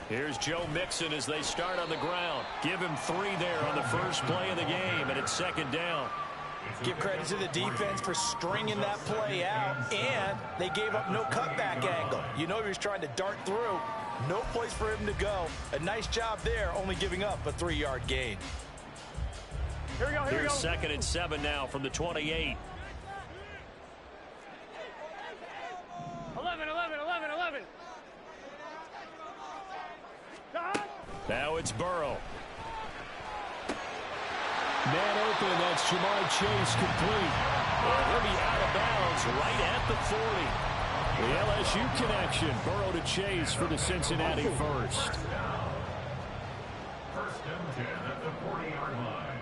Here's Joe Mixon as they start on the ground. Give him 3 there on the first play of the game, and it's 2nd down. Give credit to the defense for stringing that play out, and they gave up no cutback angle. You know he was trying to dart through. No place for him to go. A nice job there, only giving up a 3-yard gain. Here we go, here we Here's go. 2nd and 7 now from the 28. 11. Now it's Burrow. Man open, that's Jamar Chase complete. And he'll be out of bounds right at the 40. The LSU connection. Burrow to Chase for the Cincinnati first. First and 10 at the 40-yard line.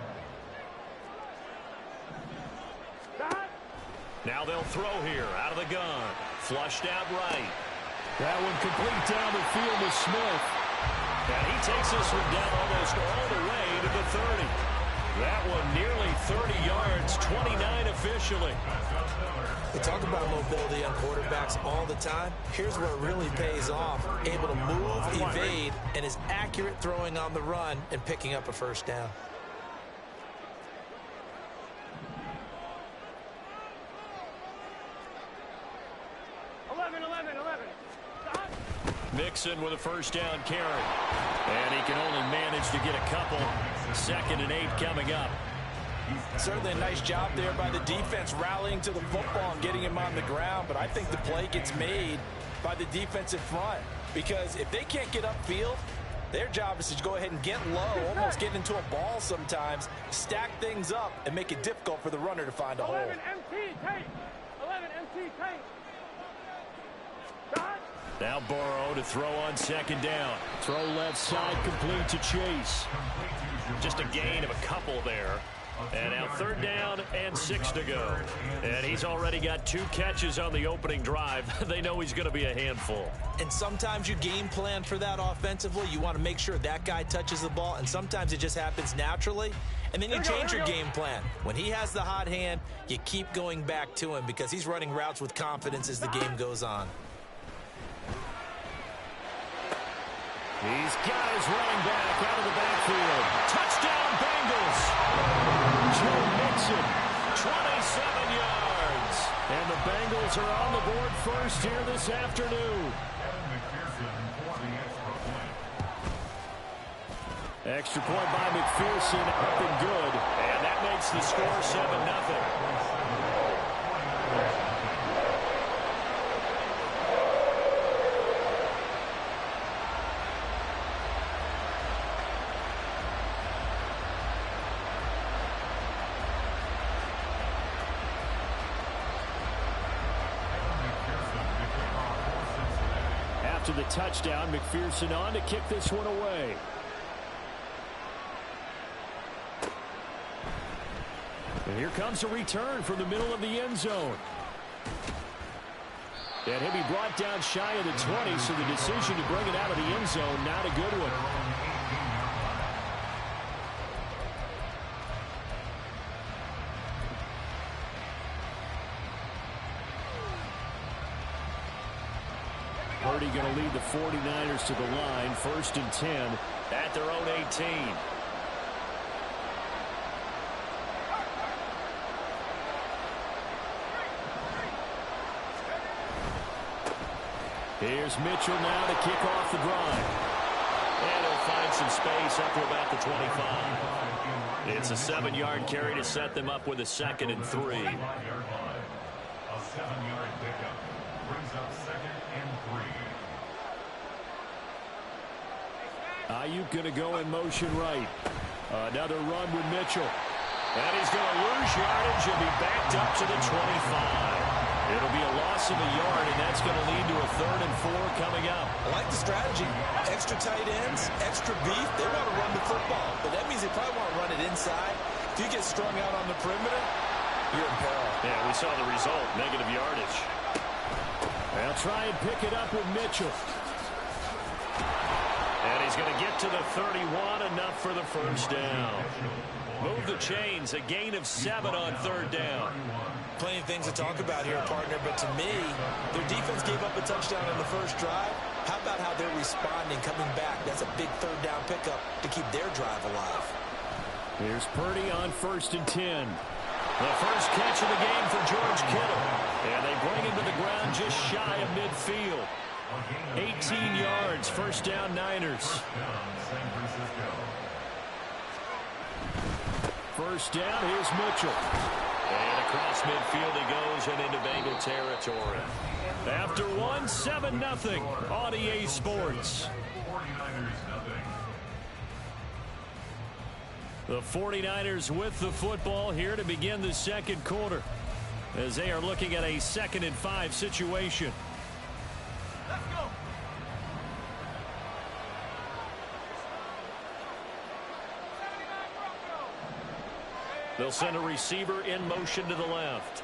Now they'll throw here out of the gun. Flushed out right. That one complete down the field to Smith. And he takes this one down almost all the way to the 30. That one nearly 30 yards, 29 officially. We talk about mobility on quarterbacks all the time. Here's where it really pays off. Able to move, evade, and is accurate throwing on the run and picking up a first down. Mixon with a first down carry. And he can only manage to get a couple. 2nd and 8 coming up. Certainly a nice job there by the defense rallying to the football and getting him on the ground. But I think the play gets made by the defensive front. Because if they can't get upfield, their job is to go ahead and get low, almost get into a ball sometimes, stack things up, and make it difficult for the runner to find a hole. 11 MT tape. 11 MT tape. Now Burrow to throw on 2nd down. Throw left side complete to Chase. Just a gain of a couple there. And now 3rd down and 6 to go. And he's already got 2 catches on the opening drive. They know he's going to be a handful. And sometimes you game plan for that offensively. You want to make sure that guy touches the ball, and sometimes it just happens naturally. And then you change your game plan. When he has the hot hand, you keep going back to him because he's running routes with confidence as the game goes on. He's got his running back out of the backfield. Touchdown, Bengals. Joe Mixon, 27 yards. and the Bengals are on the board first here this afternoon. Extra point by McPherson, up and good. And that makes the score 7-0. After the touchdown, McPherson on to kick this one away. And here comes a return from the middle of the end zone. And he'll be brought down shy of the 20, so the decision to bring it out of the end zone, not a good one. Purdy going to lead the 49ers to the line, 1st and 10 at their own 18. Here's Mitchell now to kick off the drive. And he'll find some space up to about the 25. It's a 7-yard carry to set them up with a 2nd and 3. A 7-yard pickup brings up 2nd and 3. Ayuk going to go in motion right. Another run with Mitchell. And he's going to lose yardage and be backed up to the 25. It'll be a loss of a yard, and that's going to lead to a 3rd and 4 coming up. I like the strategy. Extra tight ends, extra beef. They want to run the football, but that means they probably want to run it inside. If you get strung out on the perimeter, you're in peril. Yeah, we saw the result, negative yardage. They'll try and pick it up with Mitchell. And he's going to get to the 31, enough for the first down. Move the chains, a gain of 7 on 3rd down. plenty of things to talk about here, partner, but to me, their defense gave up a touchdown on the first drive. How about how they're responding, coming back? That's a big third down pickup to keep their drive alive. Here's Purdy on 1st and 10. The first catch of the game for George Kittle. And they bring him to the ground just shy of midfield. 18 yards, first down Niners. First down, here's Mitchell. And across midfield he goes and into Bengal territory. After one, 7-0 on EA Sports. The 49ers with the football here to begin the second quarter, as they are looking at a 2nd and 5 situation. Let's go. They'll send a receiver in motion to the left.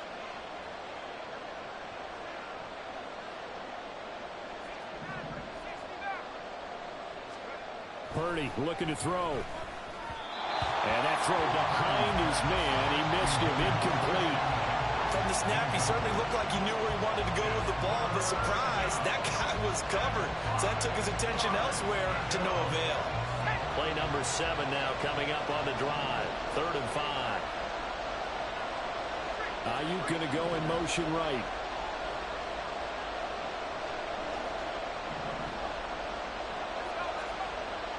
Purdy looking to throw. And that throw behind his man. He missed him. Incomplete. From the snap, he certainly looked like he knew where he wanted to go with the ball, but surprise, that guy was covered. So that took his attention elsewhere to no avail. Play number 7 now coming up on the drive. 3rd and 5. Ayuk going to go in motion right.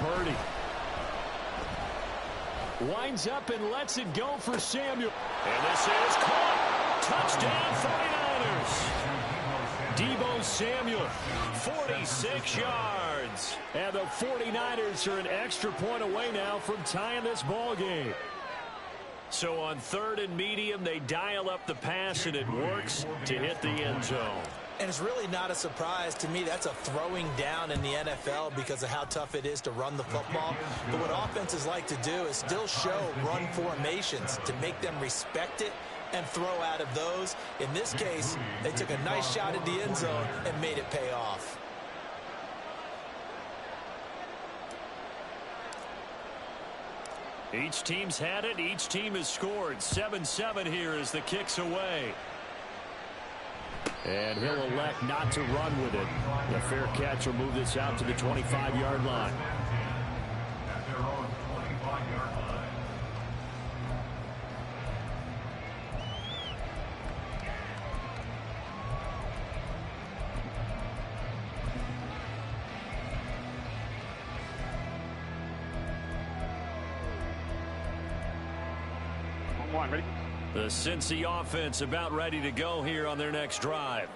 Purdy winds up and lets it go for Samuel. And this is caught. Touchdown 49ers. Deebo Samuel, 46 yards. And the 49ers are an extra point away now from tying this ball game. So on 3rd and medium, they dial up the pass, and it works to hit the end zone. And it's really not a surprise to me. That's a throwing down in the NFL because of how tough it is to run the football. But what offenses like to do is still show run formations to make them respect it and throw out of those. In this case, they took a nice shot at the end zone and made it pay off. Each team's had it. Each team has scored. 7-7 here as the kick's away. And he'll elect not to run with it. The fair catch will move this out to the 25-yard line. At their own 25-yard line. One, ready? The Cincy offense about ready to go here on their next drive.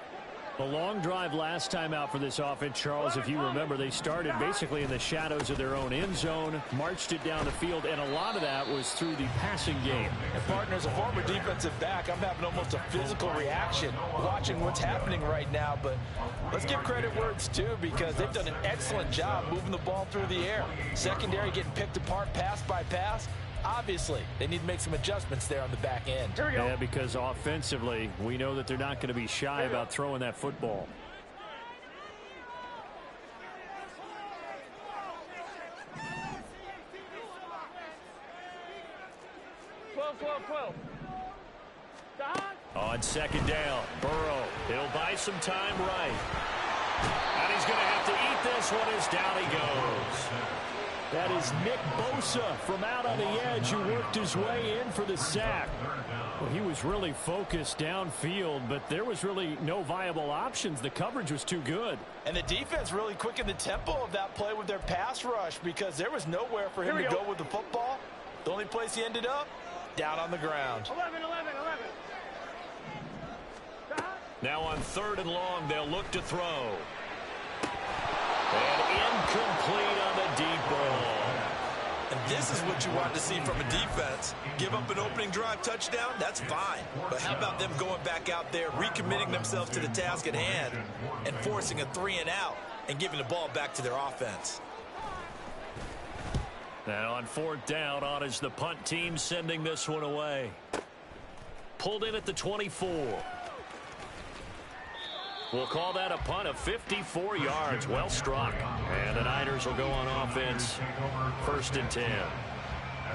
A long drive last time out for this offense, Charles. If you remember, they started basically in the shadows of their own end zone, marched it down the field, and a lot of that was through the passing game. And partner, as a former defensive back, I'm having almost a physical reaction watching what's happening right now. But let's give credit where it's due, because they've done an excellent job moving the ball through the air. Secondary getting picked apart pass by pass. Obviously, they need to make some adjustments there on the back end. Here we go. Yeah, because offensively, we know that they're not going to be shy about throwing that football. 12. On 2nd down, Burrow. He'll buy some time right. And he's going to have to eat this one as down he goes. That is Nick Bosa from out on the edge who worked his way in for the sack. Well, he was really focused downfield, but there was really no viable options. The coverage was too good. And the defense really quickened the tempo of that play with their pass rush, because there was nowhere for him to go with the football. The only place he ended up, down on the ground. 11. Now on 3rd and long, they'll look to throw. And incomplete on the deep ball. And this is what you want to see from a defense. Give up an opening drive touchdown, that's fine. But how about them going back out there, recommitting themselves to the task at hand, and forcing a 3-and-out and giving the ball back to their offense. Now on 4th down, on is the punt team sending this one away. Pulled in at the 24. We'll call that a punt of 54 yards. Well struck. And the Niners will go on offense. 1st and 10. At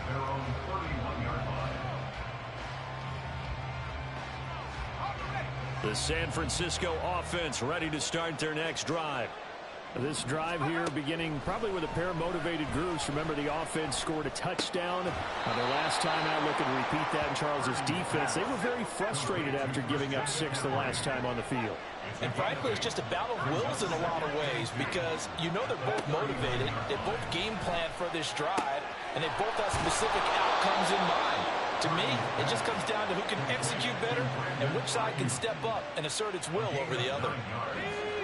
their own 31-yard line. The San Francisco offense ready to start their next drive. This drive here beginning probably with a pair of motivated groups. Remember, the offense scored a touchdown their last time out. Looking to repeat that in Charles's defense. They were very frustrated after giving up 6 the last time on the field. And frankly, it's just a battle of wills in a lot of ways because you know they're both motivated. They both game plan for this drive, and they both have specific outcomes in mind. To me, it just comes down to who can execute better and which side can step up and assert its will over the other.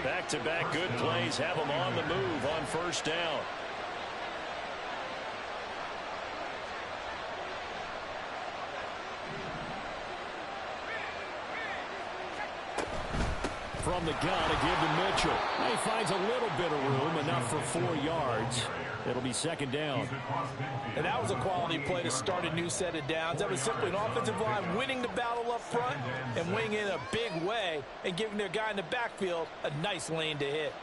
Back-to-back good plays have them on the move on first down. From the gun, a give to Mitchell. He finds a little bit of room, enough for 4 yards. It'll be second down. And that was a quality play to start a new set of downs. That was simply an offensive line winning the battle up front and winning in a big way and giving their guy in the backfield a nice lane to hit.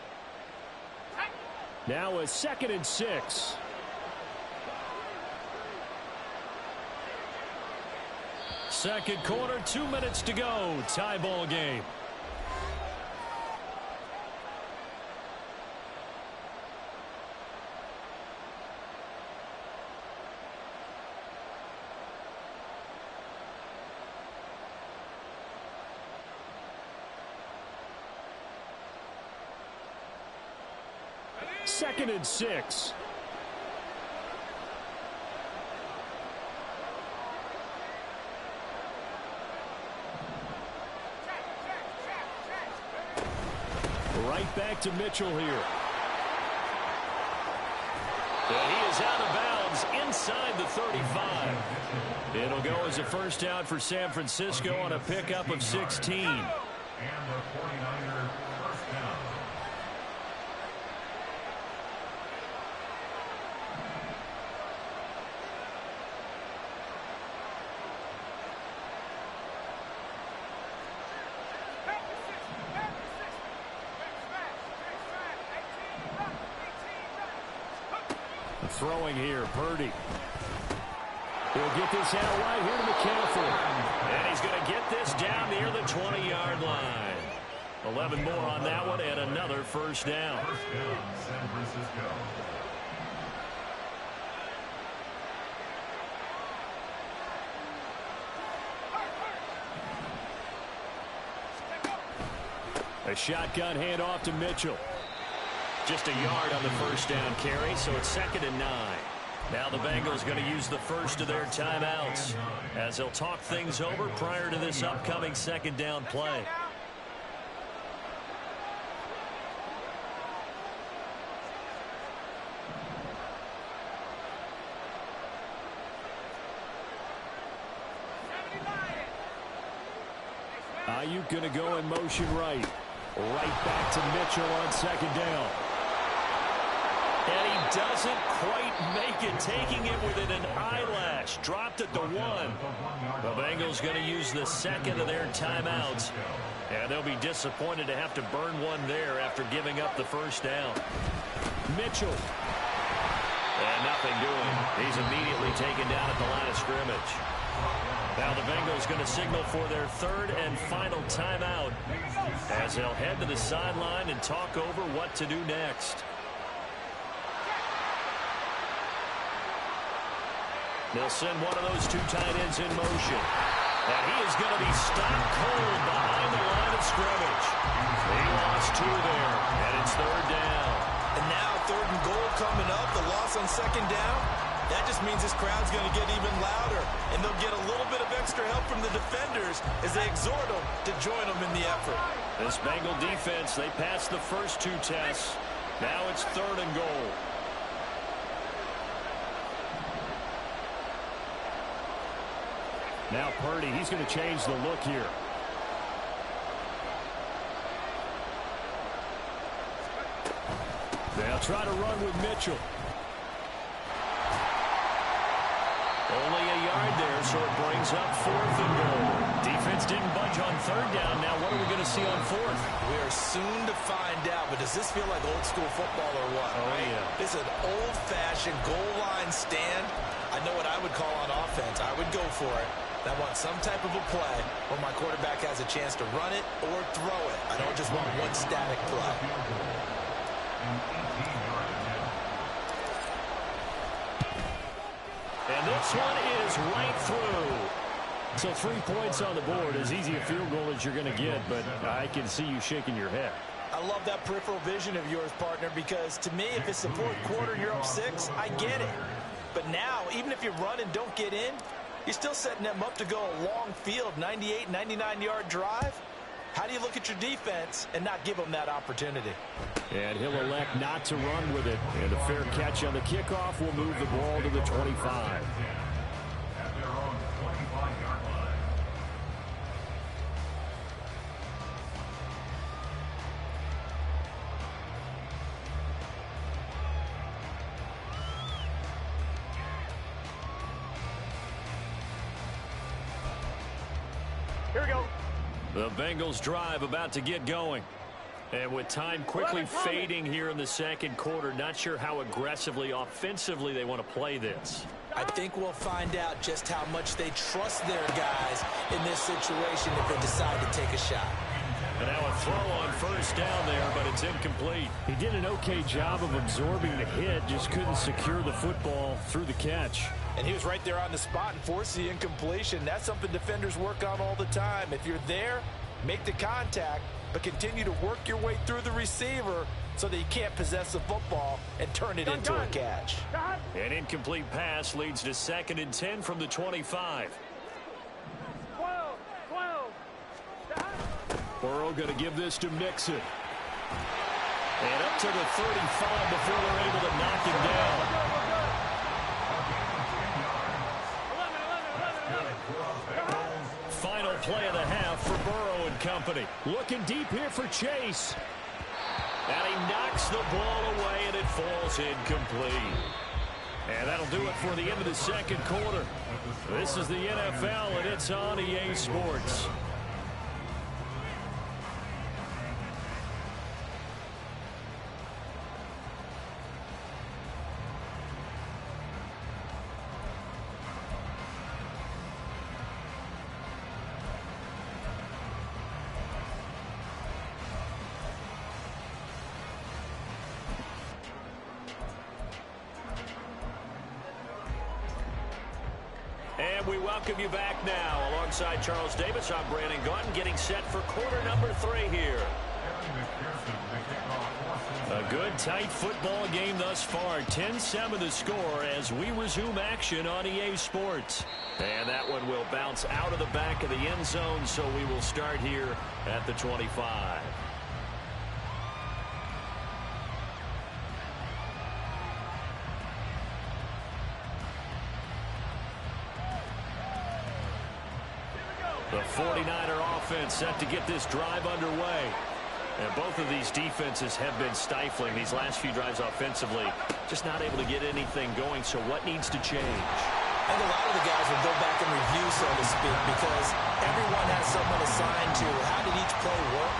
Now a 2nd and 6. Second quarter, 2 minutes to go. Tie ball game. Second and 6. Right back to Mitchell here. And he is out of bounds inside the 35. It'll go as a first down for San Francisco on a pickup of 16. And the 49er first down. Throwing here, Purdy. He'll get this out right here to McCaffrey. And he's going to get this down near the 20-yard line. 11 more on that one and another first down. First down, San Francisco. A shotgun handoff to Mitchell. Just a yard on the first down carry, so it's 2nd and 9. Now the Bengals going to use the first of their timeouts as they'll talk things over prior to this upcoming second down play. Ayuk going to go in motion right. Right back to Mitchell on second down. And he doesn't quite make it, taking it within an eyelash. Dropped at the 1. The Bengals going to use the second of their timeouts. And they'll be disappointed to have to burn one there after giving up the first down. Mitchell. And nothing doing. He's immediately taken down at the line of scrimmage. Now the Bengals going to signal for their third and final timeout as they'll head to the sideline and talk over what to do next. They'll send one of those 2 tight ends in motion. And he is going to be stopped cold behind the line of scrimmage. He lost 2 there, and it's 3rd down. And now 3rd and goal coming up, the loss on second down. That just means this crowd's going to get even louder, and they'll get a little bit of extra help from the defenders as they exhort them to join them in the effort. This Bengal defense, they passed the first 2 tests. Now it's 3rd and goal. Now Purdy, he's going to change the look here. They'll try to run with Mitchell. Only a yard there, so it brings up 4th and goal. Defense didn't budge on 3rd down. Now what are we going to see on 4th? We are soon to find out, but does this feel like old school football or what? Oh, right? yeah. This is an old-fashioned goal line stand. I know what I would call on offense. I would go for it. I want some type of a play where my quarterback has a chance to run it or throw it. I don't just want one static play. And this one is right through. So 3 points on the board, as easy a field goal as you're going to get, but I can see you shaking your head. I love that peripheral vision of yours, partner, because to me, if it's the fourth quarter and you're up 6, I get it. But now, even if you run and don't get in, you're still setting them up to go a long field, 98, 99-yard drive. How do you look at your defense and not give them that opportunity? And he'll elect not to run with it. And a fair catch on the kickoff will move the ball to the 25. At their own 25-yard line. Here we go. The Bengals drive about to get going. And with time quickly fading here in the second quarter, not sure how aggressively, offensively they want to play this. I think we'll find out just how much they trust their guys in this situation if they decide to take a shot. And now a throw on first down there, but it's incomplete. He did an okay job of absorbing the hit, just couldn't secure the football through the catch. And he was right there on the spot and forced the incompletion. That's something defenders work on all the time. If you're there, make the contact, but continue to work your way through the receiver so that you can't possess the football and turn it into a catch. An incomplete pass leads to 2nd and 10 from the 25. 12. Burrow going to give this to Mixon. And up to the 35 before they're able to knock him down. 11. Final play of the half for Burrow and company. Looking deep here for Chase. And he knocks the ball away, and it falls incomplete. And that'll do it for the end of the second quarter. This is the NFL, and it's on EA Sports. And we welcome you back now. Alongside Charles Davis, I'm Brandon Gaudin, getting set for quarter number 3 here. A good, tight football game thus far. 10-7 the score as we resume action on EA Sports. And that one will bounce out of the back of the end zone, so we will start here at the 25. The 49er offense set to get this drive underway. And both of these defenses have been stifling these last few drives offensively. Just not able to get anything going, so what needs to change? I think a lot of the guys will go back and review, so to speak, because everyone has someone assigned to how did each play work.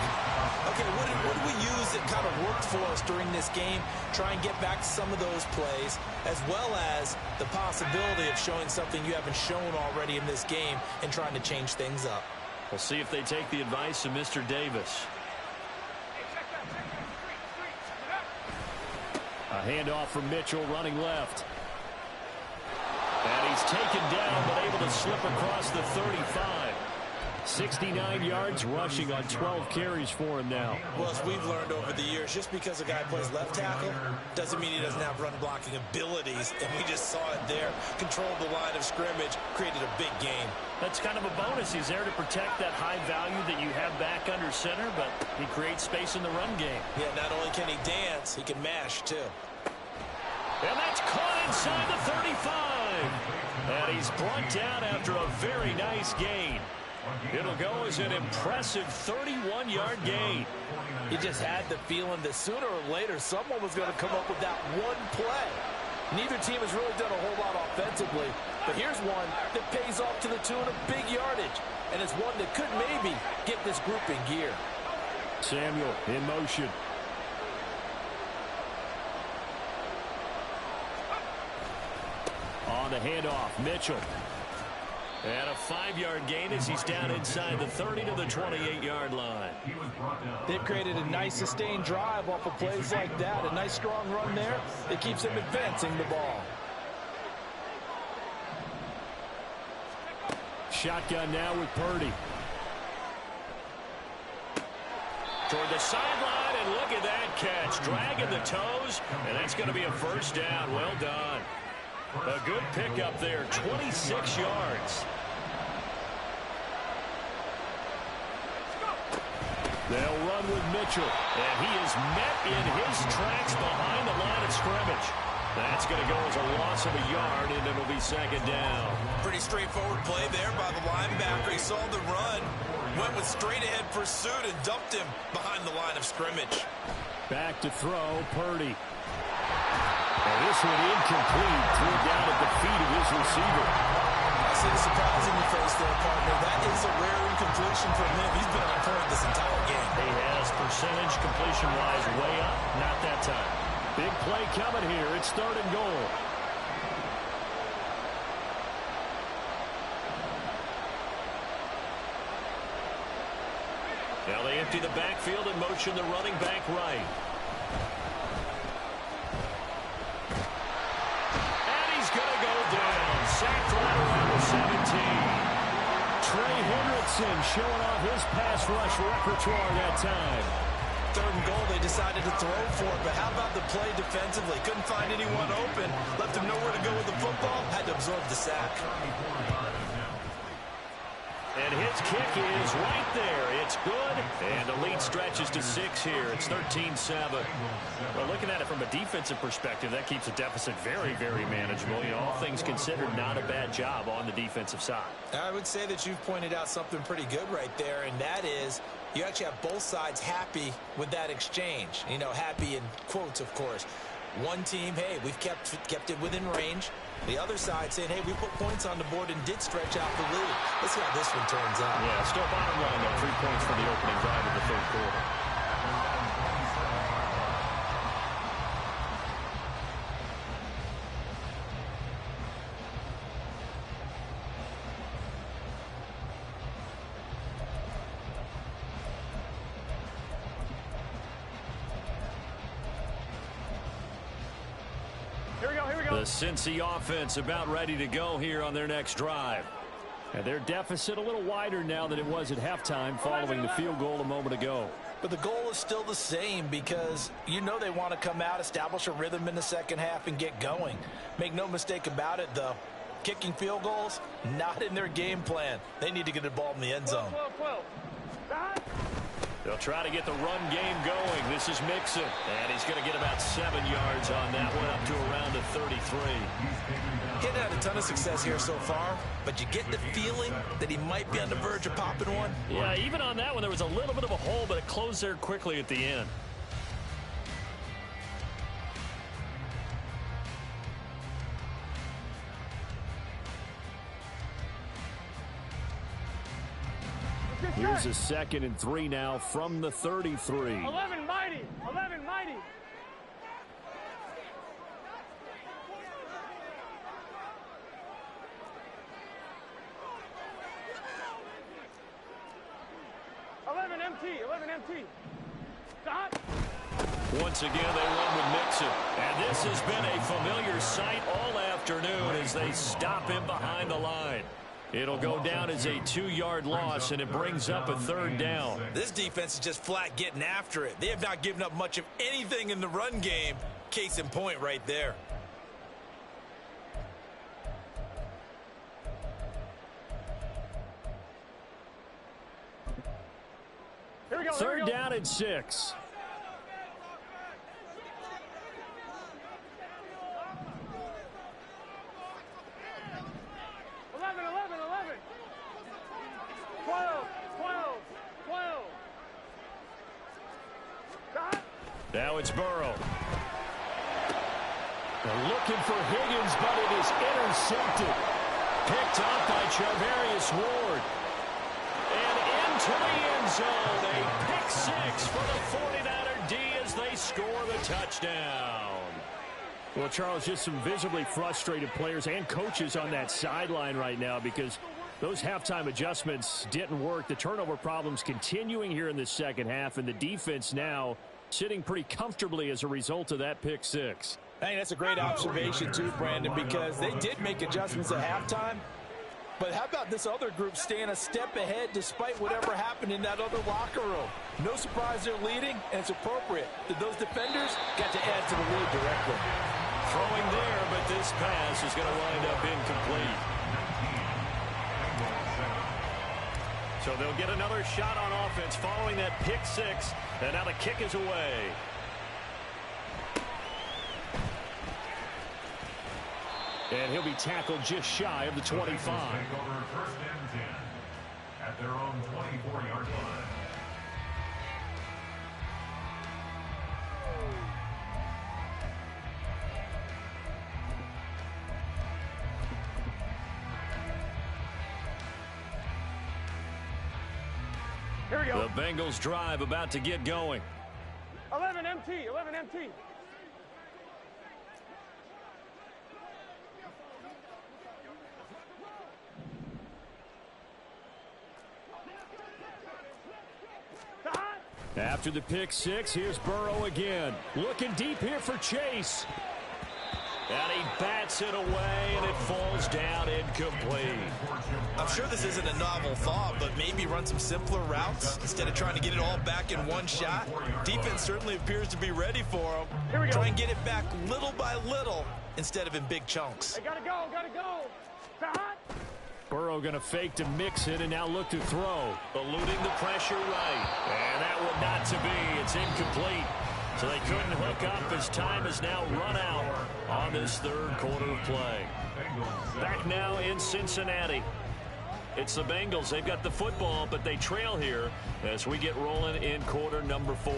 Okay, what did we use that kind of worked for us during this game? Try and get back to some of those plays, as well as the possibility of showing something you haven't shown already in this game and trying to change things up. We'll see if they take the advice of Mr. Davis. A handoff from Mitchell running left. And he's taken down, but able to slip across the 35. 69 yards rushing on 12 carries for him now. Well, as we've learned over the years, just because a guy plays left tackle doesn't mean he doesn't have run blocking abilities, and we just saw it there. Controlled the line of scrimmage, created a big game. That's kind of a bonus. He's there to protect that high value that you have back under center, but he creates space in the run game. Yeah, not only can he dance, he can mash, too. And that's caught inside the 35. And he's brought down after a very nice gain. It'll go as an impressive 31-yard gain. He just had the feeling that sooner or later someone was going to come up with that one play. Neither team has really done a whole lot offensively, but here's one that pays off to the tune of big yardage, and it's one that could maybe get this group in gear. Samuel in motion. On the handoff, Mitchell. And a 5-yard gain as he's down inside the 30 to the 28-yard line. They've created a nice sustained drive off of plays like that. A nice strong run there. It keeps them advancing the ball. Shotgun now with Purdy. Toward the sideline, and look at that catch. Dragging the toes, and that's going to be a first down. Well done. A good pickup there, 26 yards. They'll run with Mitchell. And he is met in his tracks behind the line of scrimmage. That's going to go as a loss of a yard, and it'll be second down. Pretty straightforward play there by the linebacker. He saw the run, went with straight-ahead pursuit, and dumped him behind the line of scrimmage. Back to throw, Purdy. And this one incomplete. Threw it down at the feet of his receiver. I see the surprise in your face there, partner. That is a rare incompletion from him. He's been on point this entire game. He has percentage completion-wise way up. Not that time. Big play coming here. It's 3rd and goal. Now they empty the backfield and motion the running back right. And he's going to go down. Sacked right around the 17. Trey Hendrickson showing off his pass rush repertoire that time. 3rd and goal, they decided to throw for it, but how about the play defensively? Couldn't find anyone open, left him nowhere to go with the football, had to absorb the sack. And his kick is right there. It's good. And the lead stretches to 6 here. It's 13-7. Well, looking at it from a defensive perspective, that keeps the deficit very, very manageable. You know, all things considered, not a bad job on the defensive side. I would say that you've pointed out something pretty good right there, and that is you actually have both sides happy with that exchange. You know, happy in quotes, of course. One team, hey, we've kept it within range. The other side saying, hey, we put points on the board and did stretch out the lead. Let's see how this one turns out. Yeah, still bottom line, though. 3 points for the opening drive of the 3rd quarter. The Cincy offense about ready to go here on their next drive. And their deficit a little wider now than it was at halftime following the field goal a moment ago. But the goal is still the same because you know they want to come out, establish a rhythm in the second half, and get going. Make no mistake about it, though. Kicking field goals, not in their game plan. They need to get the ball in the end zone. 12. They'll try to get the run game going. This is Mixon. And he's going to get about 7 yards on that one, up to around the 33. He hasn't had a ton of success here so far, but you get the feeling that he might be on the verge of popping one. Yeah, even on that one, there was a little bit of a hole, but it closed there quickly at the end. Here's a 2nd and 3 now from the 33. 11 mighty. 11 mighty. Stop. Once again, they run with Mixon. And this has been a familiar sight all afternoon as they stop him behind the line. It'll go down as a 2-yard loss, and it brings up a 3rd down. This defense is just flat getting after it. They have not given up much of anything in the run game. Case in point right there. Here we go. 3rd down and 6. Now it's Burrow. They're looking for Higgins, but it is intercepted. Picked up by Charvarius Ward. And into the end zone. A pick 6 for the 49er D as they score the touchdown. Well, Charles, just some visibly frustrated players and coaches on that sideline right now because Those halftime adjustments didn't work. The turnover problems continuing here in the second half, and the defense now sitting pretty comfortably as a result of that pick six. Hey, that's a great observation too, Brandon, because they did make adjustments at halftime. But how about this other group staying a step ahead despite whatever happened in that other locker room? No surprise they're leading, and it's appropriate that those defenders got to add to the lead directly. Throwing there, but this pass is going to wind up incomplete. So they'll get another shot on offense following that pick six, and now the kick is away. And he'll be tackled just shy of the 25. First and 10 at their own 24-yard line. Here we go. The Bengals drive about to get going. 11 MT, 11 MT. After the pick six, here's Burrow again. Looking deep here for Chase. And he bats it away, and it falls down incomplete. I'm sure this isn't a novel thought, but maybe run some simpler routes instead of trying to get it all back in one shot. Defense certainly appears to be ready for him. Here we go. Try and get it back little by little instead of in big chunks. Hey, gotta go, gotta go. Hot. Burrow going to fake to mix it and now look to throw. Eluding the pressure right. And that one not to be. It's incomplete. So they couldn't hook up as time is now run out on this third quarter of play. Back now in Cincinnati. It's the Bengals. They've got the football, but they trail here as we get rolling in quarter number 4.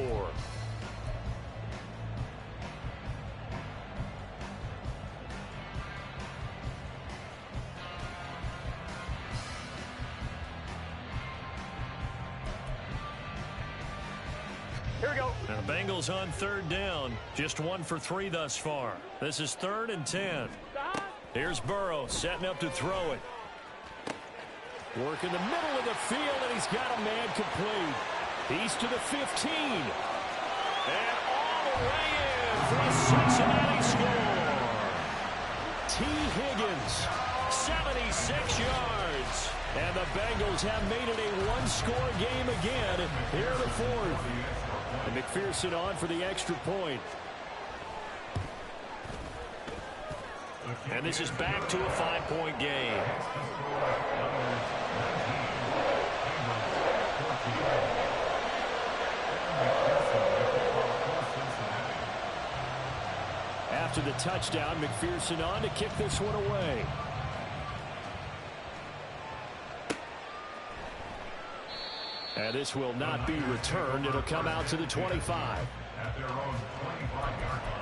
Here we go. Now the Bengals on third down. Just 1 for 3 thus far. This is 3rd and 10. Here's Burrow setting up to throw it. Work in the middle of the field, and he's got a man complete. He's to the 15. And all the way in for a Cincinnati score. T. Higgins, 76 yards. and the Bengals have made it a one-score game again here in the fourth. And McPherson on for the extra point. And this is back to a 5-point game. After the touchdown, McPherson on to kick this one away. And this will not be returned. It'll come out to the 25. At their own 25-yard line.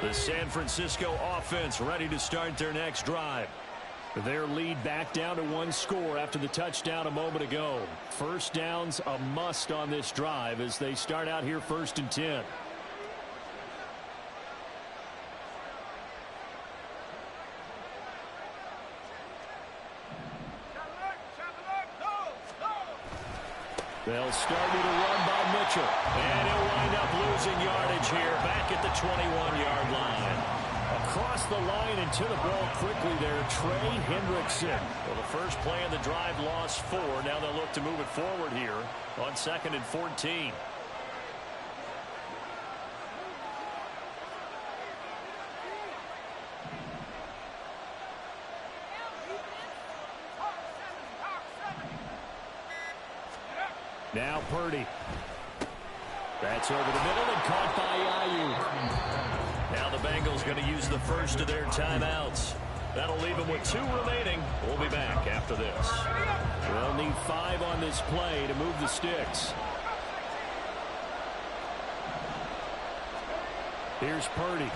The San Francisco offense ready to start their next drive. Their lead back down to one score after the touchdown a moment ago. First down's a must on this drive as they start out here 1st and 10. They'll start with a run by Mitchell. And he'll wind up losing yardage here back at the 21-yard line. Across the line and to the ball quickly there, Trey Hendrickson. Well, the first play of the drive lost 4. Now they'll look to move it forward here on 2nd and 14. Now Purdy. That's over the middle and caught by Ayuk. Now the Bengals going to use the first of their timeouts. That'll leave them with 2 remaining. We'll be back after this. They'll need 5 on this play to move the sticks. Here's Purdy.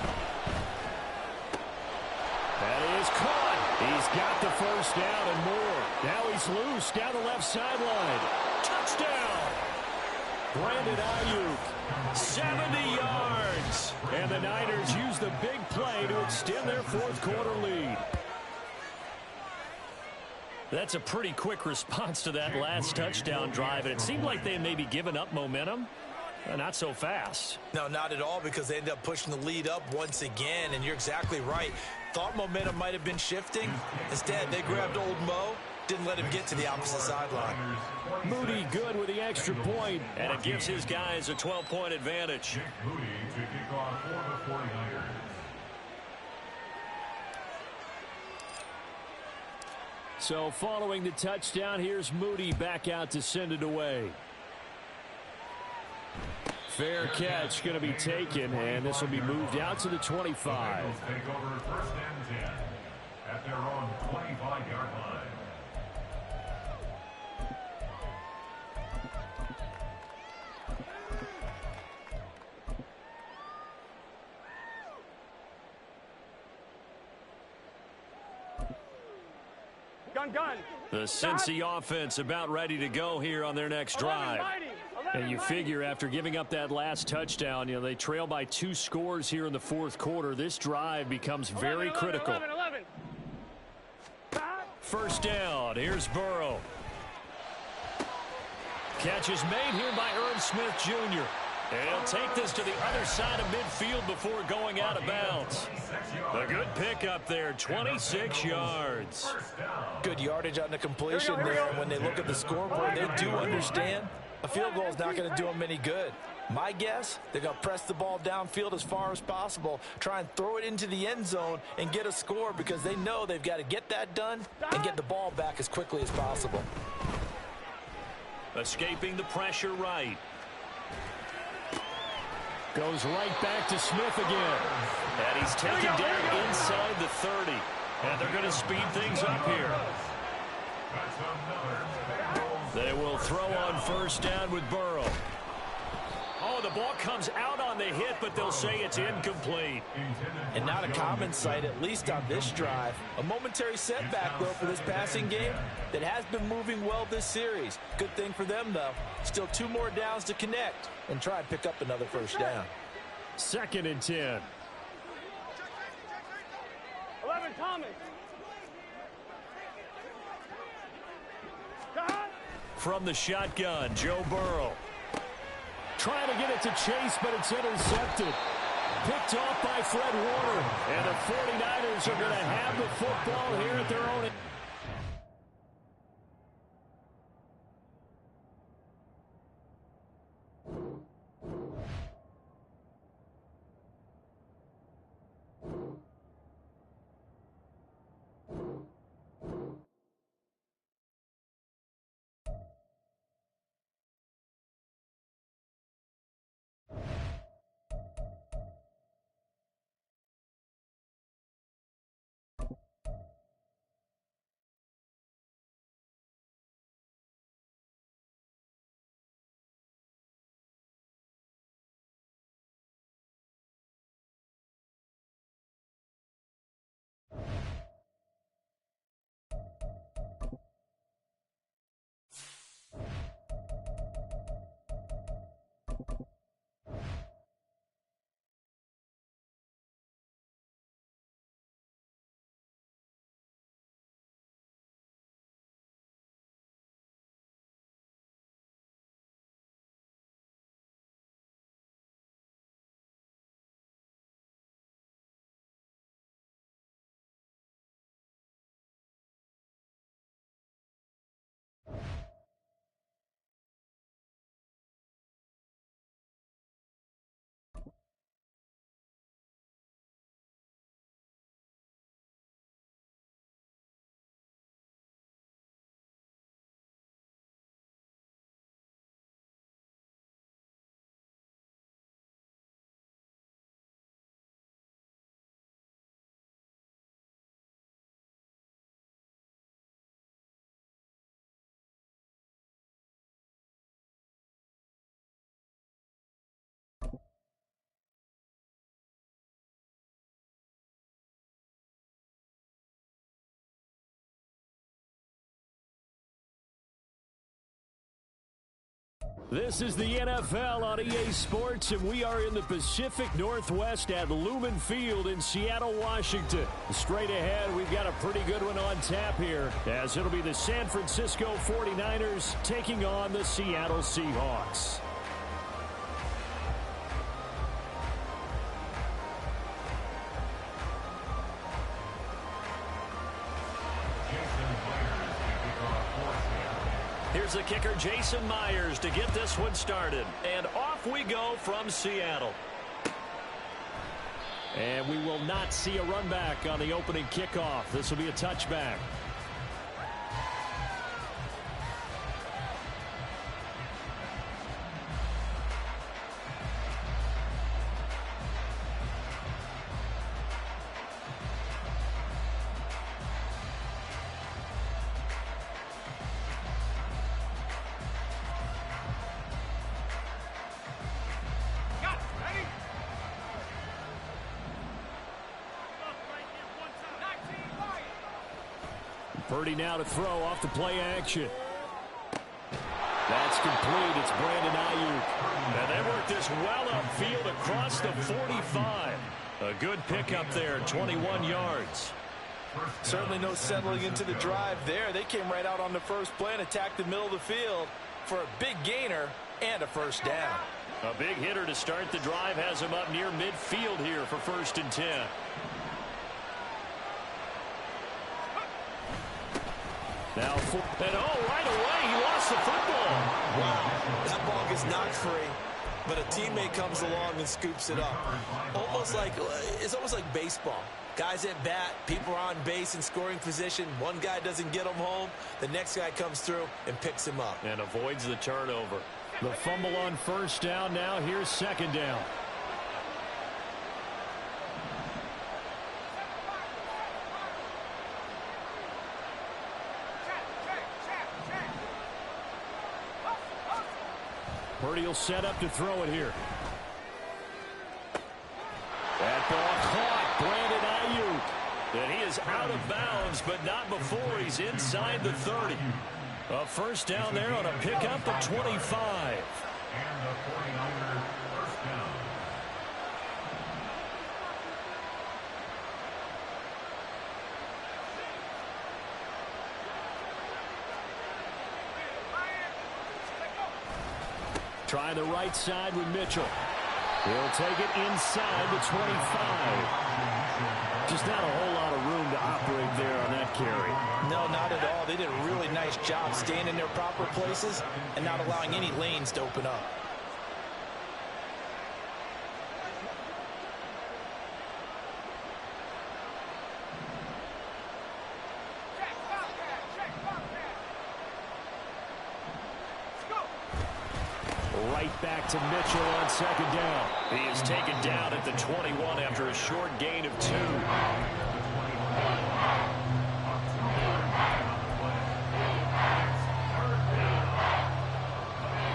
That is caught. He's got the first down and more. Now he's loose down the left sideline. Touchdown! Brandon Ayuk, 70 yards. And the Niners use the big play to extend their fourth quarter lead. That's a pretty quick response to that last touchdown drive, and it seemed like they had maybe given up momentum. Not so fast. No, not at all, because they ended up pushing the lead up once again, and you're exactly right. Thought momentum might have been shifting. Instead, they grabbed old Mo, didn't let him get to the opposite sideline. Moody good with the extra point, and it gives his guys a 12-point advantage. Moody to kick off for the 49ers. So following the touchdown, here's Moody back out to send it away. Fair catch going to be taken, and this will be moved out to the 25. Bengals take over first and 10 at their own 25-yard line. Gun. The Cincy offense about ready to go here on their next drive. And you figure after giving up that last touchdown, they trail by 2 scores here in the fourth quarter. This drive becomes very critical. 11. First down. Here's Burrow. Catch is made here by Irv Smith Jr. And he'll take this to the other side of midfield before going out of bounds. A good pickup there, 26 yards. Good yardage on the completion there. When they look at the scoreboard, they do understand a field goal is not going to do them any good. My guess, they're going to press the ball downfield as far as possible, try and throw it into the end zone and get a score, because they know they've got to get that done and get the ball back as quickly as possible. Escaping the pressure right. Goes right back to Smith again. And he's taken down inside the 30. And they're going to speed things up here. They will throw on first down with Burrow. Oh, the ball comes out on the hit, but they'll say it's incomplete. And not a common sight, at least on this drive. A momentary setback, though, for this passing game that has been moving well this series. Good thing for them, though. Still 2 more downs to connect and try and pick up another first down. 2nd and 10. 11, Thomas. From the shotgun, Joe Burrow. Trying to get it to Chase, but it's intercepted. Picked off by Fred Warner. And the 49ers are going to have the football here at their own end. This is the NFL on EA Sports, and we are in the Pacific Northwest at Lumen Field in Seattle, Washington. Straight ahead, we've got a pretty good one on tap here, as it'll be the San Francisco 49ers taking on the Seattle Seahawks. Here's the kicker, Jason Myers, to get this one started. And off we go from Seattle. And we will not see a run back on the opening kickoff. This will be a touchback. Purdy now to throw off the play action. That's complete. It's Brandon Ayuk. And they work this well upfield across the 45. A good pickup there, 21 yards. Certainly no settling into the drive there. They came right out on the first play and attacked the middle of the field for a big gainer and a first down. A big hitter to start the drive has him up near midfield here for 1st and 10. Now, and right away, he lost the football. Wow, that ball gets knocked free, but a teammate comes along and scoops it up. It's almost like baseball. Guys at bat, people are on base in scoring position. One guy doesn't get him home. The next guy comes through and picks him up. And avoids the turnover. The fumble on 1st down. Now here's 2nd down. Purdy will set up to throw it here. That ball caught. Brandon Ayuk. And he is out of bounds, but not before he's inside the 30. A 1st down there on a pickup of 25. And the 49ers first down. Try the right side with Mitchell. He'll take it inside the 25. Just not a whole lot of room to operate there on that carry. No, not at all. They did a really nice job staying in their proper places and not allowing any lanes to open up. Right back to Mitchell on 2nd down. He is taken down at the 21 after a short gain of 2.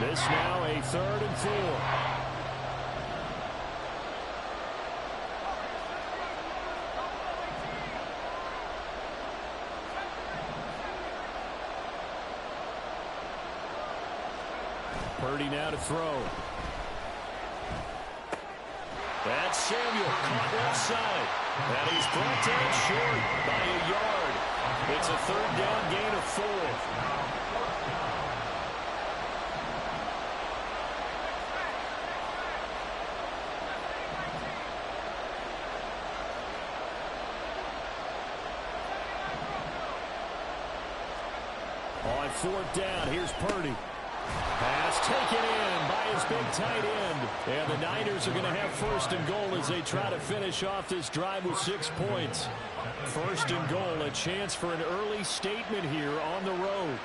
This now a 3rd and 4. Purdy now to throw. That's Samuel caught left side. And he's brought down short by a yard. It's a 3rd down gain of 4. On 4th down, here's Purdy. Pass taken in by his big tight end. And the Niners are going to have 1st and goal as they try to finish off this drive with 6 points. 1st and goal, a chance for an early statement here on the road.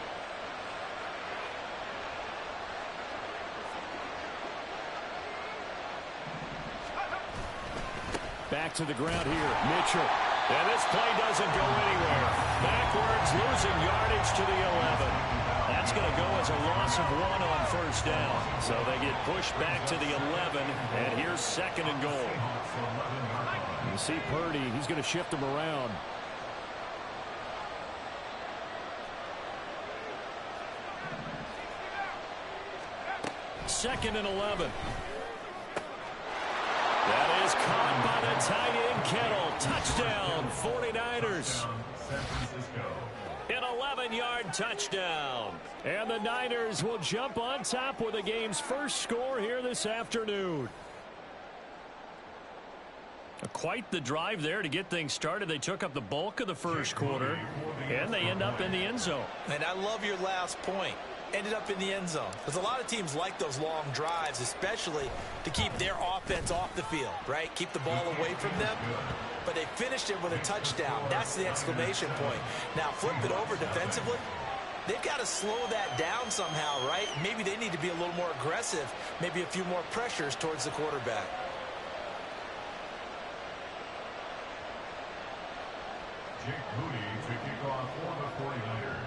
Back to the ground here, Mitchell. And this play doesn't go anywhere. Backwards, losing yardage to the 11. That's going to go as a loss of 1 on 1st down. So they get pushed back to the 11, and here's 2nd and goal. You see Purdy, he's going to shift them around. 2nd and 11. That is caught by the tight end, Kittle. Touchdown, 49ers. An 11-yard touchdown. And the Niners will jump on top with the game's first score here this afternoon. Quite the drive there to get things started. They took up the bulk of the first quarter, and they end up in the end zone. And I love your last point. Ended up in the end zone. Because a lot of teams like those long drives, especially to keep their offense off the field, right? Keep the ball away from them. But they finished it with a touchdown. That's the exclamation point. Now flip it over defensively. They've got to slow that down somehow, right? Maybe they need to be a little more aggressive. Maybe a few more pressures towards the quarterback. Jake Moody to kick off for the 49ers.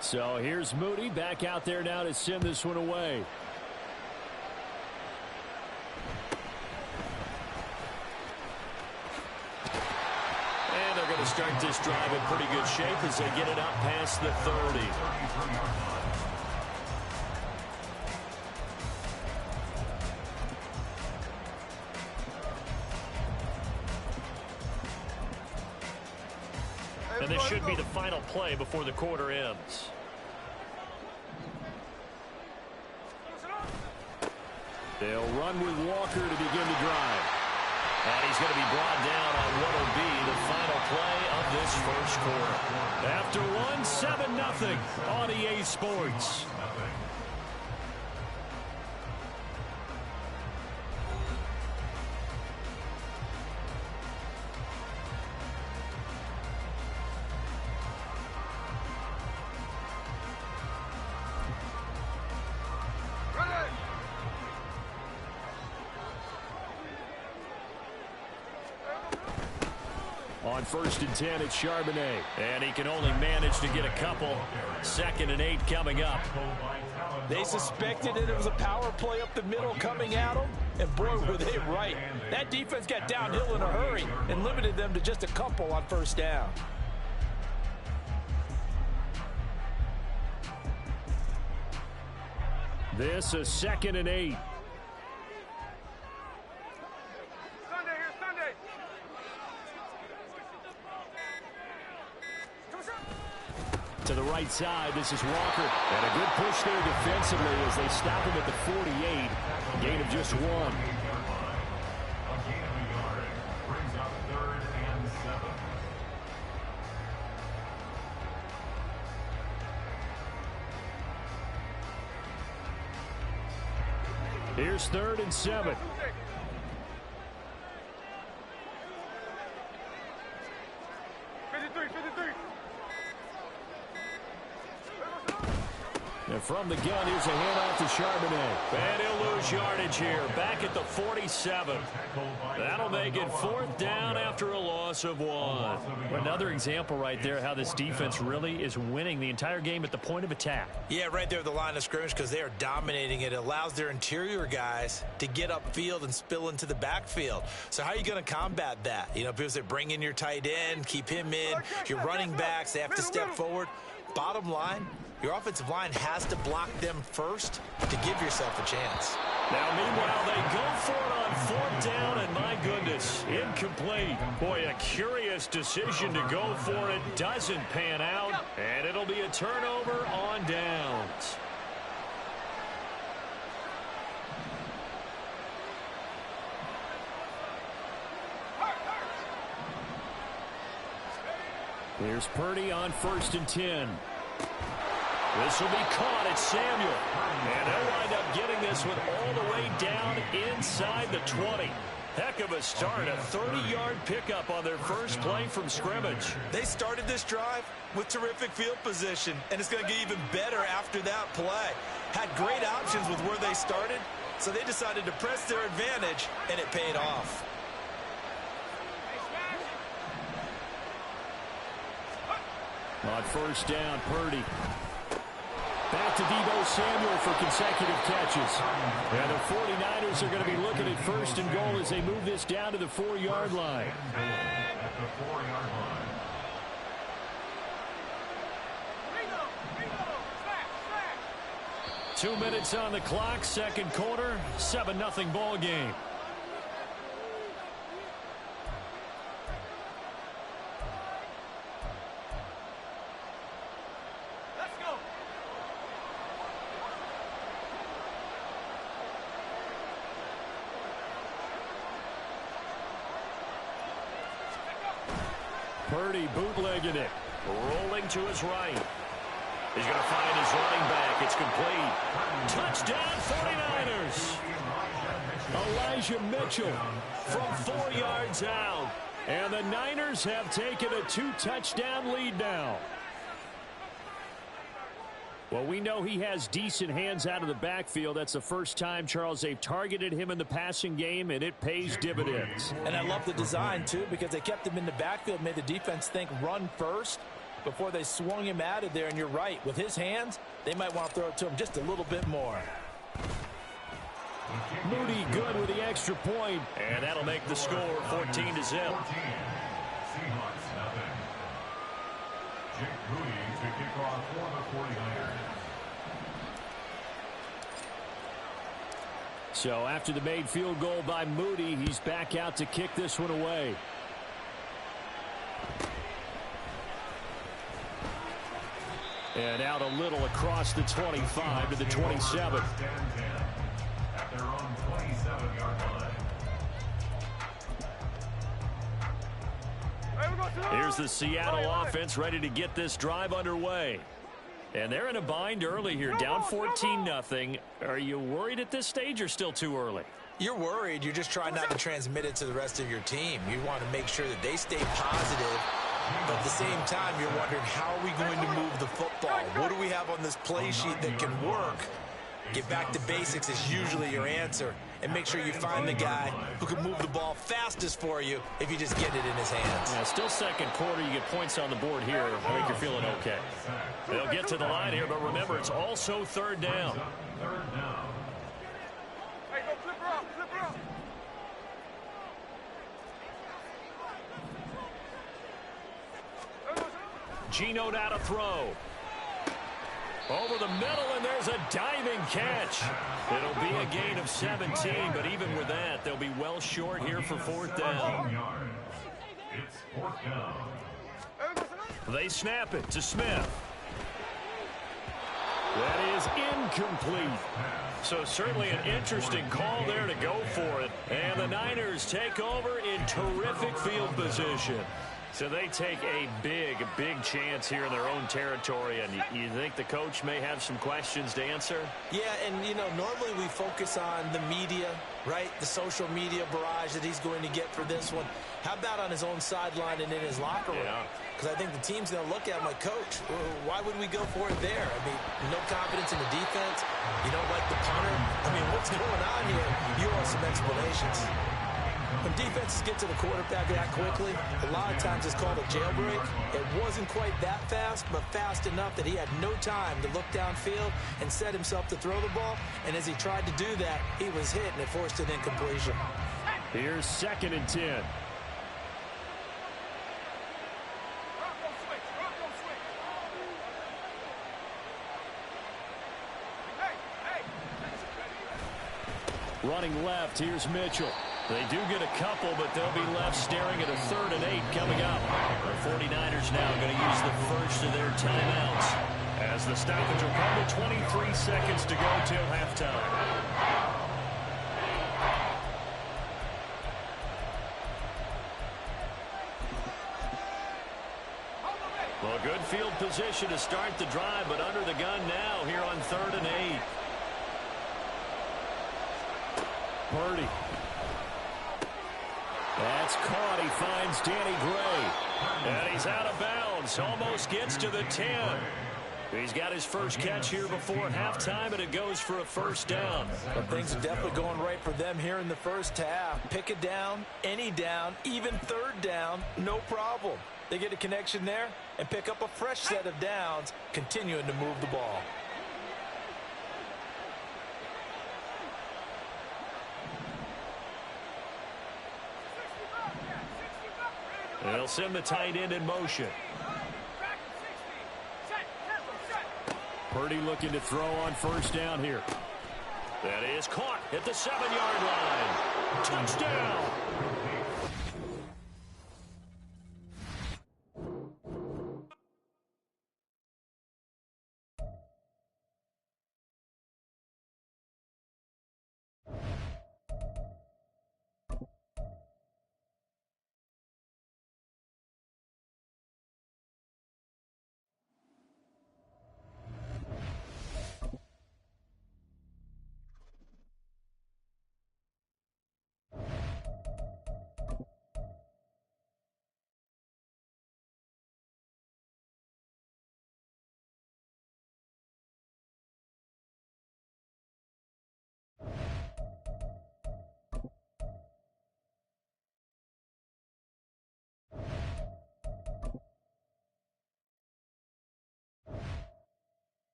So here's Moody back out there now to send this one away. And they're going to start this drive in pretty good shape as they get it up past the 30. And this should be the final play before the quarter ends. They'll run with Walker to begin the drive. And he's going to be brought down on what will be the final play of this first quarter. After one, 7-0 on EA Sports. On 1st and 10, it's Charbonnet. And he can only manage to get a couple. 2nd and 8 coming up. They suspected that it was a power play up the middle coming at them. And boy, were they right. That defense got downhill in a hurry and limited them to just a couple on 1st down. This is 2nd and 8. To the right side, this is Walker. And a good push there defensively as they stop him at the 48. Gain of just 1. A gain of a yard brings up 3rd and 7. Here's 3rd and 7. And from the gun, here's a handoff to Charbonnet. And he'll lose yardage here, back at the 47. That'll make it 4th down after a loss of 1. Another example right there how this defense really is winning the entire game at the point of attack. Yeah, right there at the line of scrimmage because they are dominating it. It allows their interior guys to get upfield and spill into the backfield. So how are you going to combat that? You know, people say bring in your tight end, keep him in. Your running backs, they have to step forward. Bottom line, your offensive line has to block them first to give yourself a chance. Now, meanwhile, they go for it on 4th down, and my goodness, incomplete. Boy, a curious decision to go for it. Doesn't pan out, and it'll be a turnover on downs. Here's Purdy on 1st and 10. This will be caught at Samuel. And they'll wind up getting this one all the way down inside the 20. Heck of a start, a 30-yard pickup on their first play from scrimmage. They started this drive with terrific field position, and it's going to get even better after that play. Had great options with where they started, so they decided to press their advantage, and it paid off. On 1st down, Purdy. Back to Deebo Samuel for consecutive catches. And the 49ers are going to be looking at first and goal as they move this down to the 4-yard line. At the 4-yard line. 2 minutes on the clock, second quarter, 7-0 ball game. Let's go. Purdy bootlegging it. Rolling to his right. He's going to find his running back. It's complete. Touchdown, 49ers. Elijah Mitchell from 4 yards out. And the Niners have taken a 2-touchdown lead now. Well, we know he has decent hands out of the backfield. That's the first time, Charles, they've targeted him in the passing game, and it pays dividends. And I love the design, too, because they kept him in the backfield, made the defense think run first before they swung him out of there. And you're right, with his hands, they might want to throw it to him just a little bit more. Moody good with the extra point. And that'll make the score 14-0. Seahawks nothing. Jake Moody to kick off for the 49ers. So after the made field goal by Moody, he's back out to kick this one away. And out a little across the 25 to the 27. At their own 27-yard line. Here's the Seattle offense ready to get this drive underway. And they're in a bind early here, down 14-0. Are you worried at this stage or still too early? You're worried. You're just trying not to transmit it to the rest of your team. You want to make sure that they stay positive. But at the same time, you're wondering, how are we going to move the football? What do we have on this play sheet that can work? Get back to basics is usually your answer. And make sure you find the guy who can move the ball fastest for you if you just get it in his hands. Yeah, still second quarter. You get points on the board here. I think you're feeling okay. They'll get to the line here, but remember, it's also third down. Third down. Hey, go flip her up, flip her up. Geno now to throw. Over the middle, and there's a diving catch. It'll be a gain of 17, but even with that, they'll be well short here for fourth down. It's fourth down. They snap it to Smith. That is incomplete. So certainly an interesting call there to go for it. And the Niners take over in terrific field position. So they take a big chance here in their own territory. And you think the coach may have some questions to answer? Yeah, and, you know, normally we focus on the media, right? The social media barrage that he's going to get for this one. How about on his own sideline and in his locker room? Because I think the team's going to look at him like, Coach, why would we go for it there? I mean, no confidence in the defense. You don't like the punter. I mean, what's going on here? You want some explanations. When defenses get to the quarterback that quickly, a lot of times it's called a jailbreak. It wasn't quite that fast, but fast enough that he had no time to look downfield and set himself to throw the ball. And as he tried to do that, he was hit, and it forced an incompletion. Here's 2nd and 10. Running left, here's Mitchell. They do get a couple, but they'll be left staring at a 3rd and 8 coming up. The 49ers now going to use the first of their timeouts as the stoppage will come with 23 seconds to go till halftime. Well, good field position to start the drive, but under the gun now here on 3rd and 8. Purdy. That's caught. He finds Danny Gray. And he's out of bounds. Almost gets to the 10. He's got his first catch here before halftime, and it goes for a first down. But things are definitely going right for them here in the first half. Pick it down, any down, even 3rd down, no problem. They get a connection there and pick up a fresh set of downs, continuing to move the ball. They'll send the tight end in motion. Purdy looking to throw on first down here. That is caught at the 7-yard line. Touchdown.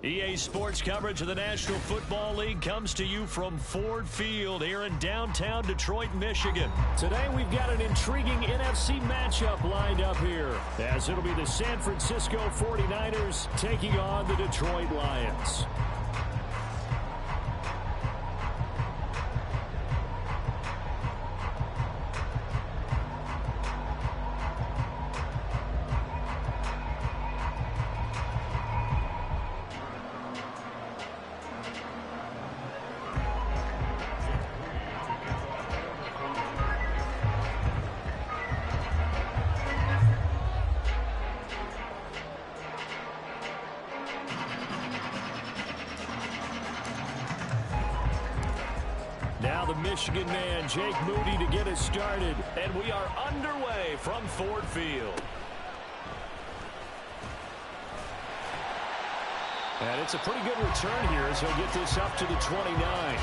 EA Sports coverage of the National Football League comes to you from Ford Field here in downtown Detroit, Michigan. Today we've got an intriguing NFC matchup lined up here, as it'll be the San Francisco 49ers taking on the Detroit Lions. Now the Michigan man, Jake Moody, to get us started. And we are underway from Ford Field. And it's a pretty good return here as he'll get this up to the 29.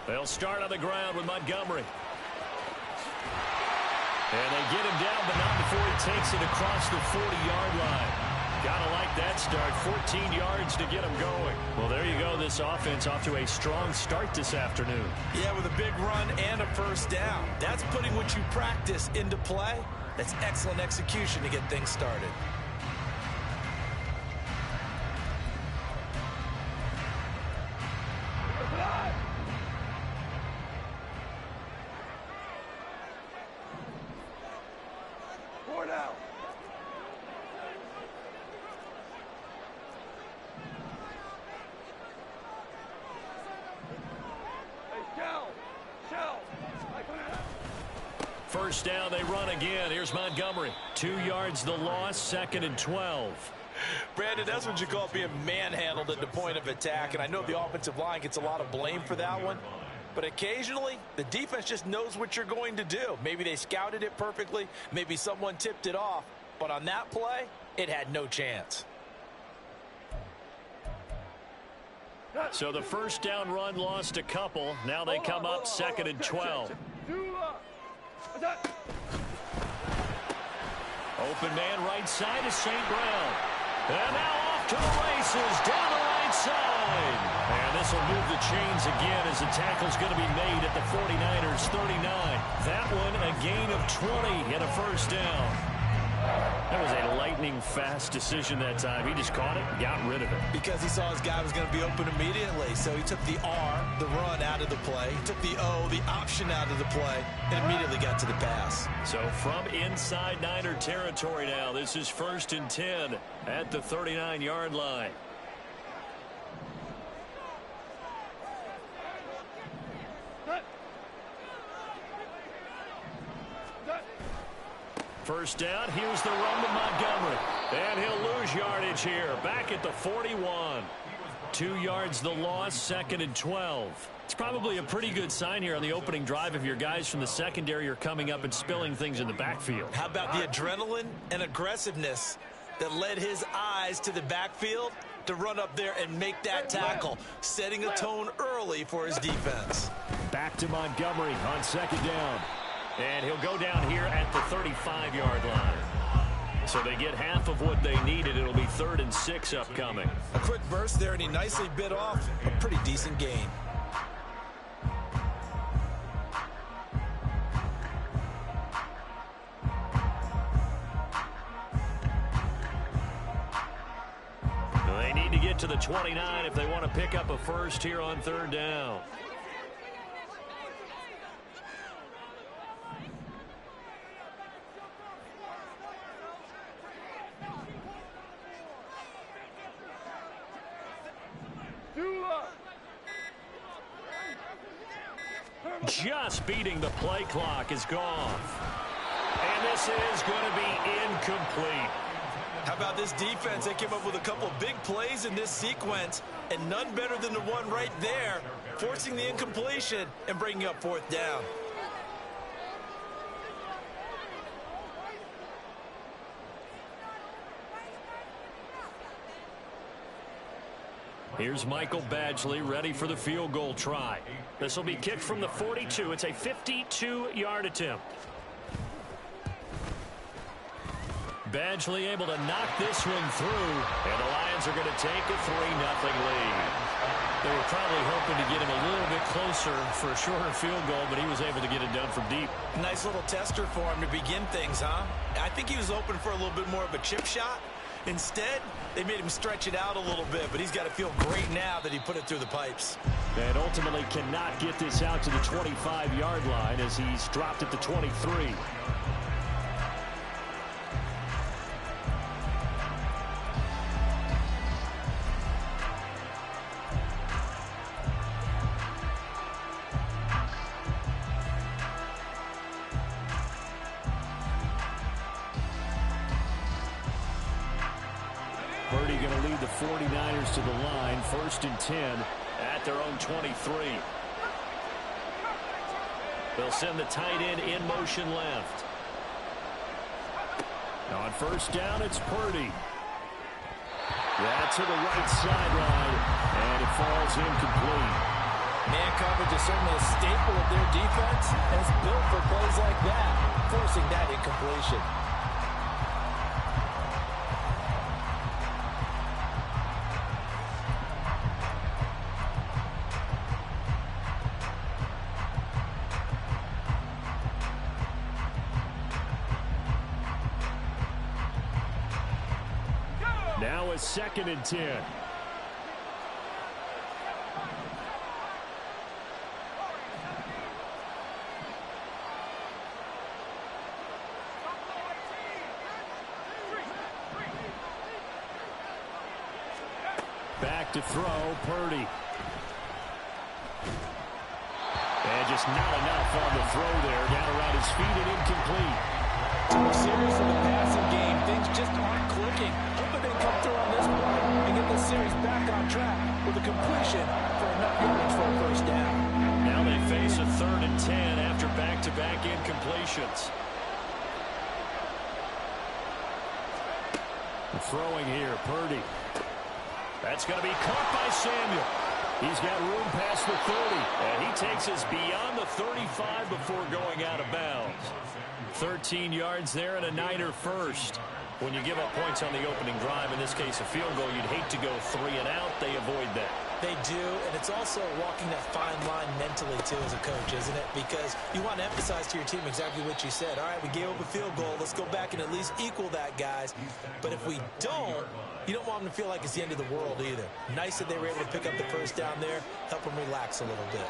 They'll start on the ground with Montgomery. And they get him down, but not before he takes it across the 40-yard line. Gotta like that start. 14 yards to get him going. Well, there you go. This offense off to a strong start this afternoon. Yeah, with a big run and a first down. That's putting what you practice into play. That's excellent execution to get things started. now. Hey, Shell. First down, they run again. Here's Montgomery. 2 yards the loss, 2nd and 12. Brandon, that's what you call being manhandled at the point of attack, and I know the offensive line gets a lot of blame for that one, but occasionally the defense just knows what you're going to do. Maybe they scouted it perfectly, maybe someone tipped it off, but on that play, it had no chance. So the first down run lost a couple. Now they come up 2nd and 12. Open man right side is St. Brown. And now off to the races down the right side. And this will move the chains again as the tackle's going to be made at the 49ers 39. That one a gain of 20 and a first down. That was a lightning-fast decision that time. He just caught it, got rid of it. Because he saw his guy was going to be open immediately. So he took the R, the run, out of the play. He took the O, the option, out of the play, and immediately got to the pass. So from inside Niner territory now, this is 1st and 10 at the 39-yard line. First down, here's the run to Montgomery. And he'll lose yardage here, back at the 41. 2 yards the loss, 2nd and 12. It's probably a pretty good sign here on the opening drive if your guys from the secondary are coming up and spilling things in the backfield. How about the adrenaline and aggressiveness that led his eyes to the backfield to run up there and make that tackle, setting a tone early for his defense. Back to Montgomery on 2nd down. And he'll go down here at the 35-yard line. So they get half of what they needed. It'll be 3rd and 6 upcoming. A quick burst there, and he nicely bit off a pretty decent gain. They need to get to the 29 if they want to pick up a first here on 3rd down. Just beating the play clock is gone. And this is going to be incomplete. How about this defense? They came up with a couple big plays in this sequence, and none better than the one right there, forcing the incompletion and bringing up 4th down. Here's Michael Badgley ready for the field goal try. This will be kicked from the 42. It's a 52-yard attempt. Badgley able to knock this one through, and the Lions are going to take a 3-0 lead. They were probably hoping to get him a little bit closer for a shorter field goal, but he was able to get it done from deep. Nice little tester for him to begin things, huh? I think he was open for a little bit more of a chip shot. Instead, they made him stretch it out a little bit, but he's got to feel great now that he put it through the pipes. And ultimately cannot get this out to the 25-yard line as he's dropped at the 23. Purdy going to lead the 49ers to the line, 1st and 10 at their own 23. They'll send the tight end in motion left. On 1st down, it's Purdy. That's to the right sideline, and it falls incomplete. Man coverage is certainly a staple of their defense, and it's built for plays like that, forcing that incompletion. Now a 2nd and 10. Back to throw, Purdy. And just not enough on the throw there. Down around his feet and incomplete. Serious in the passing game. Things just aren't clicking. Hoping they come through on this play and get the series back on track with a completion for enough yards for a first down. Now they face a 3rd and 10 after back-to-back incompletions. Throwing here, Purdy. That's going to be caught by Samuel. He's got room past the 30. And he takes us beyond the 35 before going out of bounds. 13 yards there and a Niner first. When you give up points on the opening drive, in this case a field goal, you'd hate to go 3 and out. They avoid that. They do, and it's also walking that fine line mentally, too, as a coach, isn't it? Because you want to emphasize to your team exactly what you said. All right, we gave up a field goal. Let's go back and at least equal that, guys. But if we don't, you don't want them to feel like it's the end of the world either. Nice that they were able to pick up the first down there, help them relax a little bit.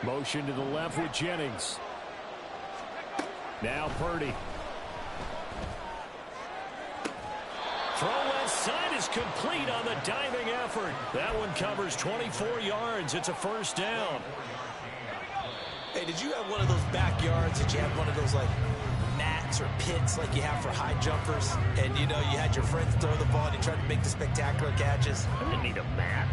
Motion to the left with Jennings. Now Purdy. Throw left side is complete on the diving effort. That one covers 24 yards. It's a first down. Hey, did you have one of those backyards that you had one of those, like, mats or pits like you have for high jumpers? And, you know, you had your friends throw the ball and you tried to make the spectacular catches? I didn't need a mat.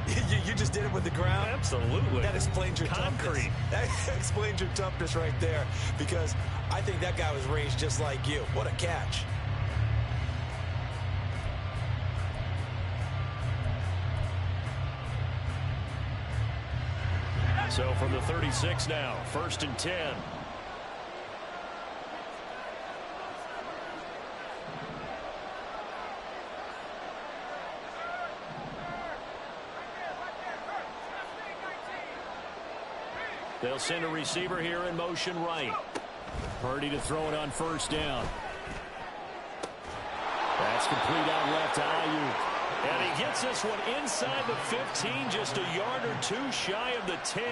you just did it with the ground? Absolutely. That explains your concrete. Toughness. That explains your toughness right there, because I think that guy was raised just like you. What a catch. So from the 36 now, 1st and 10. They'll send a receiver here in motion right. Purdy to throw it on 1st down. That's complete out left to Ayuk. And he gets this one inside the 15, just a yard or 2 shy of the 10.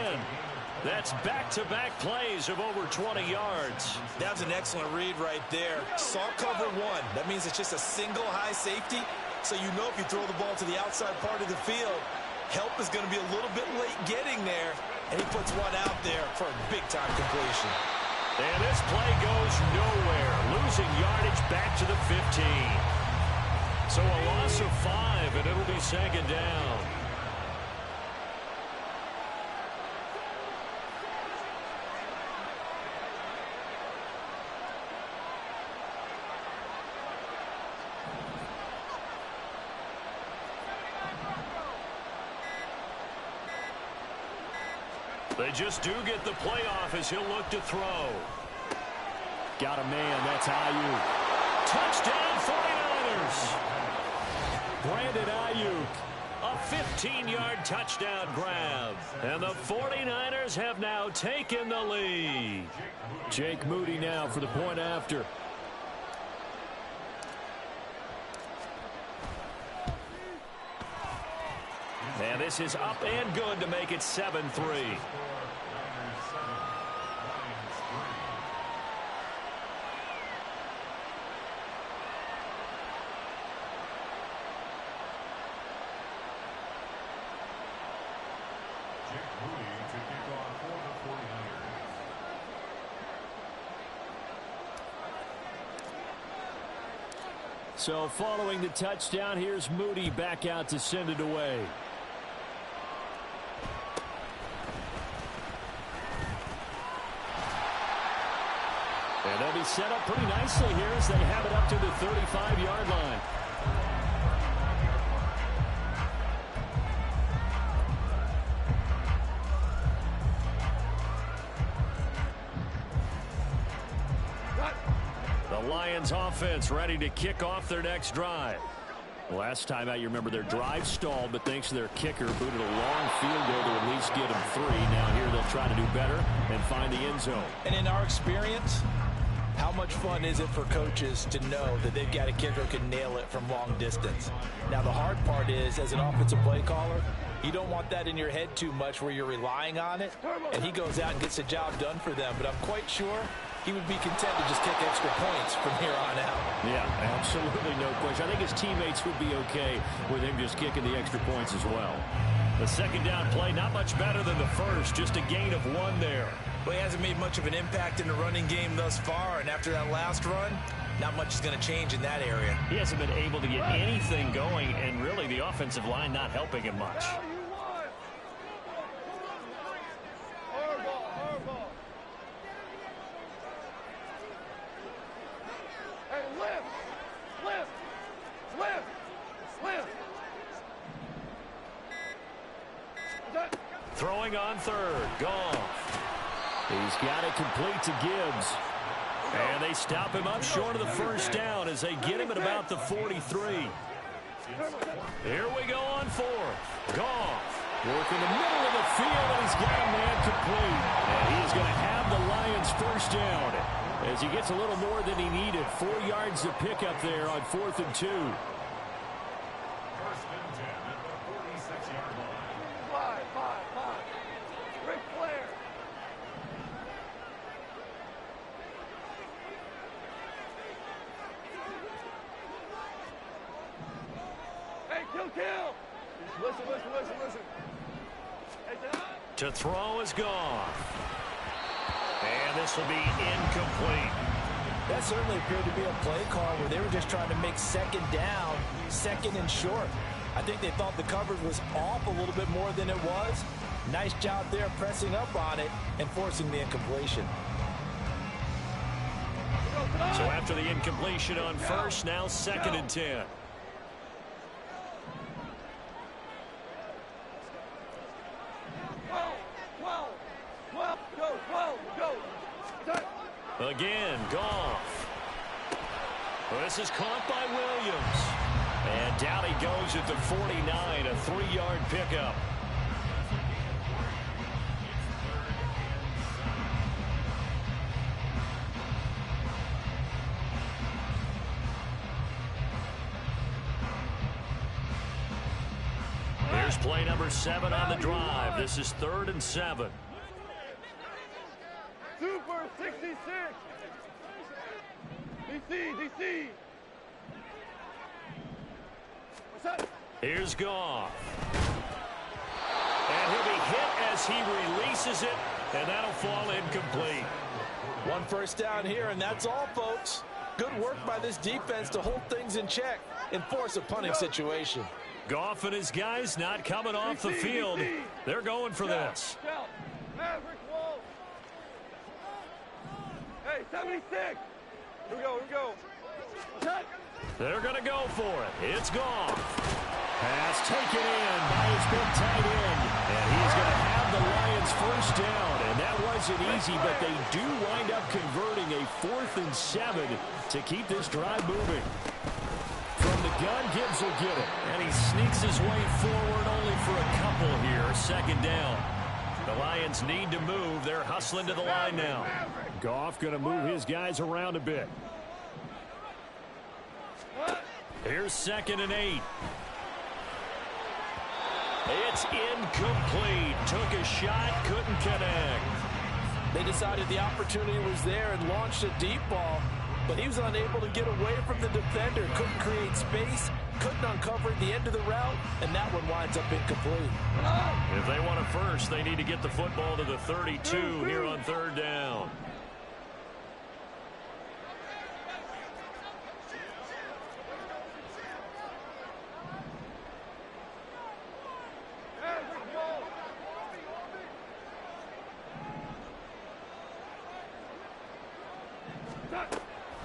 That's back-to-back plays of over 20 yards. That was an excellent read right there. Saw cover 1. That means it's just a single high safety. So you know if you throw the ball to the outside part of the field, help is going to be a little bit late getting there. And he puts one out there for a big-time completion. And this play goes nowhere. Losing yardage back to the 15. So a loss of 5, and it'll be 2nd down. They just do get the playoff as he'll look to throw. Got a man. That's Ayuk. Touchdown 49ers. Brandon Ayuk. A 15-yard touchdown grab. And the 49ers have now taken the lead. Jake Moody now for the point after. And this is up and good to make it 7-3. So following the touchdown, here's Moody back out to send it away. And they'll be set up pretty nicely here as they have it up to the 35-yard line. The Lions offense ready to kick off their next drive. Last time out, you remember their drive stalled, but thanks to their kicker, booted a long field goal to at least get them 3. Now here they'll try to do better and find the end zone. And in our experience, How much fun is it for coaches to know that they've got a kicker who can nail it from long distance? Now, the hard part is, as an offensive play caller, you don't want that in your head too much where you're relying on it, and he goes out and gets the job done for them. But I'm quite sure he would be content to just kick extra points from here on out. Yeah, absolutely no question. I think his teammates would be okay with him just kicking the extra points as well. The second down play, not much better than the first, just a gain of 1 there. Well, he hasn't made much of an impact in the running game thus far, and after that last run, not much is going to change in that area. He hasn't been able to get anything going, and really the offensive line not helping him much. Throwing on third, Goff. He's got it complete to Gibbs. And they stop him up short of the first down as they get him at about the 43. Here we go on fourth. Goff working the middle of the field, and he's got a man complete. And he is going to have the Lions first down as he gets a little more than he needed. 4 yards to pick up there on 4th and 2. First and 10 at the 46-yard line. 5. Ric Flair. Hey, kill. Listen. Hey, To throw is Goff. And this will be incomplete. That certainly appeared to be a play call where they were just trying to make second down, second and short. I think they thought the coverage was off a little bit more than it was. Nice job there pressing up on it and forcing the incompletion. So after the incompletion on first, now 2nd and 10. Go. Again, Goff. This is caught by Williams. And down he goes at the 49, a 3-yard pickup. Here's play number 7 on the drive. This is 3rd and 7. Super 66. DC. What's that? Here's Goff. And he'll be hit as he releases it, and that'll fall incomplete. 1 first down here, and that's all, folks. Good work by this defense to hold things in check and force a punting situation. Goff and his guys not coming off the field. They're going for this. Maverick Wolf. Hey, 76. Here we go. They're going to go for it. It's Goff. Pass taken in by his big tight end. And he's going to have the Lions first down. And that wasn't easy, but they do wind up converting a 4th and 7 to keep this drive moving. From the gun, Gibbs will get it. And he sneaks his way forward only for a couple here. 2nd down. The Lions need to move. They're hustling to the line now. Goff going to move his guys around a bit. Here's 2nd and 8. It's incomplete. Took a shot, couldn't connect. They decided the opportunity was there and launched a deep ball, but he was unable to get away from the defender. Couldn't create space, couldn't uncover the end of the route, and that one winds up incomplete. If they want a first, they need to get the football to the 32 here on 3rd down.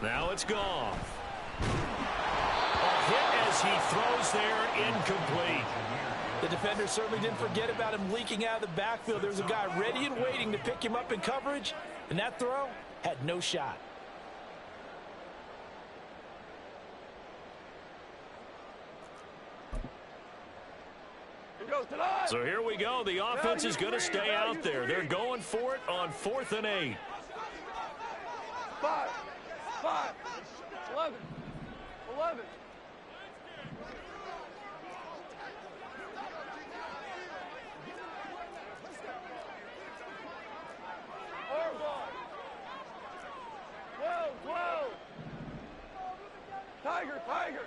Now it's Goff. A hit as he throws there, incomplete. The defender certainly didn't forget about him leaking out of the backfield. There was a guy ready and waiting to pick him up in coverage, and that throw had no shot. So here we go. The offense is going to stay out there. They're going for it on 4th and 8. 5. 5, 11, 11. Horrible. 12, 12. Tiger, Tiger.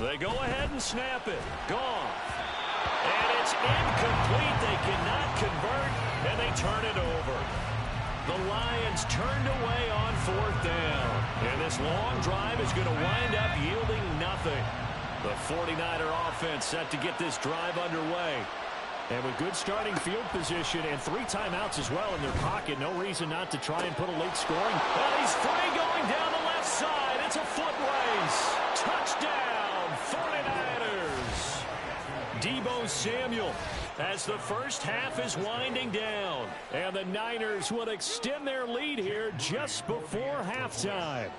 They go ahead and snap it. Gone. And it's incomplete. They cannot convert, and they turn it over. The Lions turned away on 4th down. And this long drive is going to wind up yielding nothing. The 49er offense set to get this drive underway. And with good starting field position and 3 timeouts as well in their pocket, no reason not to try and put a late scoring. And he's free going down the left side. It's a foot race. Touchdown, 49ers. Deebo Samuel as the first half is winding down. And the Niners will extend their lead here just before halftime.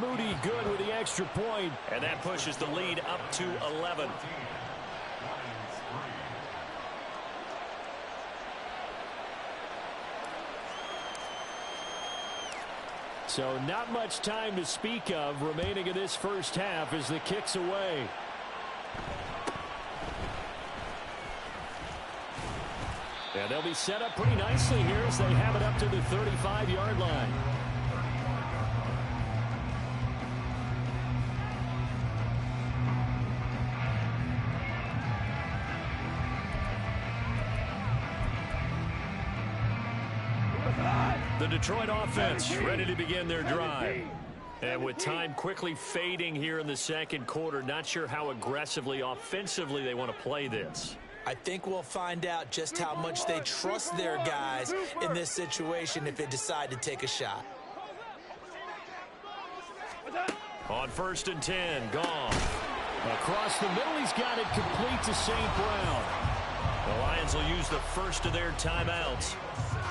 Moody good with the extra point, and that pushes the lead up to 11. So not much time to speak of remaining in this first half as the kick's away. And they'll be set up pretty nicely here as they have it up to the 35-yard line. The Detroit offense ready to begin their drive. And with time quickly fading here in the second quarter, not sure how aggressively, offensively they want to play this. I think we'll find out just how much they trust their guys in this situation if they decide to take a shot. On 1st and 10, gone. Across the middle, he's got it complete to St. Brown. The Lions will use the first of their timeouts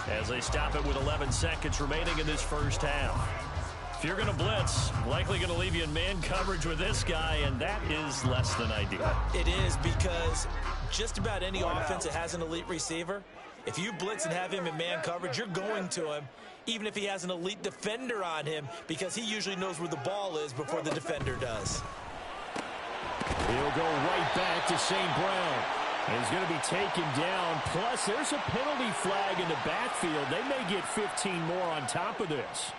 as they stop it with 11 seconds remaining in this first half. If you're going to blitz, likely going to leave you in man coverage with this guy, and that is less than ideal. It is, because just about any offense that has an elite receiver, if you blitz and have him in man coverage, you're going to him, even if he has an elite defender on him, because he usually knows where the ball is before the defender does. He'll go right back to St. Brown. He's going to be taken down. Plus, there's a penalty flag in the backfield. They may get 15 more on top of this.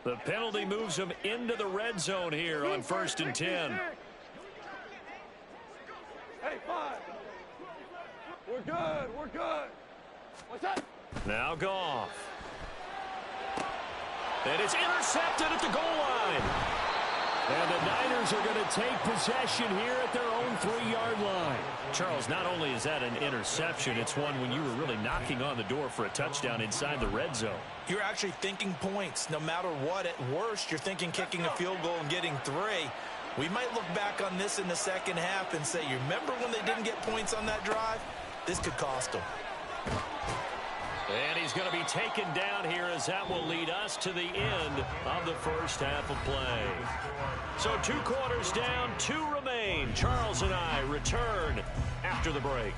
The penalty moves them into the red zone here on 1st and 10. Hey, 5. We're good. We're good. What's up? Now Goff. And it's intercepted at the goal line. And the Niners are going to take possession here at their own 3-yard line. Charles, not only is that an interception, it's one when you were really knocking on the door for a touchdown inside the red zone. You're actually thinking points. No matter what, at worst, you're thinking kicking a field goal and getting 3. We might look back on this in the second half and say, you remember when they didn't get points on that drive? This could cost them. And he's going to be taken down here as that will lead us to the end of the first half of play. So 2 quarters down, 2 remain. Charles and I return after the break.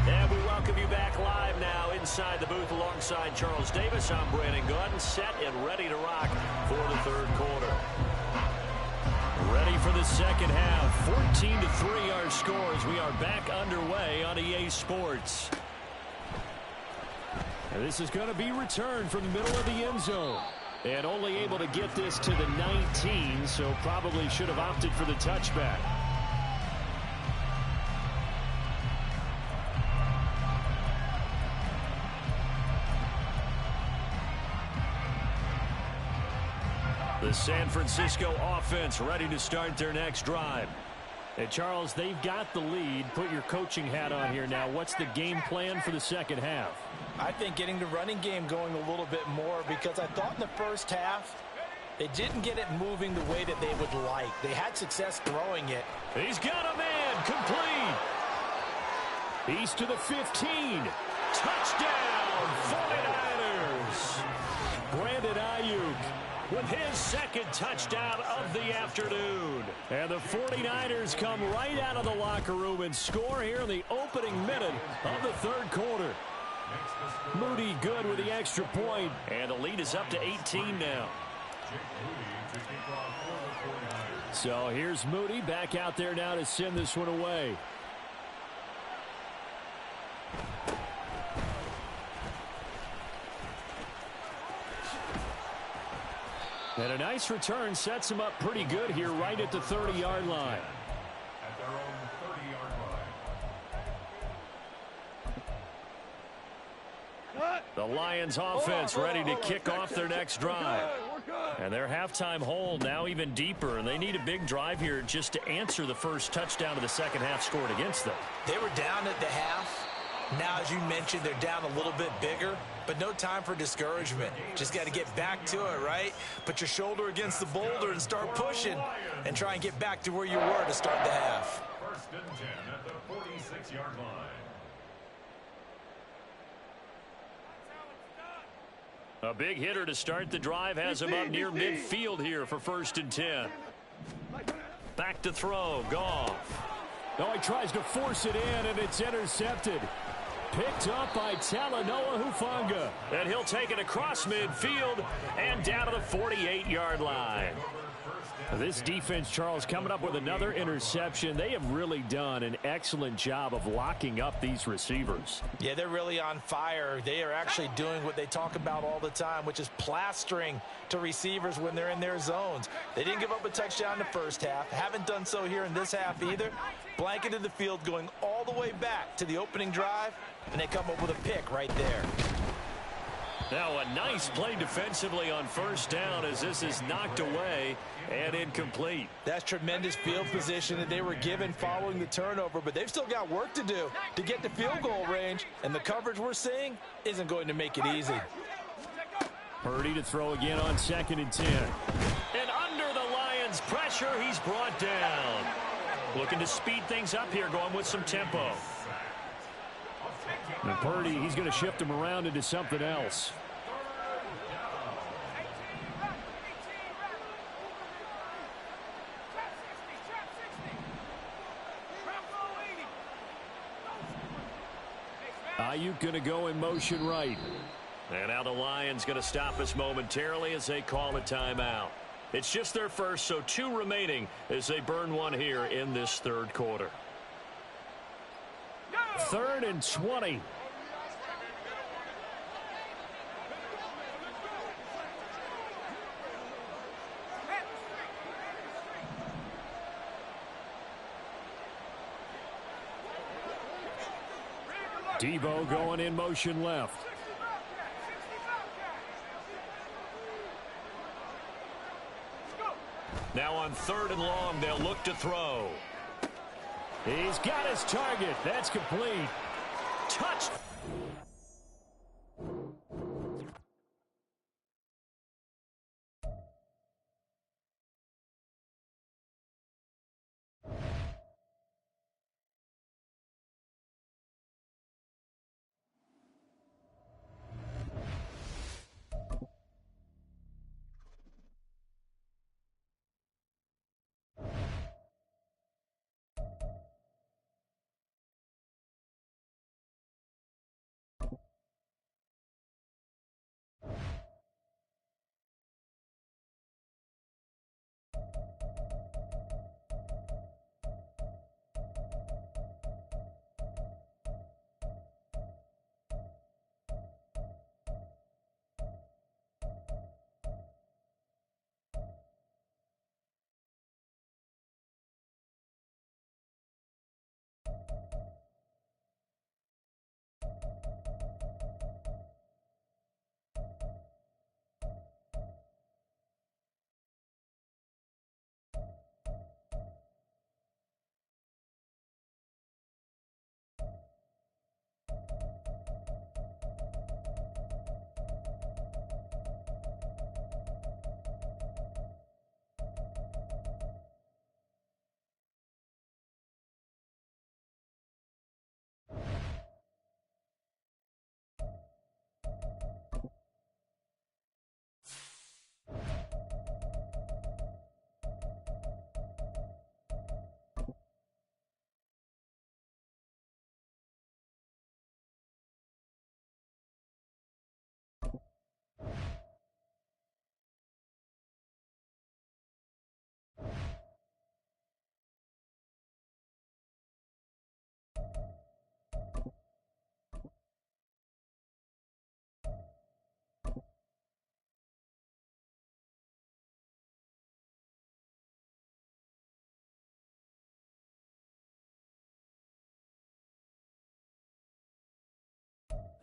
And we welcome you back live now inside the booth alongside Charles Davis. I'm Brandon Gordon, set and ready to rock for the third quarter. Ready for the second half. 14-3 our scores. We are back underway on EA Sports. And this is going to be returned from the middle of the end zone. And only able to get this to the 19, so probably should have opted for the touchback. The San Francisco offense ready to start their next drive. And Charles, they've got the lead. Put your coaching hat on here now. What's the game plan for the second half? I think getting the running game going a little bit more, because I thought in the first half They didn't get it moving the way that they would like. They had success throwing it. He's got a man, complete. He's to the 15. Touchdown, 49ers. Brandon Ayuk with his second touchdown of the afternoon. And the 49ers come right out of the locker room and score here in the opening minute of the third quarter. Moody good with the extra point. And the lead is up to 18 now. So here's Moody back out there now to send this one away. And a nice return sets him up pretty good here right at the 30-yard line. At their own 30-yard line. The Lions offense ready to kick off their next drive. And their halftime hole now even deeper, and they need a big drive here just to answer the first touchdown of the second half scored against them. They were down at the half. Now, as you mentioned, they're down a little bit bigger, but no time for discouragement. Just got to get back to it, right? Put your shoulder against the boulder and start pushing and try and get back to where you were to start the half. First and 10 at the 46-yard line. A big hitter to start the drive has him up near midfield here for first and 10. Back to throw, Goff. Oh, he tries to force it in, and it's intercepted. Picked up by Talanoa Hufanga. And he'll take it across midfield and down to the 48-yard line. This defense, Charles, coming up with another interception. They have really done an excellent job of locking up these receivers. Yeah, they're really on fire. They are actually doing what they talk about all the time, which is plastering to receivers when they're in their zones. They didn't give up a touchdown in the first half. Haven't done so here in this half either. Blanketed the field going all the way back to the opening drive, and they come up with a pick right there. Now a nice play defensively on first down as this is knocked away and incomplete. That's tremendous field position that they were given following the turnover, but they've still got work to do to get to field goal range, and the coverage we're seeing isn't going to make it easy. Purdy to throw again on second and 10. And under the Lions' pressure, he's brought down. Looking to speed things up here, going with some tempo. And Purdy, he's going to shift him around into something else. Ayuk going to go in motion right. And now the Lions going to stop us momentarily as they call a timeout. It's just their first, so 2 remaining as they burn one here in this third quarter. 3rd and 20. Debo going in motion left. Now on 3rd and long, they'll look to throw. He's got his target. That's complete. Touch.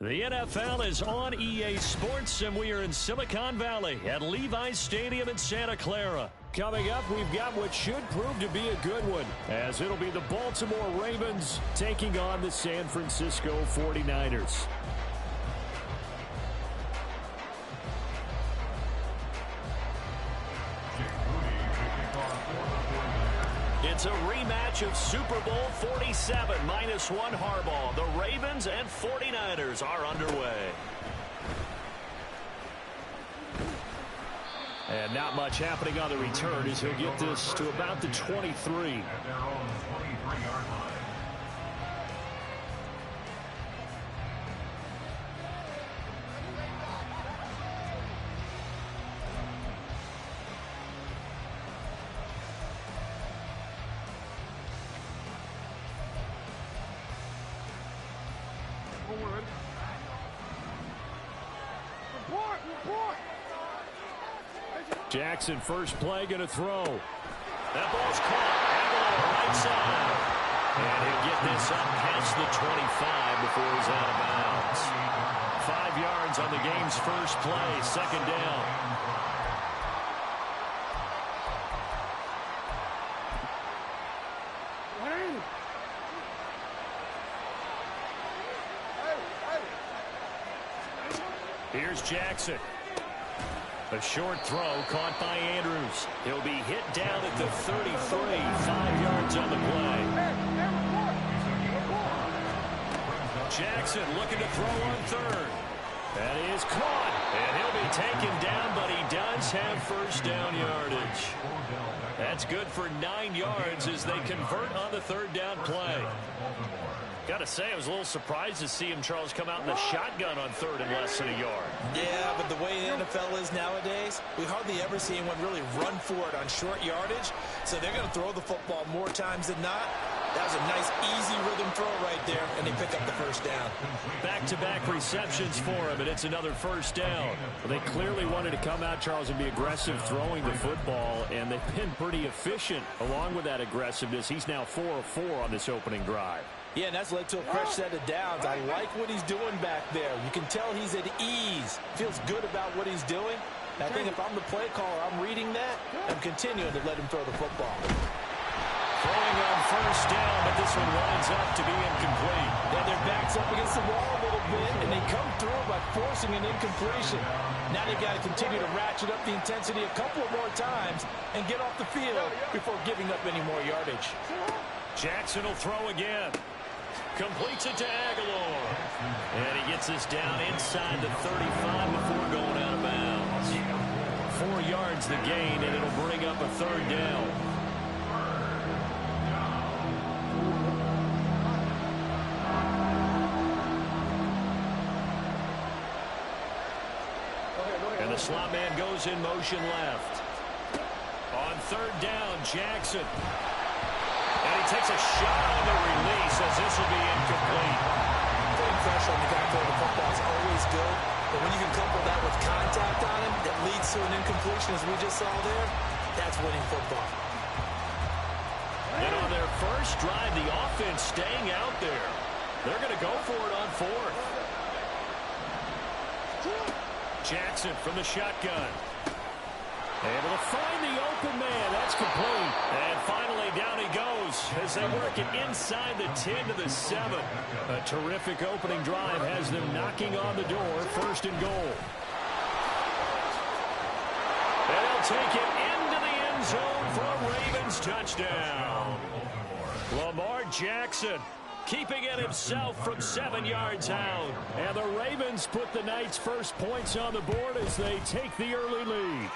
The NFL is on EA Sports, and we are in Silicon Valley at Levi's Stadium in Santa Clara. Coming up, we've got what should prove to be a good one, as it'll be the Baltimore Ravens taking on the San Francisco 49ers. It's a rematch of Super Bowl 47 -1 Harbaugh. The Ravens and 49ers are underway. And not much happening on the return as he'll get this to about the 23. At their own 23-yard line. Jackson, first play, going to throw. That ball's caught. Aguilar, right side. And he'll get this up past the 25 before he's out of bounds. 5 yards on the game's first play, second down. Here's Jackson. A short throw caught by Andrews. He'll be hit down at the 33, 5 yards on the play. Jackson looking to throw on third. That is caught, and he'll be taken down, but he does have first down yardage. That's good for 9 yards as they convert on the third down play. Got to say, I was a little surprised to see him, Charles, come out in the shotgun on third and less than a yard. Yeah, but the way the NFL is nowadays, we hardly ever see anyone really run for it on short yardage. So they're going to throw the football more times than not. That was a nice, easy rhythm throw right there, and they pick up the first down. Back-to-back receptions for him, and it's another first down. Well, they clearly wanted to come out, Charles, and be aggressive throwing the football, and they've been pretty efficient along with that aggressiveness. He's now 4 of 4 on this opening drive. Yeah, and that's led to a fresh set of downs. I like what he's doing back there. You can tell he's at ease. Feels good about what he's doing. And I think if I'm the play caller, I'm reading that. I'm continuing to let him throw the football. Throwing on first down, but this one winds up to be incomplete. Yeah, their back's up against the wall a little bit, and they come through by forcing an incompletion. Now they've got to continue to ratchet up the intensity a couple of more times and get off the field before giving up any more yardage. Jackson will throw again. Completes it to Aguilar. And he gets this down inside the 35 before going out of bounds. 4 yards the gain, and it'll bring up a third down. And the slot man goes in motion left. On third down, Jackson. And he takes a shot on the release as this will be incomplete. Putting pressure on the guy throwing the football is always good. But when you can couple that with contact on him that leads to an incompletion, as we just saw there, that's winning football. And on their first drive, the offense staying out there. They're going to go for it on fourth. Jackson from the shotgun. Able to find the open man. That's complete. And finally down he goes as they work it inside the 10 to the 7. A terrific opening drive has them knocking on the door. First and goal. And they'll take it into the end zone for a Ravens touchdown. Lamar Jackson keeping it himself from 7 yards out. And the Ravens put the Knights' first points on the board as they take the early lead.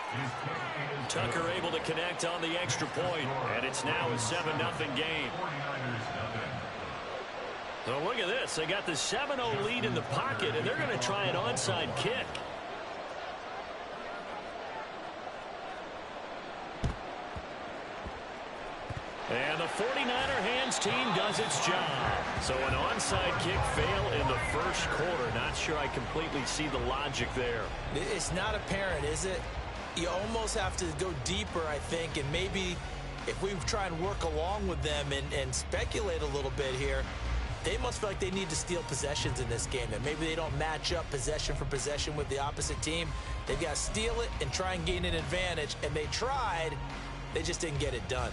Tucker able to connect on the extra point, and it's now a 7-0 game. So look at this. They got the 7-0 lead in the pocket, and they're going to try an onside kick. And the 49er hands team does its job. So an onside kick fail in the first quarter. Not sure I completely see the logic there. It's not apparent, is it? You almost have to go deeper, I think, and maybe if we try and work along with them and speculate a little bit here, They must feel like they need to steal possessions in this game, and maybe they don't match up possession for possession with the opposite team. They've got to steal it and try and gain an advantage, and they tried. They just didn't get it done.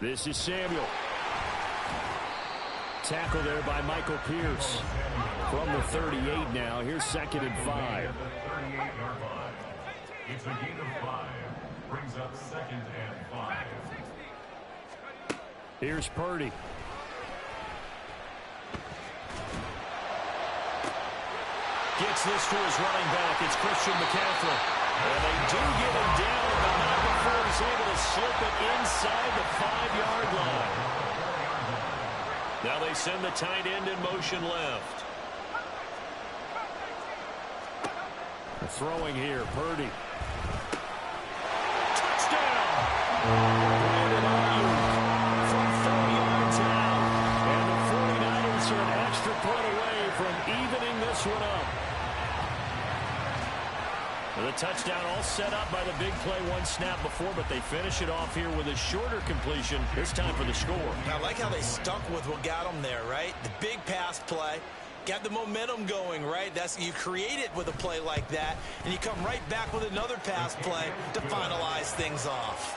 This is Samuel. Tackle there by Michael Pierce. From the 38 now. Here's 2nd and 5. It's a gain of 5. Brings up 2nd and 5. Here's Purdy. Gets this to his running back. It's Christian McCaffrey. And they do get him down, but not before he's able to slip it inside the 5-yard line. Now they send the tight end in motion left. Throwing here, Purdy. Touchdown! Brandon Ayuk from 30 yards out. And the 49ers are an extra point away from evening this one up. The touchdown all set up by the big play one snap before, but they finish it off here with a shorter completion, this time for the score. I like how they stuck with what got them there, right? The big pass play. Got the momentum going, right? You create it with a play like that, and you come right back with another pass play to finalize things off.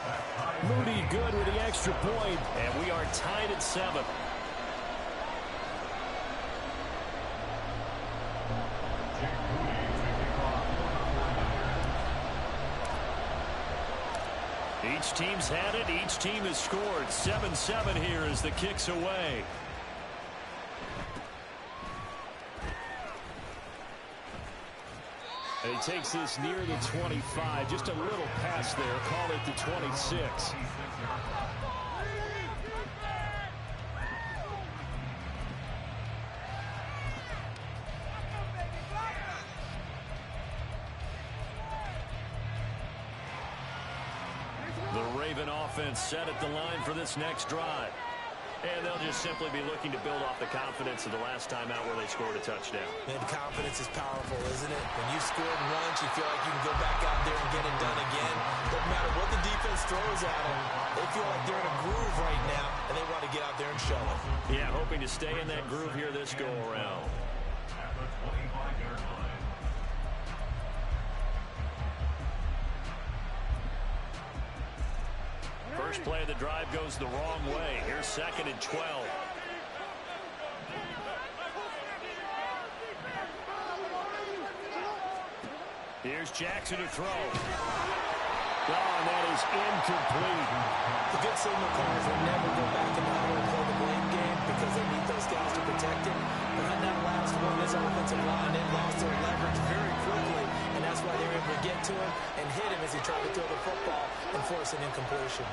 Moody good with the extra point. And we are tied at 7. Each team's had it. Each team has scored. 7-7 here as the kick's away. And he takes this near the 25. Just a little pass there. Call it the 26. The Raven offense set at the line for this next drive. And they'll just simply be looking to build off the confidence of the last time out where they scored a touchdown. Man, confidence is powerful, isn't it? When you've scored once, you feel like you can go back out there and get it done again. Doesn't matter what the defense throws at them. They feel like they're in a groove right now, and they want to get out there and show it. Yeah, hoping to stay in that groove here this go-around. At the 25-yard line. First play of the drive goes the wrong way. Here's 2nd and 12. Here's Jackson to throw. Oh, and that is incomplete. The good signal callers will never go back in the huddle and play the blame game because they need those guys to protect him. But on that last one, his offensive line, they lost their leverage very quickly, and that's why they were able to get to him and hit him as he tried to throw the football and force an incompletion.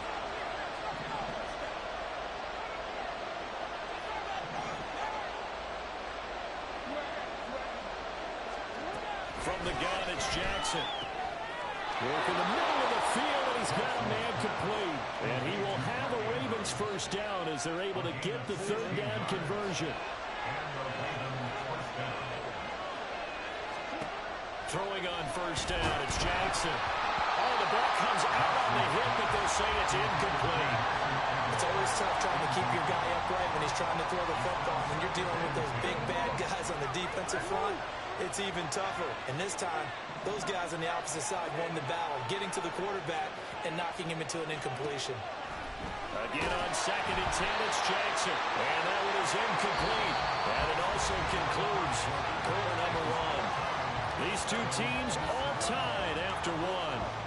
From the gun, it's Jackson. Work in the middle of the field, and he's got a man complete. And he will have a Ravens first down as they're able to get the 3rd down conversion. Throwing on first down, it's Jackson. Oh, the ball comes out on the hit, but they'll say it's incomplete. It's always tough trying to keep your guy upright when he's trying to throw the football. When you're dealing with those big, bad guys on the defensive front, it's even tougher. And this time, those guys on the opposite side won the battle, getting to the quarterback and knocking him into an incompletion. Again on 2nd and 10, it's Jackson. And that one is incomplete. And it also concludes quarter number 1. These two teams all tied after 1.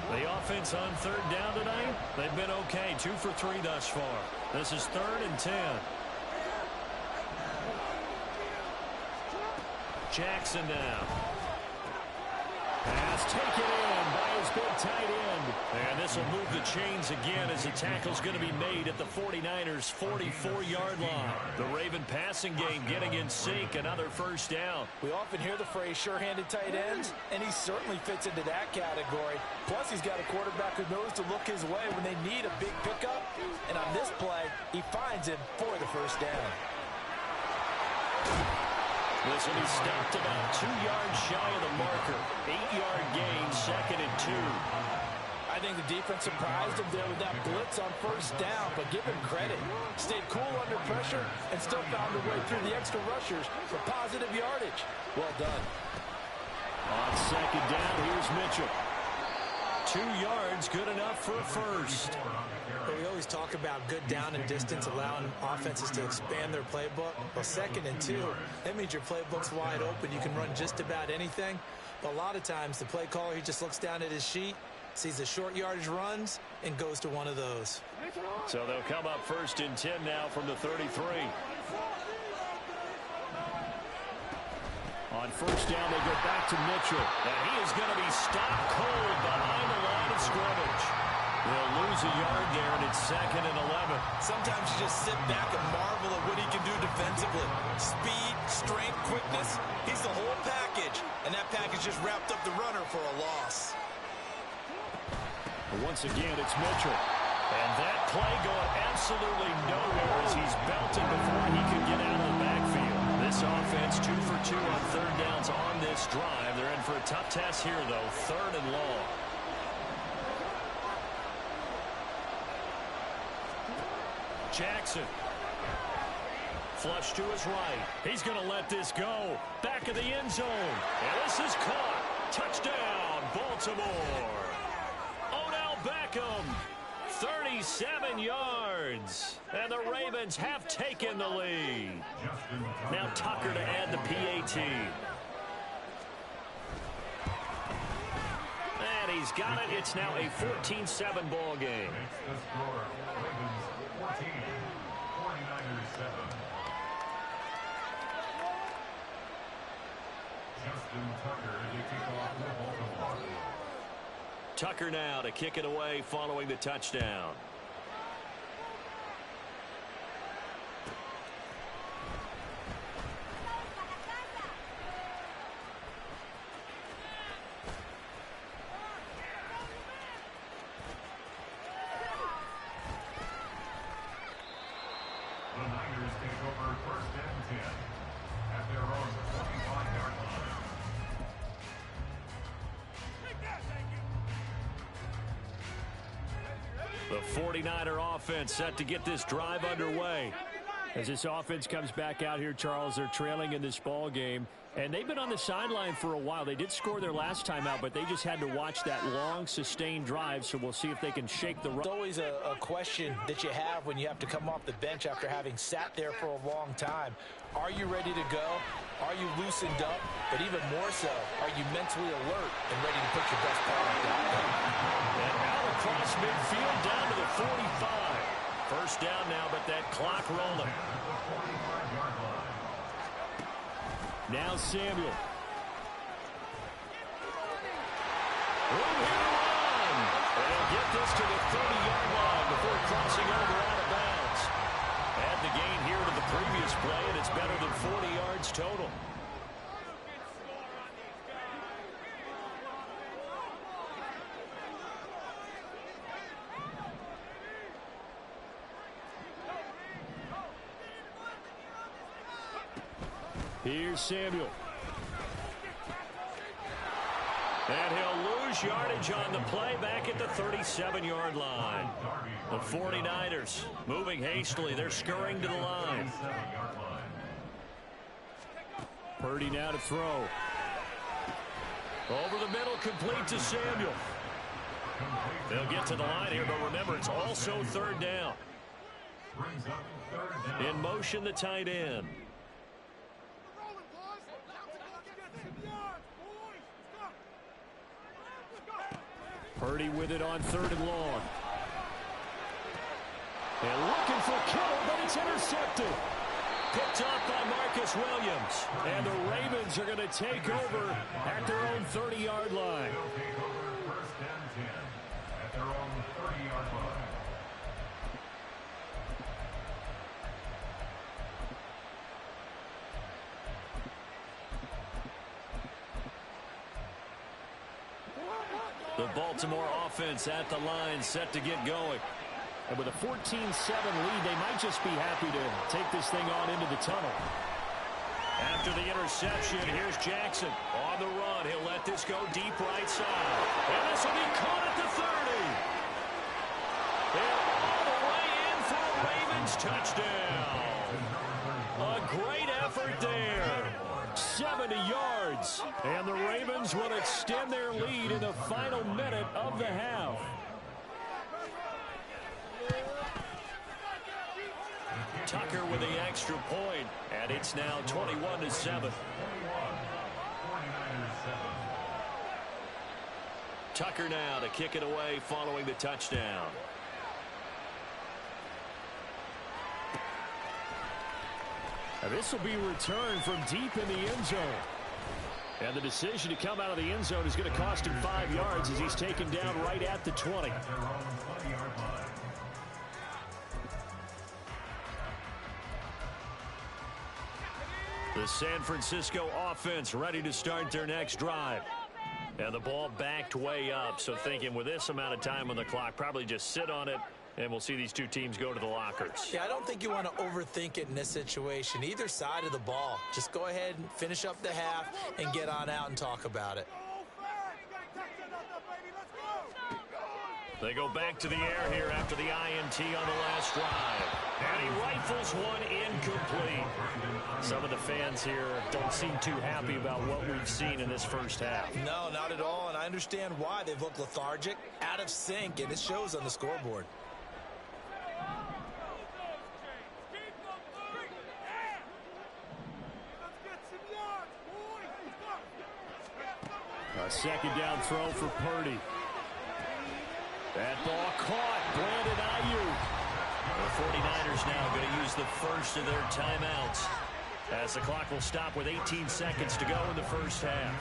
The offense on 3rd down tonight, they've been okay. 2 for 3 thus far. This is 3rd and 10. Jackson now. Pass taken in by his big tight end. And this will move the chains again as the tackle's going to be made at the 49ers' 44-yard line. The Raven passing game getting in sync. Another first down. We often hear the phrase sure-handed tight ends, and he certainly fits into that category. Plus, he's got a quarterback who knows to look his way when they need a big pickup. And on this play, he finds him for the first down. This will be stopped about 2 yards shy of the marker. 8-yard gain, 2nd and 2. I think the defense surprised him there with that blitz on first down, but give him credit. Stayed cool under pressure and still found a way through the extra rushers for positive yardage. Well done. On 2nd down, here's Mitchell. 2 yards, good enough for a first. But we always talk about good down and distance, allowing offenses to expand their playbook. Well, 2nd and 2, that means your playbook's wide open. You can run just about anything. But a lot of times, the play caller, he just looks down at his sheet, sees the short yardage runs, and goes to one of those. So they'll come up 1st and 10 now from the 33. On first down, they go back to Mitchell. And he is going to be stopped cold behind the line of scrimmage. They'll lose a yard there, and it's 2nd and 11. Sometimes you just sit back and marvel at what he can do defensively. Speed, strength, quickness. He's the whole package. And that package just wrapped up the runner for a loss. But once again, it's Mitchell. And that play going absolutely nowhere as he's belted before he could get out of the backfield. This offense 2 for 2 on 3rd downs on this drive. They're in for a tough test here, though. 3rd and long. Jackson. Flush to his right. He's going to let this go. Back of the end zone. And this is caught. Touchdown, Baltimore. Odell Beckham. 37 yards. And the Ravens have taken the lead. Now Tucker to add the PAT. And he's got it. It's now a 14-7 ball game. The score, Ravens 14, 49ers 7. Justin Tucker to kick off the Baltimore. Tucker now to kick it away following the touchdown. The Niners take over 1st and 10 at their own 25-yard line. The 49er offense set to get this drive underway. As this offense comes back out here, Charles, they're trailing in this ball game. And they've been on the sideline for a while. They did score their last time out, but they just had to watch that long, sustained drive. So we'll see if they can shake the run. It's always a question that you have when you have to come off the bench after having sat there for a long time. Are you ready to go? Are you loosened up? But even more so, are you mentally alert and ready to put your best product out there? And out across midfield down to the 45. First down now, but that clock rolling. Now Samuel. Room here to run. And he'll get this to the 30-yard line before crossing over out of bounds. Add the gain here to the previous play, and it's better than 40 yards total. Here's Samuel. And he'll lose yardage on the play back at the 37-yard line. The 49ers moving hastily. They're scurrying to the line. Purdy now to throw. Over the middle, complete to Samuel. They'll get to the line here, but remember, it's also 3rd down. In motion, the tight end. Purdy with it on 3rd and long. And looking for Kittle, but it's intercepted. Picked off by Marcus Williams. And the Ravens are going to take over at their own 30-yard line. 10 at their own 30-yard line. The Baltimore offense at the line, set to get going. And with a 14-7 lead, they might just be happy to take this thing on into the tunnel. After the interception, here's Jackson. On the run, he'll let this go deep right side. And this will be caught at the 30. They're all the way in for a Ravens touchdown. A great effort there. 70 yards. And the Ravens will extend their lead in the final minute of the half. Tucker with the extra point, and it's now 21-7. Tucker now to kick it away following the touchdown. Now this will be returned from deep in the end zone. And the decision to come out of the end zone is going to cost him 5 yards as he's taken down right at the 20. The San Francisco offense ready to start their next drive. And the ball backed way up, so thinking with this amount of time on the clock, probably just sit on it, and we'll see these two teams go to the lockers. Yeah, I don't think you want to overthink it in this situation. Either side of the ball. Just go ahead and finish up the half and get on out and talk about it. They go back to the air here after the INT on the last drive. And he rifles one incomplete. Some of the fans here don't seem too happy about what we've seen in this first half. No, not at all, and I understand why. They've looked lethargic, out of sync, and it shows on the scoreboard. A second down throw for Purdy. That ball caught. Brandon Ayuk. The 49ers now going to use the first of their timeouts, as the clock will stop with 18 seconds to go in the first half.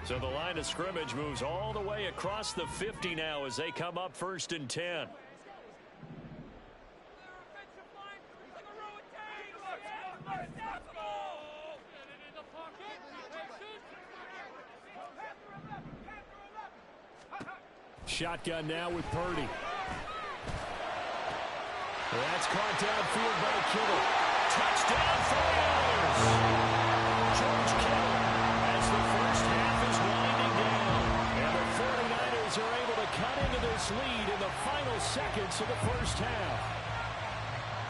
So the line of scrimmage moves all the way across the 50 now as they come up 1st and 10. Shotgun now with Purdy. That's caught downfield by Kittle. Touchdown 49ers. George Kittle as the first half is winding down. And the 49ers are able to cut into this lead in the final seconds of the first half.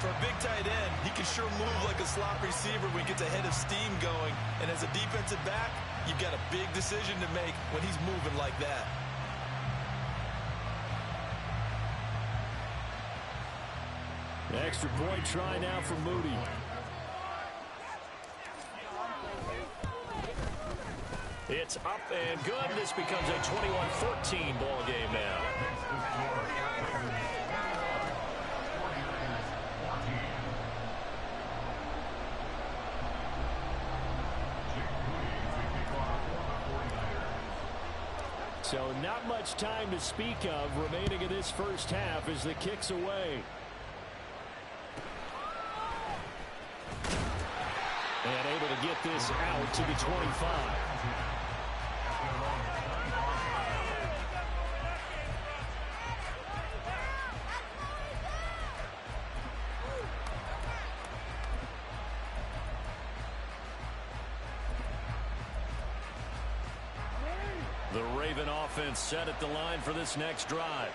For a big tight end, he can sure move like a slot receiver when he gets a head of steam going. And as a defensive back, you've got a big decision to make when he's moving like that. Extra point try now for Moody. It's up and good. This becomes a 21-14 ball game now. So not much time to speak of remaining in this first half as the kick's away. And able to get this out to the 25. The Raven offense set at the line for this next drive.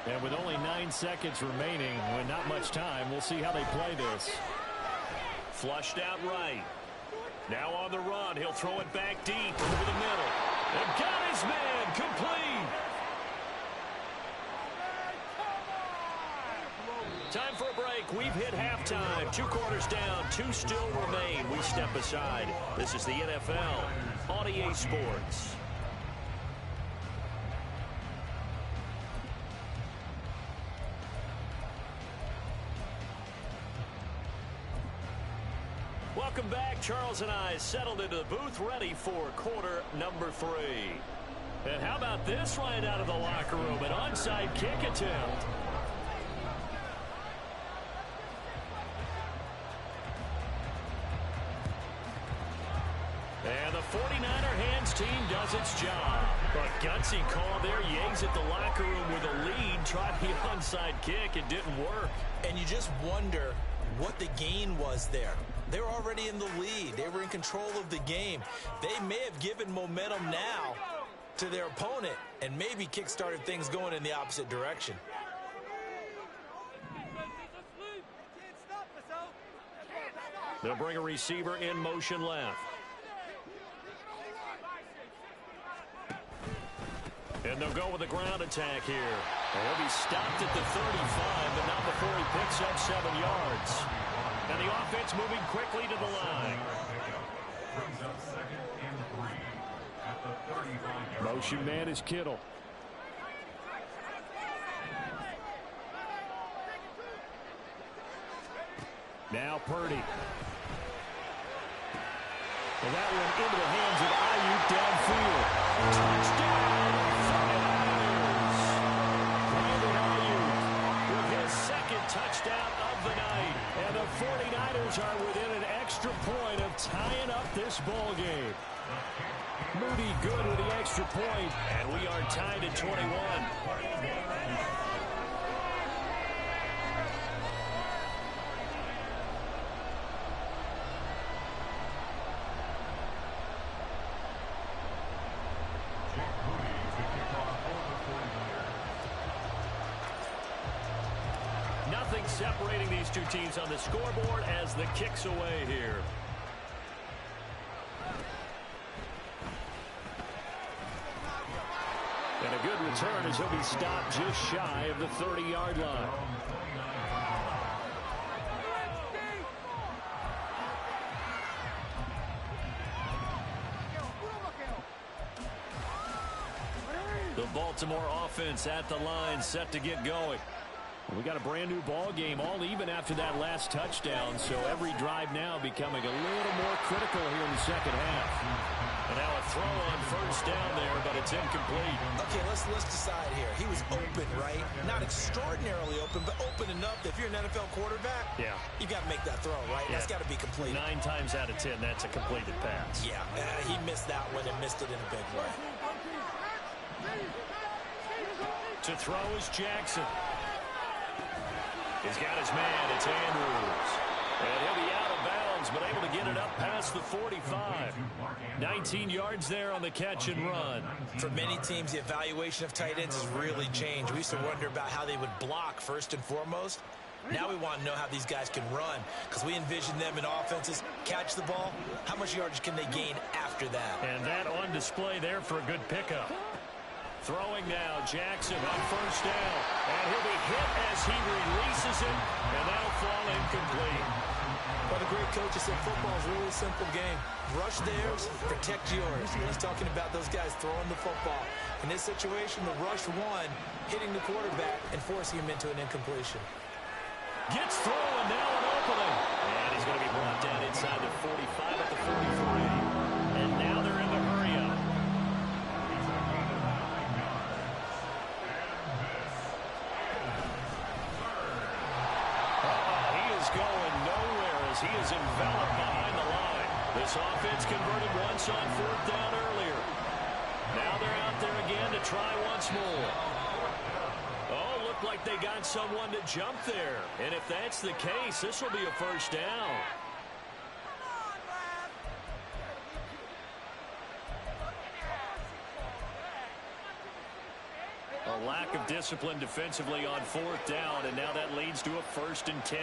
And with only 9 seconds remaining, with not much time, we'll see how they play this. Flushed out right. Now on the run. He'll throw it back deep over the middle. And got his man complete. Time for a break. We've hit halftime. 2 quarters down. 2 still remain. We step aside. This is the NFL on EA Sports. Welcome back. Charles and I settled into the booth, ready for quarter number 3. And how about this right out of the locker room? An onside kick attempt. And the 49er hands team does its job. But gutsy call there. Yanks at the locker room with a lead. Tried the onside kick. It didn't work. And you just wonder what the gain was there. They were already in the lead. They were in control of the game. They may have given momentum now to their opponent and maybe kick-started things going in the opposite direction. They'll bring a receiver in motion left. And they'll go with a ground attack here. He'll be stopped at the 35, but not before he picks up 7 yards. And the offense moving quickly to the line. Brings up 2nd and 3 at the 35-yard Motion man is Kittle. Now Purdy. And that one into the hands of Ayuk downfield. Touchdown, 49ers. Brandon Ayuk with his 2nd touchdown of the night. And the 49ers are within an extra point of tying up this ball game. Moody good with the extra point. And we are tied at 21. Nothing separating these two teams on the scoreboard as the kick's away here. And a good return as he'll be stopped just shy of the 30-yard line. The Baltimore offense at the line, set to get going. We got a brand new ball game, all even after that last touchdown, so every drive now becoming a little more critical here in the second half. And now a throw on first down there, but it's incomplete. Okay, let's decide here. He was open, right? Not extraordinarily open, but open enough that if you're an NFL quarterback, yeah, you got to make that throw, right? Yeah. That's got to be completed. 9 times out of 10, that's a completed pass. Yeah, he missed that one and missed it in a big way. To throw is Jackson. He's got his man. It's Andrews. And he'll be out of bounds, but able to get it up past the 45. 19 yards there on the catch and run. For many teams, the evaluation of tight ends has really changed. We used to wonder about how they would block first and foremost. Now we want to know how these guys can run, because we envision them in offenses catch the ball. How much yardage can they gain after that? And that on display there for a good pickup. Throwing now, Jackson on first down. And he'll be hit as he releases it, and that'll fall incomplete. Well, the great coach said football is a really simple game. Rush theirs, protect yours. He's talking about those guys throwing the football. In this situation, the rush one, hitting the quarterback and forcing him into an incompletion. Gets through, and now an opening. And he's going to be brought down inside the 45 at the 43. And now they're in the hurry-up. Going nowhere as he is enveloped behind the line. This offense converted once on 4th down earlier. Now they're out there again to try once more. Oh, looked like they got someone to jump there. And if that's the case, this will be a first down. A lack of discipline defensively on 4th down, and now that leads to a 1st and 10.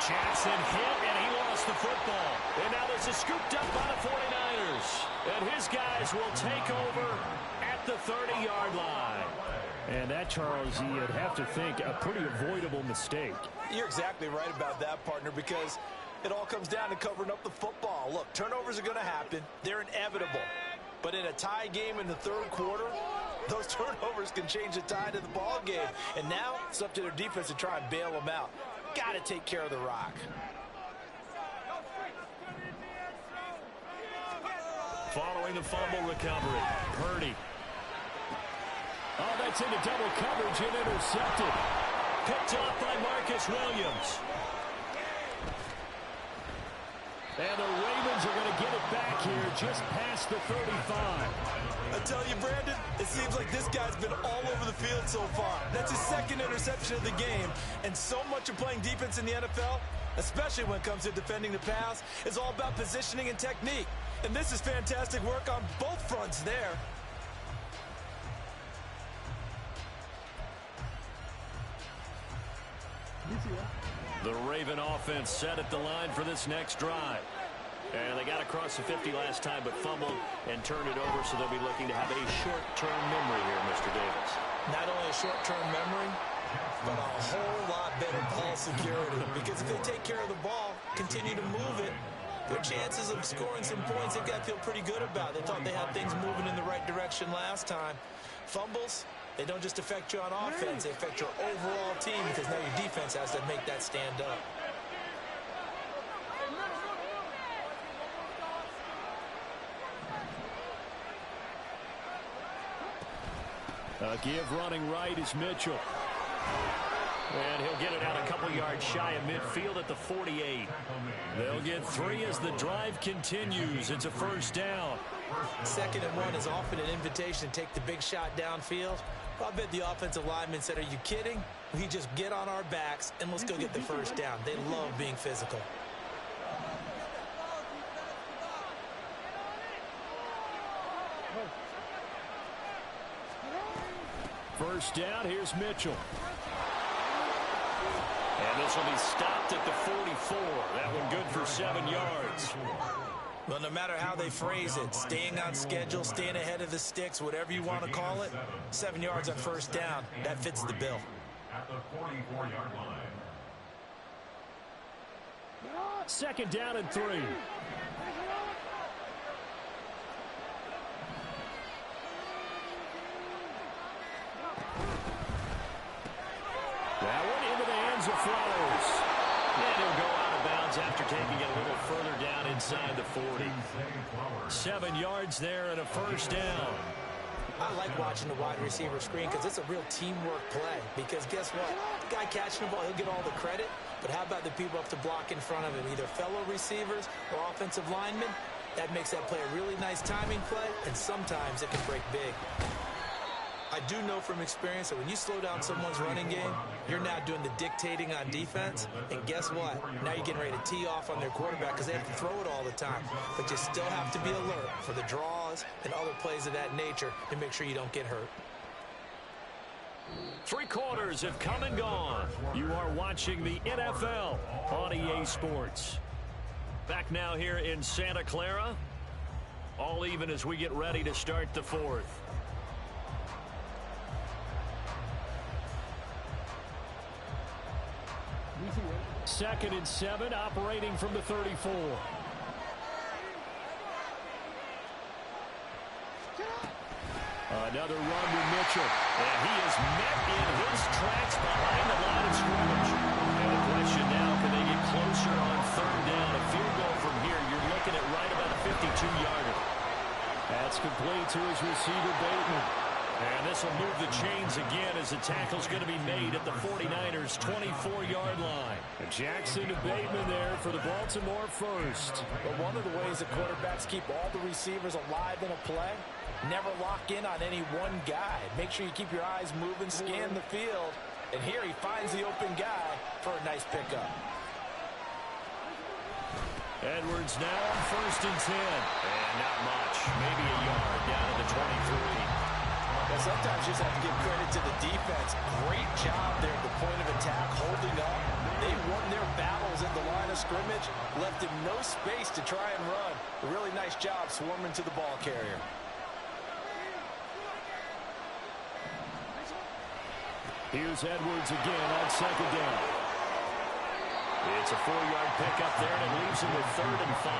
Jackson hit, and he lost lost the football. And now this is scooped up by the 49ers. And his guys will take over at the 30-yard line. And that, Charles, you'd have to think a pretty avoidable mistake. You're exactly right about that, partner, because it all comes down to covering up the football. Look, turnovers are going to happen. They're inevitable. But in a tie game in the third quarter, those turnovers can change the tide of the ball game. And now it's up to their defense to try and bail them out. Got to take care of the rock. Following the fumble recovery, Purdy. Oh, that's into double coverage and intercepted. Picked off by Marcus Williams. And the Ravens are going to get it back here just past the 35. I tell you, Brandon, it seems like this guy's been all over the field so far. That's his second interception of the game. And so much of playing defense in the NFL, especially when it comes to defending the pass, is all about positioning and technique. And this is fantastic work on both fronts there. The Raven offense set at the line for this next drive. And they got across the 50 last time, but fumbled and turned it over, so they'll be looking to have a short-term memory here, Mr. Davis. Not only a short-term memory, but a whole lot better ball security. Because if they take care of the ball, continue to move it, their chances of scoring some points, they've got to feel pretty good about. They thought they had things moving in the right direction last time. Fumbles, they don't just affect you on offense, they affect your overall team, because now your defense has to make that stand up. Give running right is Mitchell. And he'll get it out a couple yards shy of midfield at the 48. They'll get 3 as the drive continues. It's a first down. 2nd and 1 is often an invitation to take the big shot downfield. I bet the offensive lineman said, are you kidding? We just get on our backs and let's go get the first down. They love being physical. First down, here's Mitchell. And this will be stopped at the 44. That one good for 7 yards. Well, no matter how they phrase it, staying on schedule, staying ahead of the sticks, whatever you want to call it, 7 yards on first down, that fits the bill. At the 44-yard line. 2nd down and 3. That one into the hands of Flowers. And he'll go out of bounds after taking it a little further down inside the 40. 7 yards there and a first down. I like watching the wide receiver screen because it's a real teamwork play. Because guess what? The guy catching the ball, he'll get all the credit. But how about the people up to block in front of him, either fellow receivers or offensive linemen? That makes that play a really nice timing play, and sometimes it can break big. I do know from experience that when you slow down someone's running game, you're now doing the dictating on defense. And guess what? Now you're getting ready to tee off on their quarterback because they have to throw it all the time. But you still have to be alert for the draws and other plays of that nature to make sure you don't get hurt. 3 quarters have come and gone. You are watching the NFL on EA Sports. Back now here in Santa Clara. All even as we get ready to start the 4th. Second and 7, operating from the 34. Another run to Mitchell. And he is met in his tracks behind the line of scrimmage. And the question now, can they get closer on 3rd down? A field goal from here, you're looking at right about a 52-yarder. That's complete to his receiver, Bateman. And this will move the chains again as the tackle's going to be made at the 49ers' 24-yard line. Jackson to Bateman there for the Baltimore first. But one of the ways that quarterbacks keep all the receivers alive in a play, never lock in on any one guy. Make sure you keep your eyes moving, scan the field. And here he finds the open guy for a nice pickup. Edwards now on 1st and 10. And not much. Maybe a yard down to the 23. Well, sometimes you just have to give credit to the defense. Great job there at the point of attack, holding up. They won their battles at the line of scrimmage, left him no space to try and run. A really nice job swarming to the ball carrier. Here's Edwards again on second down. It's a 4-yard pickup there, and it leaves him with 3rd and 5.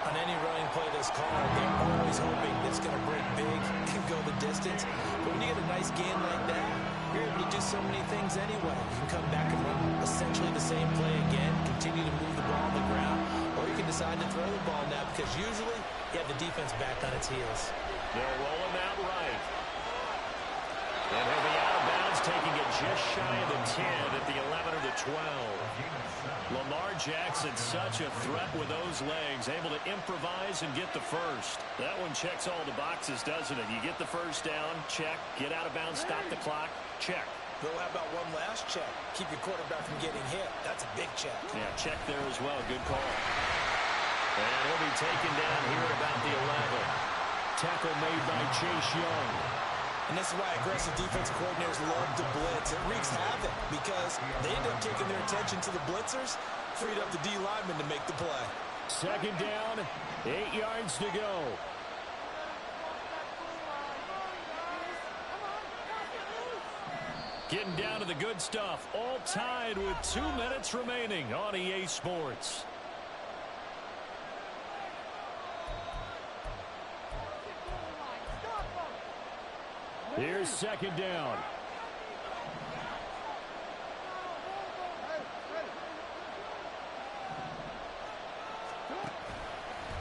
On any running play that's called, they're always hoping that it's going to break big, can go the distance. But when you get a nice gain like that, you're able to do so many things anyway. You can come back and run essentially the same play again, continue to move the ball on the ground, or you can decide to throw the ball now because usually you have the defense back on its heels. They'll roll him out right. And he'll be out of bounds, taking it just shy of the 10 at the 11 or the 12. Lamar Jackson, such a threat with those legs, able to improvise and get the first. That one checks all the boxes, doesn't it? You get the first down, check. Get out of bounds, stop the clock, check. Though how about one last check? Keep your quarterback from getting hit. That's a big check. Yeah, check there as well. Good call. And he'll be taken down here at about the 11. Tackle made by Chase Young. And this is why aggressive defensive coordinators love to blitz. It wreaks havoc because they end up taking their attention to the blitzers, freed up the D lineman to make the play. Second down, 8 yards to go. Getting down to the good stuff. All tied with 2 minutes remaining on EA Sports. Here's second down.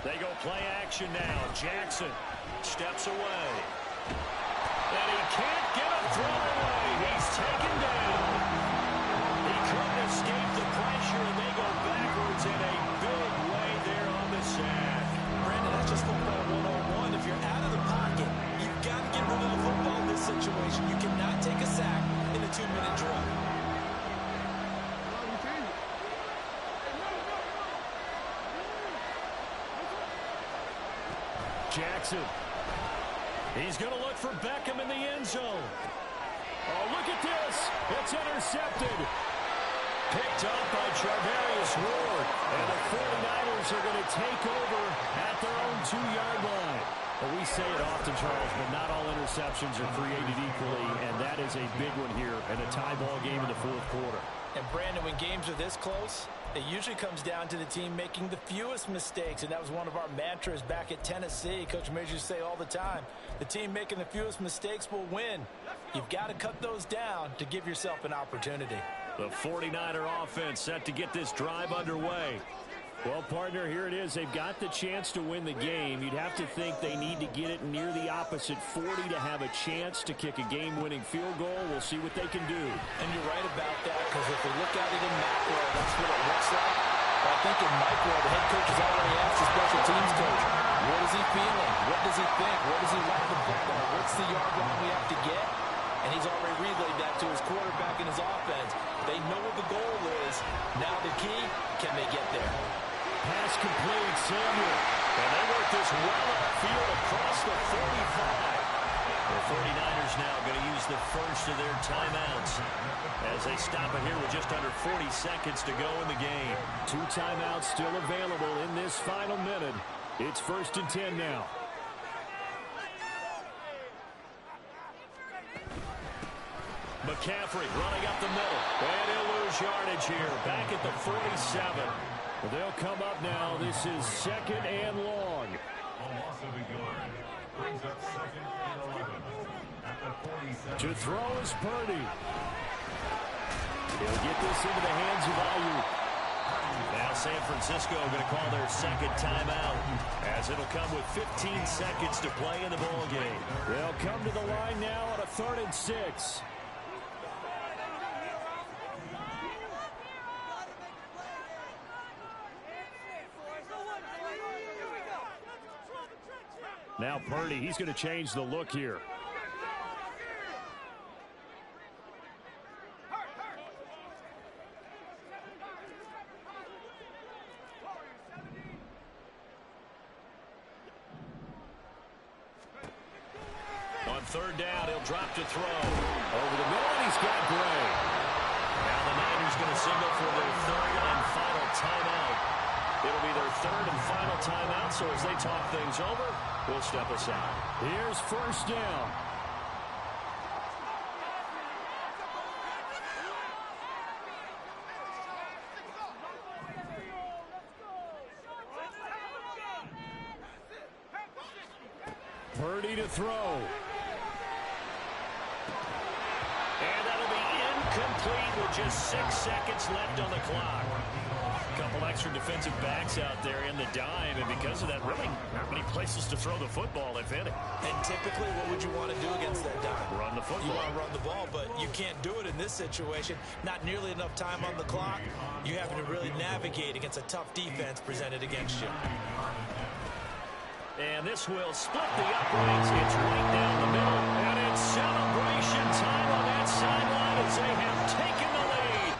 They go play action now. Jackson steps away. And he can't get a throw away. He's taken down. He couldn't escape the pressure, and they go backwards in a big way there on the sack. Brandon, that's just football 101. If you're out of the pocket, you've got to get rid of the football in this situation. You cannot take a sack in a 2-minute drill. Jackson. He's going to look for Beckham in the end zone. Oh, look at this. It's intercepted. Picked up by Charvarius Ward. And the 49ers are going to take over at their own 2-yard line. Well, we say it often, Charles, but not all interceptions are created equally, and that is a big one here in a tie ball game in the fourth quarter. And, Brandon, when games are this close, it usually comes down to the team making the fewest mistakes, and that was one of our mantras back at Tennessee. Coach Major used to say all the time, the team making the fewest mistakes will win. You've got to cut those down to give yourself an opportunity. The 49er offense set to get this drive underway. Well, partner, here it is. They've got the chance to win the game. You'd have to think they need to get it near the opposite 40 to have a chance to kick a game-winning field goal. We'll see what they can do. And you're right about that, because if we look at it in macro, that's what it looks like. But I think in micro, the head coach has already asked the special teams coach, what is he feeling? What does he think? Where does he like the football? What's the yard line we have to get? And he's already relayed that to his quarterback and his offense. They know what the goal is. Now the key, can they get there? Pass complete, Samuel. And they work this well upfield across the 45. The 49ers now going to use the first of their timeouts as they stop it here with just under 40 seconds to go in the game. 2 timeouts still available in this final minute. It's 1st and 10 now. McCaffrey running up the middle. And he'll lose yardage here. Back at the 47. They'll come up now. This is 2nd and long. A loss of a yard. Brings up 2nd and 11. At the 47. To throw is Purdy. He'll get this into the hands of Ayuk. Now San Francisco going to call their second timeout as it'll come with 15 seconds to play in the ball game. They'll come to the line now on a 3rd and 6. Now Purdy, he's going to change the look here. On third down. He'll drop to throw. Over the middle, and he's got Gray. Now the Niners going to signal for their third and final timeout. It'll be their third and final timeout, so as they talk things over, we'll step aside. Here's first down. Purdy to throw. And that'll be incomplete with just 6 seconds left on the clock. A couple extra defensive backs out there in the dime, and because of that, really not many places to throw the football, if any. And typically, what would you want to do against that dime? Run the football. You want to run the ball, but you can't do it in this situation. Not nearly enough time on the clock. You're having to really navigate against a tough defense presented against you. And this will split the uprights. It's right down the middle. And it's celebration time on that sideline as they have taken the lead.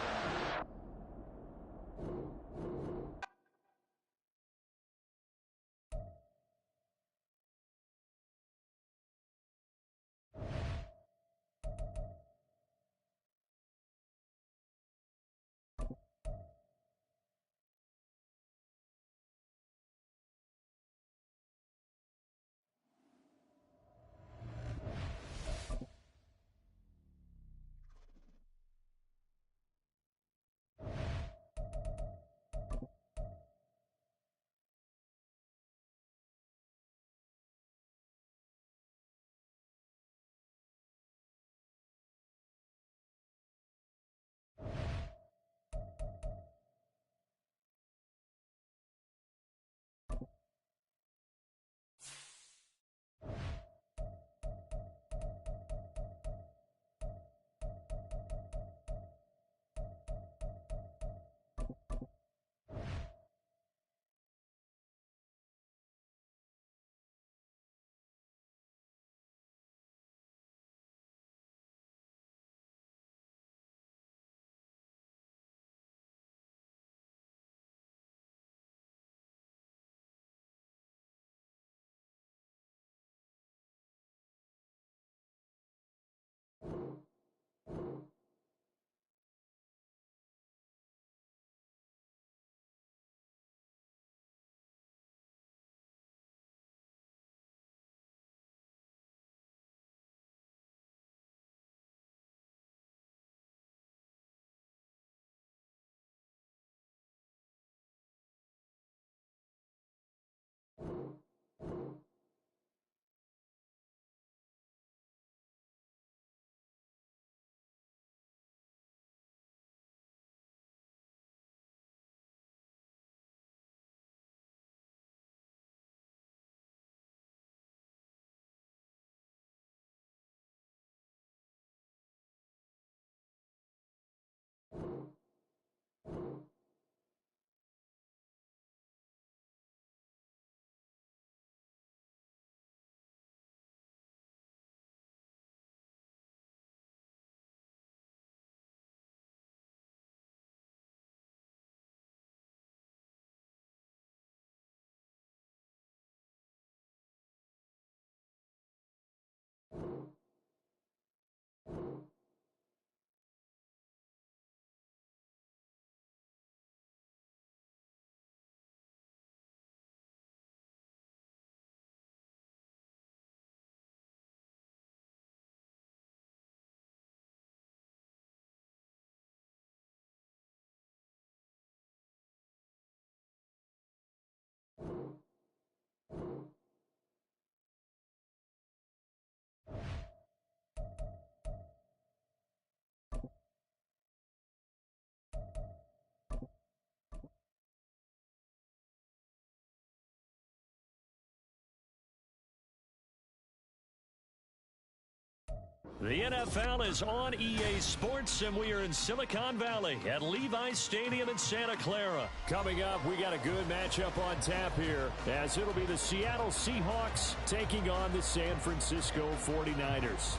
The NFL is on EA Sports, and we are in Silicon Valley at Levi's Stadium in Santa Clara. Coming up, we got a good matchup on tap here, as it'll be the Seattle Seahawks taking on the San Francisco 49ers.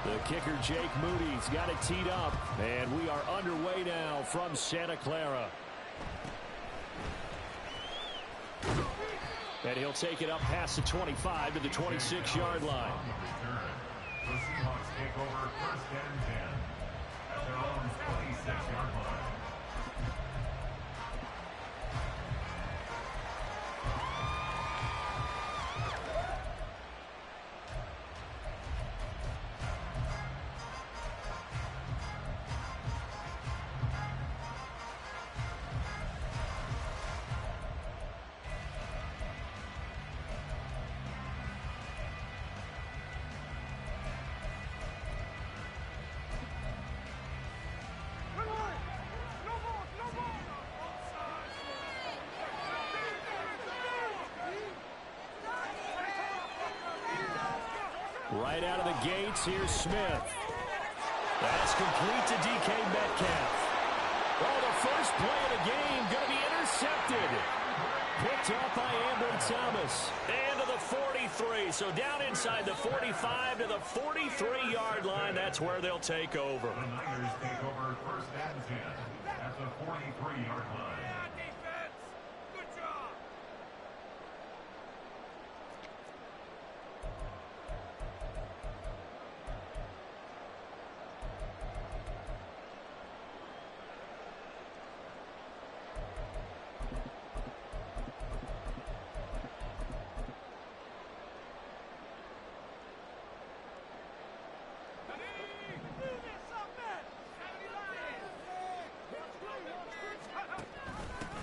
The kicker Jake Moody's got it teed up. And we are underway now from Santa Clara. And he'll take it up past the 25 to the 26-yard line. The Seahawks take over first and 10 at their own 26-yard line. Right out of the gates, here's Smith. That's complete to DK Metcalf. Oh, the first play of the game going to be intercepted. Picked up by Ambry Thomas. And to the 43. So down inside the 45 to the 43-yard line. That's where they'll take over. The Niners take over first and 10 at the 43-yard line.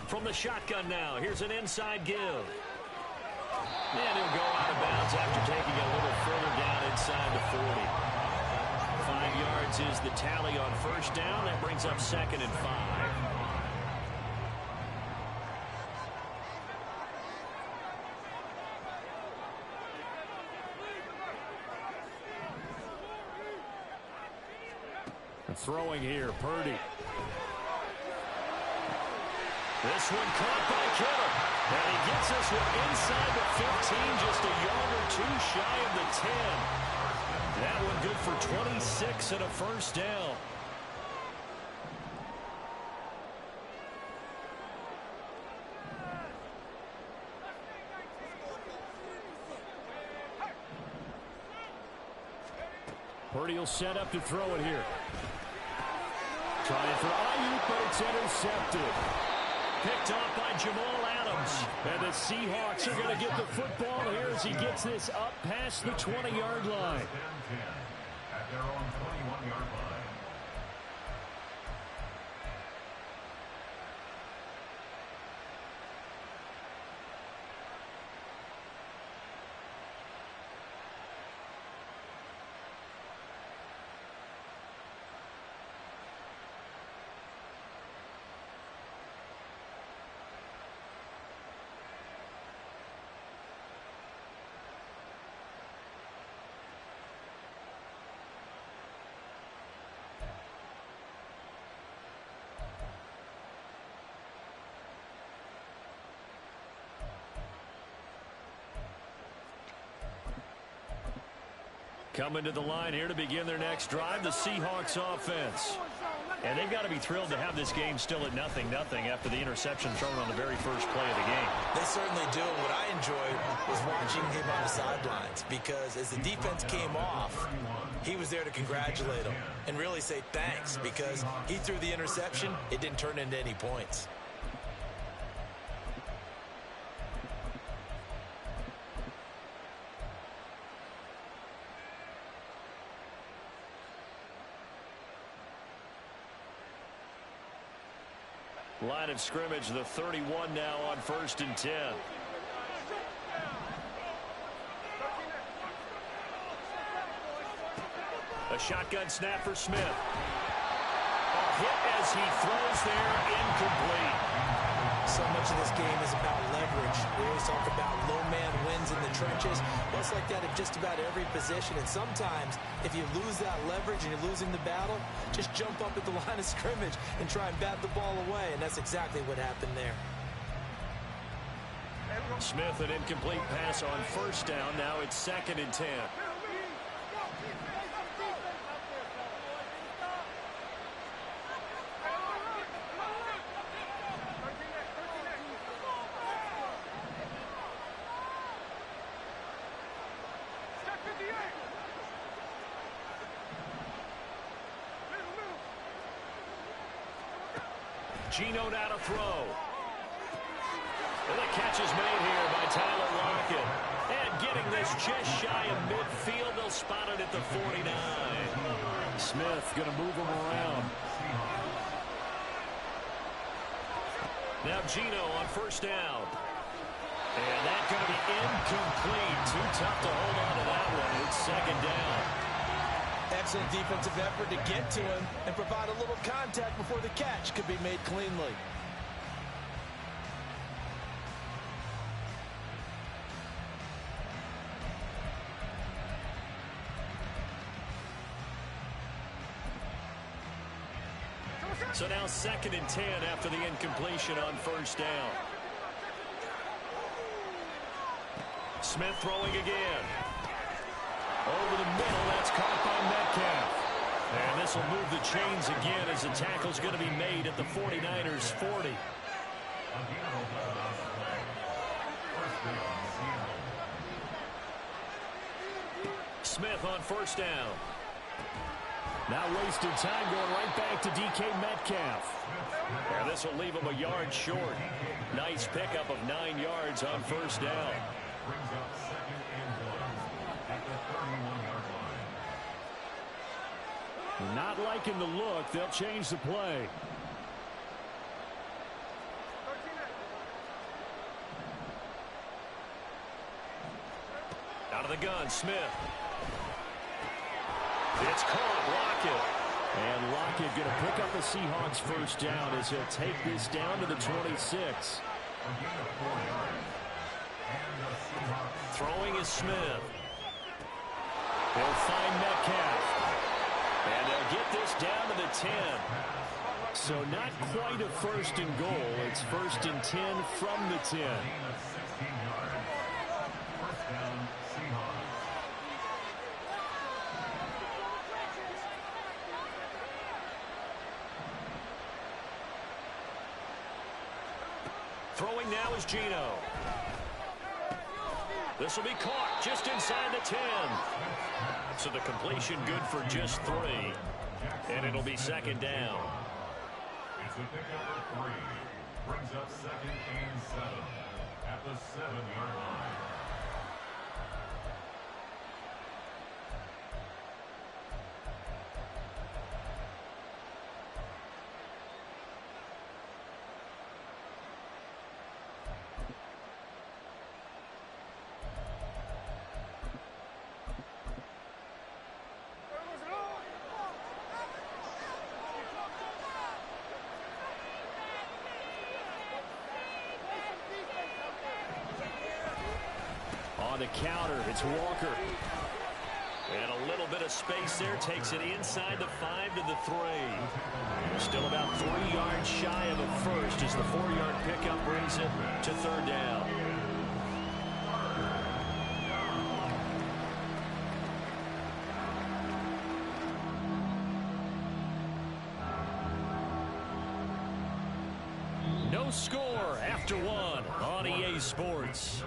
From the shotgun now, here's an inside give. And he'll go out of bounds after taking it a little further down inside the 40. 5 yards is the tally on first down. That brings up 2nd and 5. Throwing here, Purdy. This one caught by Kittle. And he gets this one inside the 15, just a yard or two shy of the 10. That one good for 26 and a first down. Purdy will set up to throw it here. Trying for Ayuk, but it's intercepted. Picked off by Jamal Adams. And the Seahawks are going to get the football here as he gets this up past the 20-yard line. At their own 21-yard line. Coming to the line here to begin their next drive, the Seahawks offense. And they've got to be thrilled to have this game still at 0-0 after the interception thrown on the very first play of the game. They certainly do. What I enjoyed was watching him on the sidelines because as the defense came off, he was there to congratulate them and really say thanks because he threw the interception. It didn't turn into any points. Line of scrimmage, the 31 now on 1st and 10. A shotgun snap for Smith. A hit as he throws there, incomplete. So much of this game is about leverage. We always talk about low man wins in the trenches. Well, it's like that at just about every position. And sometimes, if you lose that leverage and you're losing the battle, just jump up at the line of scrimmage and try and bat the ball away. And that's exactly what happened there. Smith, an incomplete pass on 1st down. Now it's 2nd and 10. Geno now to throw. And the catch is made here by Tyler Lockett. And getting this just shy of midfield, they'll spot it at the 49. Smith going to move him around. Now Geno on first down. And that's going to be incomplete. Too tough to hold on to that one. It's second down. Excellent defensive effort to get to him and provide a little contact before the catch could be made cleanly. So now 2nd and 10 after the incompletion on first down. Smith throwing again. Over the middle, that's caught by Metcalf. And this will move the chains again as the tackle's going to be made at the 49ers 40. Smith on first down. Now wasted time going right back to DK Metcalf. And this will leave him a yard short. Nice pickup of 9 yards on first down. Brings up 2nd and 1 at the 31-yard line. Not liking the look. They'll change the play. Out of the gun, Smith. It's caught, Lockett. And Lockett going to pick up the Seahawks first down as he'll take this down to the 26. Throwing is Smith. They'll find Metcalf. And they'll get this down to the 10. So not quite a first and goal. It's 1st and 10 from the 10. First down, Seahawks. Throwing now is Geno. This will be caught just inside the 10. So the completion good for just 3. And it'll be 2nd down. It's a pickup of 3. Brings up 2nd and 7 at the 7-yard line. On the counter, it's Walker. And a little bit of space there takes it inside the 5 to the 3. Still about 3 yards shy of a first as the 4-yard pickup brings it to 3rd down. No score after 1 on EA Sports.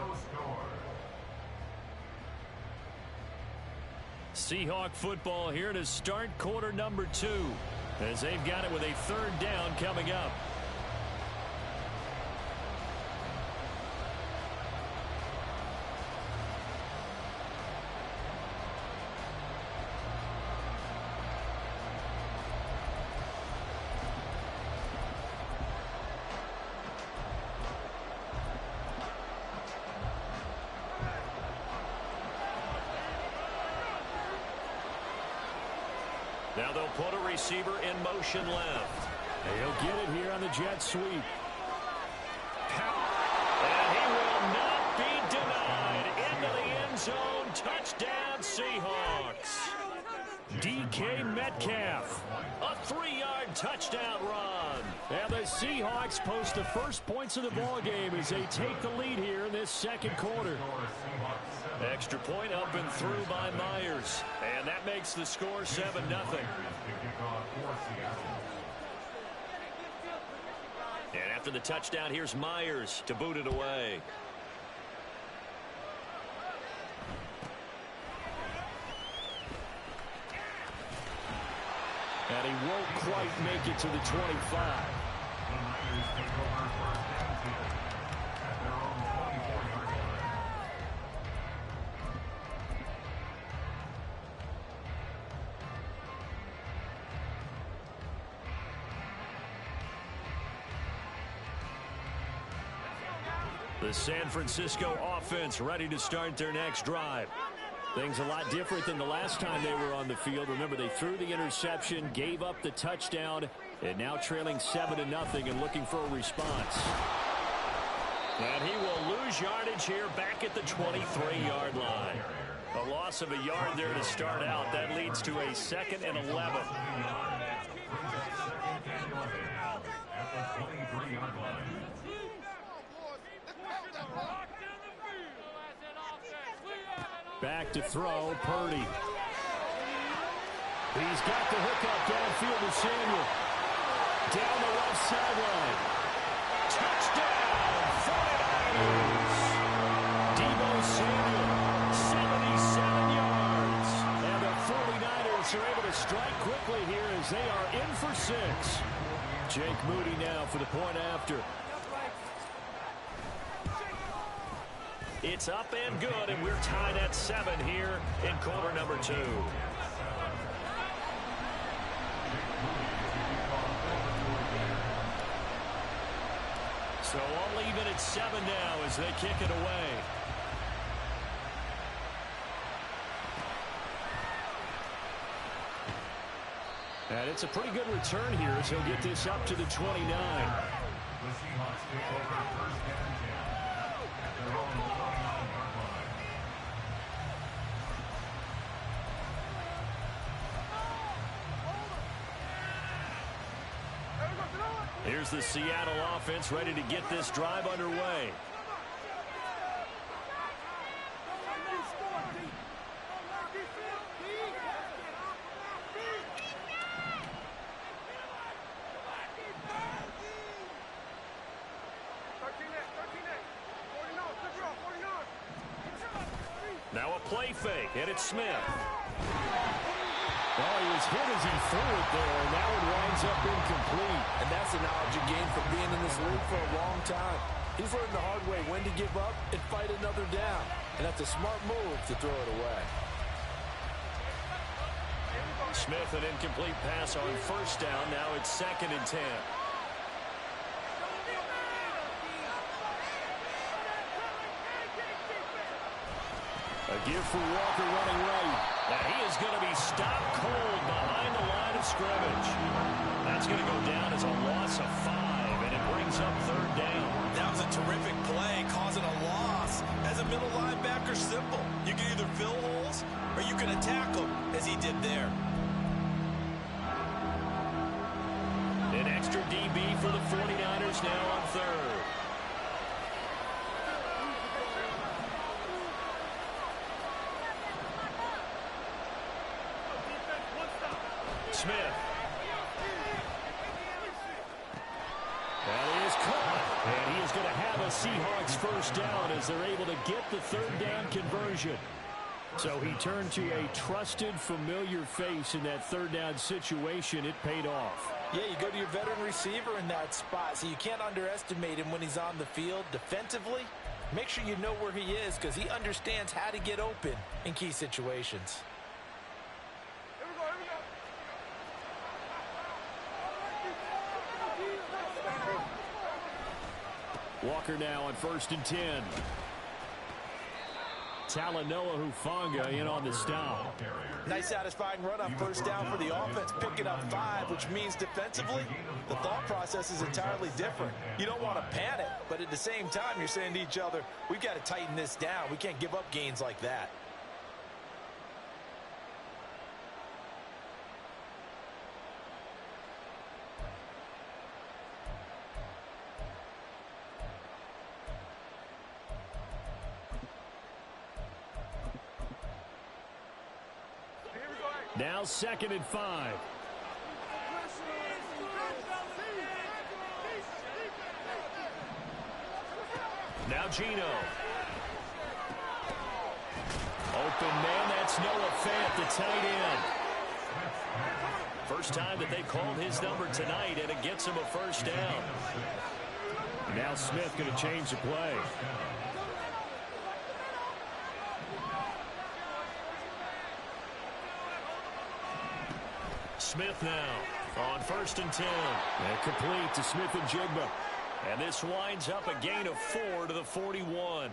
Seahawk football here to start quarter number 2 as they've got it with a 3rd down coming up. Now they'll put a receiver in motion left. He'll get it here on the jet sweep. And he will not be denied. Into the end zone. Touchdown, Seahawks. DK Metcalf. A 3-yard touchdown run. And the Seahawks post the first points of the ball game as they take the lead here in this 2nd quarter. Extra point up and through by Myers. And that makes the score 7-0. And after the touchdown, here's Myers to boot it away. And he won't quite make it to the 25. Niners take over first and 10 at their own 24-yard line. The San Francisco offense ready to start their next drive. Things a lot different than the last time they were on the field. Remember, they threw the interception, gave up the touchdown, and now trailing 7-0 and looking for a response. And he will lose yardage here back at the 23-yard line. A loss of a yard there to start out. That leads to a 2nd and 11. At the 23-yard line. Back to throw, Purdy. He's got the hookup downfield to Samuel. Down the left sideline. Touchdown, 49ers. Deebo Samuel, 77 yards. And the 49ers are able to strike quickly here as they are in for 6. Jake Moody now for the point after. It's up and good, and we're tied at 7 here in quarter number 2. So all even at 7 now as they kick it away. And it's a pretty good return here as he'll get this up to the 29. The Seahawks take over first and 10 at their own 29-yard line. Here's the Seattle offense ready to get this drive underway. Now a play fake, and it's Smith. Well, he was hit as he threw it there, and now it winds up incomplete. And that's the knowledge you gain from being in this league for a long time. He's learned the hard way when to give up and fight another down. And that's a smart move to throw it away. Smith, an incomplete pass on first down. Now it's 2nd and 10. A give for Walker running right. Now he is going to be stopped cold behind the line of scrimmage. That's going to go down as a loss of 5, and it brings up 3rd down. That was a terrific play, causing a loss. As a middle linebacker, simple. You can either fill holes or you can attack them, as he did there. An extra DB for the 49ers now on 3rd. Smith. That is caught. And he is going to have a Seahawks first down as they're able to get the 3rd down conversion. So he turned to a trusted, familiar face in that 3rd down situation. It paid off. Yeah, you go to your veteran receiver in that spot, so you can't underestimate him when he's on the field. Defensively, make sure you know where he is because he understands how to get open in key situations. Walker now on 1st and 10. Talanoa Hufanga in on the stop. Nice satisfying run on first down for the offense, picking up 5, which means defensively, the thought process is entirely different. You don't want to panic, but at the same time, you're saying to each other, we've got to tighten this down. We can't give up gains like that. Now 2nd and 5. Now Gino. Open man, that's Noah Fant, the tight end. First time that they've called his number tonight, and it gets him a first down. Now Smith going to change the play. Smith now on 1st and 10. And complete to Smith and Jigba. And this winds up a gain of 4 to the 41.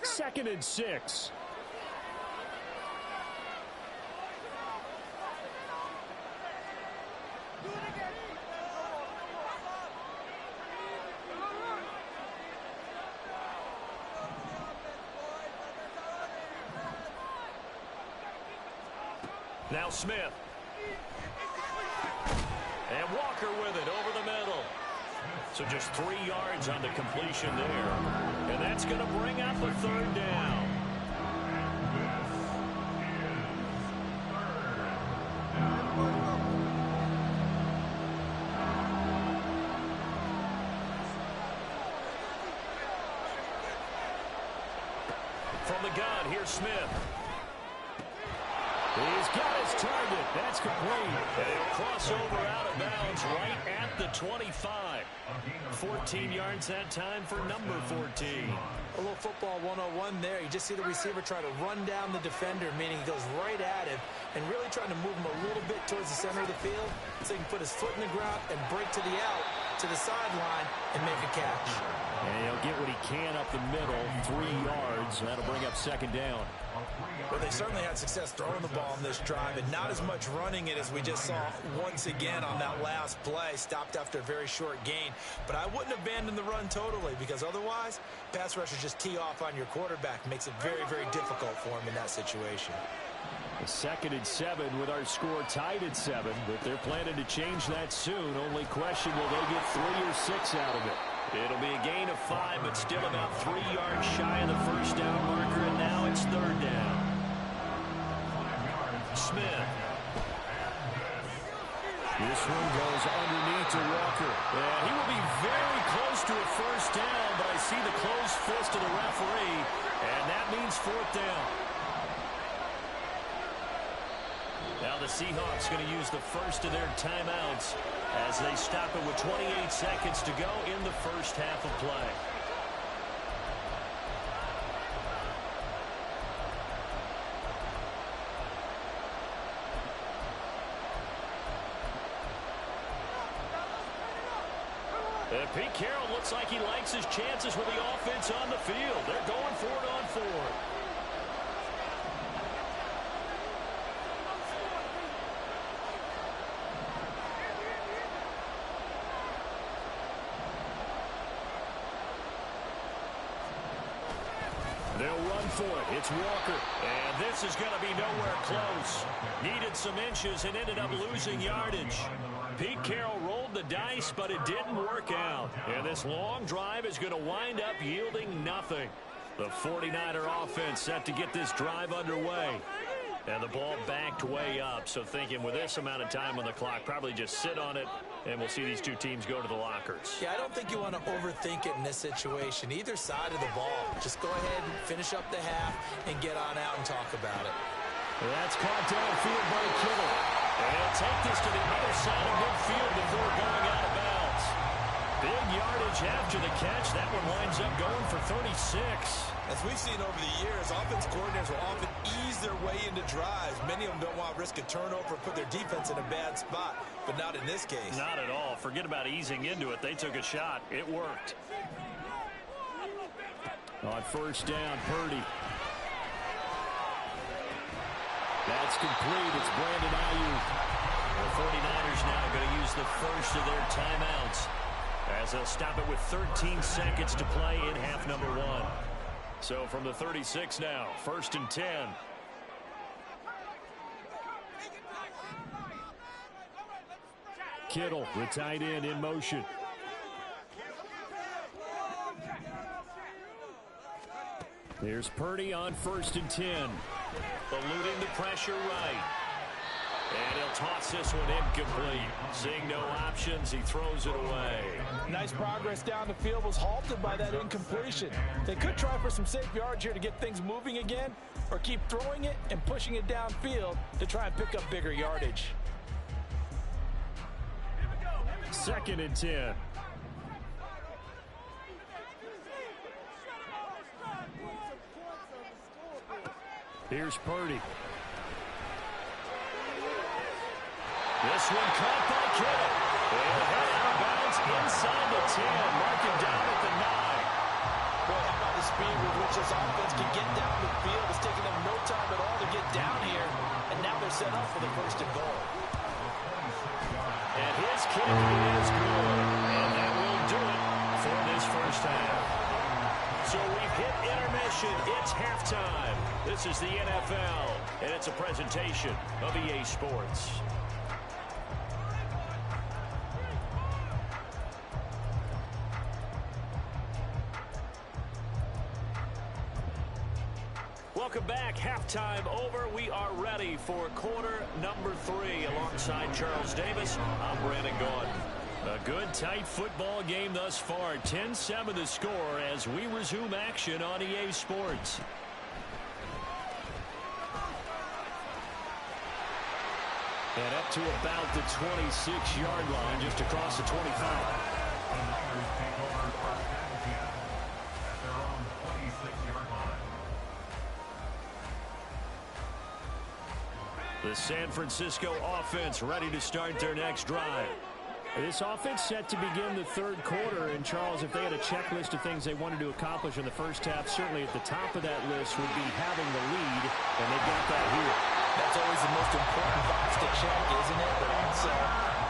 Second and 6. Now Smith. And Walker with it over the middle. So just 3 yards on the completion there. And that's going to bring up a 3rd down. From the gun, here's Smith. He's got his target. That's complete. And he'll cross over out of bounds right at the 25. 14 yards that time for number 14. A little football 101 there. You just see the receiver try to run down the defender, meaning he goes right at him and really trying to move him a little bit towards the center of the field so he can put his foot in the ground and break to the out, to the sideline, and make a catch. And he'll get what he can up the middle, 3 yards. That'll bring up 2nd down. Well, they certainly had success throwing the ball on this drive, and not as much running it as we just saw once again on that last play. Stopped after a very short gain. But I wouldn't abandon the run totally, because otherwise, pass rushers just tee off on your quarterback. Makes it very, very difficult for him in that situation. 2nd and 7 with our score tied at 7, but they're planning to change that soon. Only question, will they get 3 or 6 out of it? It'll be a gain of 5, but still about 3 yards shy of the 1st down marker, and now it's 3rd down. Smith. This one goes underneath to Walker. And he will be very close to a 1st down, but I see the closed fist of the referee, and that means 4th down. Now the Seahawks going to use the first of their timeouts as they stop it with 28 seconds to go in the 1st half of play. And Pete Carroll looks like he likes his chances with the offense on the field. They're going for it on 4th. They'll run for it. It's Walker. And this is going to be nowhere close. Needed some inches and ended up losing yardage. Pete Carroll rolled the dice, but it didn't work out. And this long drive is going to wind up yielding nothing. The 49er offense set to get this drive underway. And the ball backed way up. So thinking with this amount of time on the clock, probably just sit on it, and we'll see these two teams go to the lockers. Yeah, I don't think you want to overthink it in this situation. Either side of the ball. Just go ahead and finish up the half and get on out and talk about it. Well, that's caught downfield by Kittle. And he'll take this to the other side of midfield before going out of bounds. Big yardage after the catch. That one winds up going for 36. As we've seen over the years, offense coordinators will often ease their way into drives. Many of them don't want to risk a turnover or put their defense in a bad spot, but not in this case. Not at all. Forget about easing into it. They took a shot. It worked. On 1st down, Purdy. That's complete. It's Brandon Ayuk. The 49ers now going to use the first of their timeouts as they'll stop it with 13 seconds to play in half number 1. So from the 36 now, 1st and 10. Kittle, the tight end, in motion. Here's Purdy on 1st and 10. Eluding the pressure right. And he'll toss this one incomplete. Seeing no options, he throws it away. Nice progress down the field, was halted by that incompletion. They could try for some safe yards here to get things moving again, or keep throwing it and pushing it downfield to try and pick up bigger yardage. 2nd and 10. Here's Purdy. This one caught by Kittle. He'll head out of bounds inside the 10. Marking down at the 9. Boy, how about the speed with which this offense can get down the field? It's taking them no time at all to get down here. And now they're set up for the 1st and goal. And his kick is good. And that will do it for this first half. So we've hit intermission. It's halftime. This is the NFL, and it's a presentation of EA Sports. Welcome back. Halftime over. We are ready for quarter number 3. Alongside Charles Davis, I'm Brandon Gordon. A good, tight football game thus far. 10-7 the score as we resume action on EA Sports. And up to about the 26-yard line, just across the 25. The San Francisco offense ready to start their next drive. This offense set to begin the 3rd quarter. And, Charles, if they had a checklist of things they wanted to accomplish in the first half, certainly at the top of that list would be having the lead, and they got that here. That's always the most important box to check, isn't it? But also,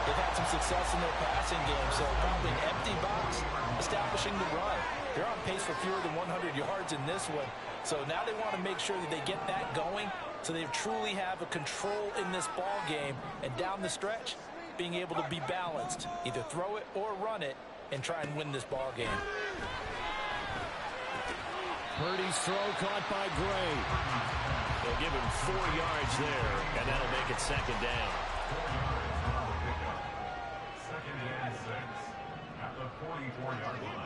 they've had some success in their passing game, so probably an empty box, establishing the run. They're on pace for fewer than 100 yards in this one. So now they want to make sure that they get that going so they truly have a control in this ball game. And down the stretch, being able to be balanced, either throw it or run it, and try and win this ball game. Purdy's throw caught by Gray. They'll give him 4 yards there, and that'll make it 2nd down. 2nd and 6 at the 44-yard line.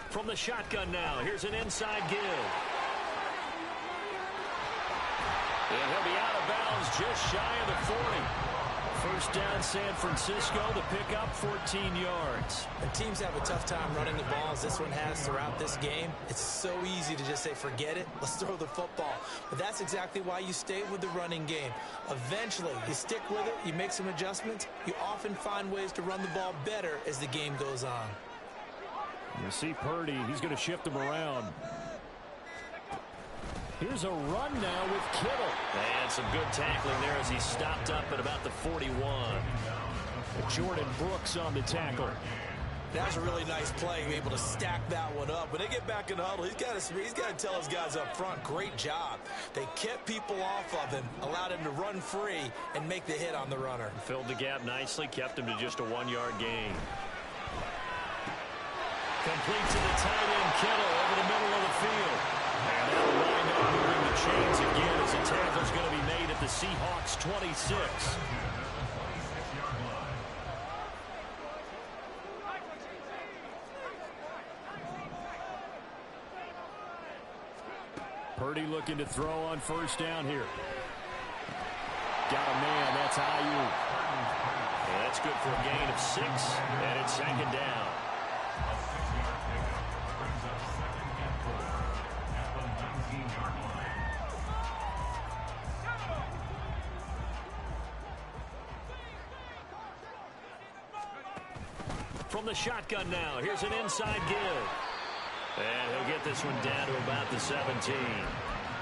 From the shotgun now, here's an inside give. And he'll be out of bounds just shy of the 40. 1st down, San Francisco. The pickup, 14 yards. And teams have a tough time running the ball as this one has throughout this game. It's so easy to just say, forget it, let's throw the football. But that's exactly why you stay with the running game. Eventually, you stick with it, you make some adjustments. You often find ways to run the ball better as the game goes on. You see Purdy, he's going to shift him around. Here's a run now with Kittle. And some good tackling there as he stopped up at about the 41. Jordan Brooks on the tackle. That was a really nice play, able to stack that one up. When they get back in the huddle, he's got to tell his guys up front, great job. They kept people off of him, allowed him to run free and make the hit on the runner. Filled the gap nicely, kept him to just a 1-yard gain. Complete to the tight end, Kittle, over the middle of the field. And that'll wind up moving the chains again as the tackle's going to be made at the Seahawks 26. Purdy looking to throw on 1st down here. Got a man, that's Ayuk. Yeah, that's good for a gain of 6, and it's 2nd down. From the shotgun now, here's an inside give. And he'll get this one down to about the 17.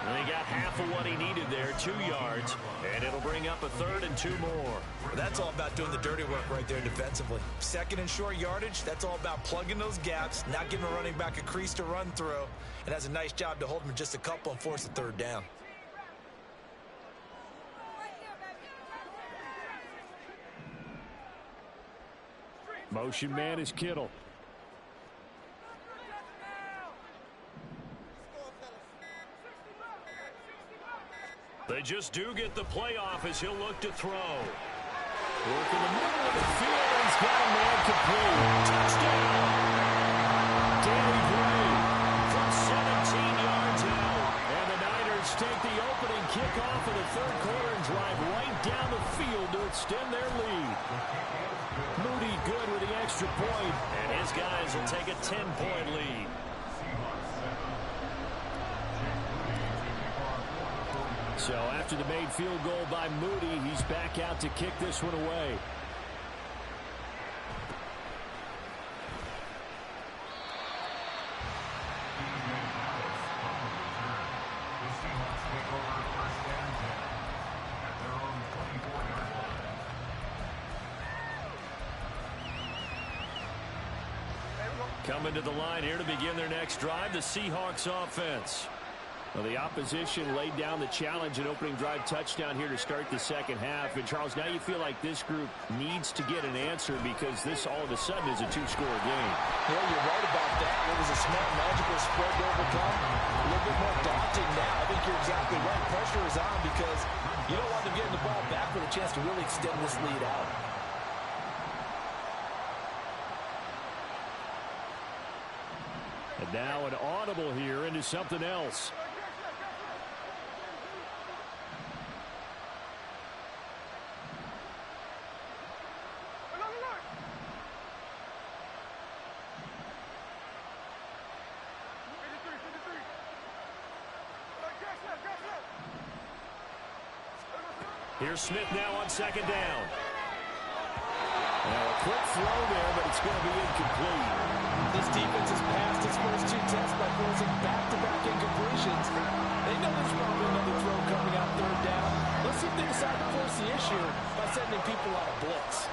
And he got half of what he needed there, 2 yards, and it'll bring up a 3rd and 2 more. Well, that's all about doing the dirty work right there defensively. 2nd and short yardage, that's all about plugging those gaps, not giving a running back a crease to run through, and has a nice job to hold him just a couple and force the 3rd down. Motion man is Kittle. They just do get the playoff as he'll look to throw. Work in the middle of the field. He's got a man complete. Touchdown! Danny Gray from 17 yards out. And the Niners take the opening kickoff of the third quarter and drive right down the field to extend their lead. Moody good with the extra point. And his guys will take a 10-point lead. So after the made field goal by Moody, he's back out to kick this one away. Coming to the line here to begin their next drive, the Seahawks offense. Well, the opposition laid down the challenge and opening drive touchdown here to start the second half. And, Charles, now you feel like this group needs to get an answer because this all of a sudden is a two-score game. Yeah, you're right about that. It was a small, magical spread to overcome. A little bit more daunting now. I think you're exactly right. Pressure is on because you don't want them getting the ball back with a chance to really extend this lead out. And now an audible here into something else. Here's Smith now on second down. Now a quick throw there, but it's going to be incomplete. This defense has passed its first two tests by forcing back-to-back incompletions. They know there's probably another throw coming out third down. Let's see if they decide to force the issue by sending people on a blitz.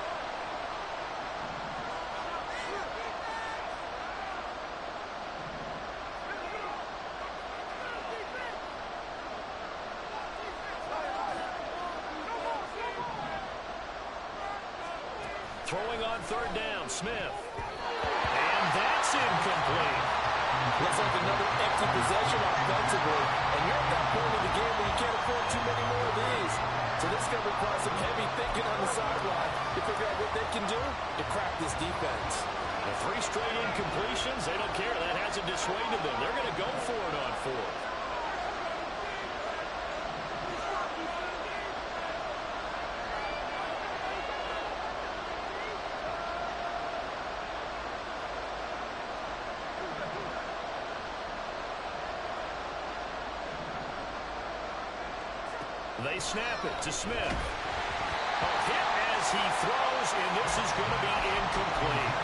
Throwing on third down, Smith. And that's incomplete. Looks like another empty possession offensively. And you're at that point of the game where you can't afford too many more of these. So this is going to require some heavy thinking on the sideline to figure out what they can do to crack this defense. The 3 straight incompletions, they don't care. That hasn't dissuaded them. They're going to go for it on 4th. They snap it to Smith. A hit as he throws, and this is going to be incomplete.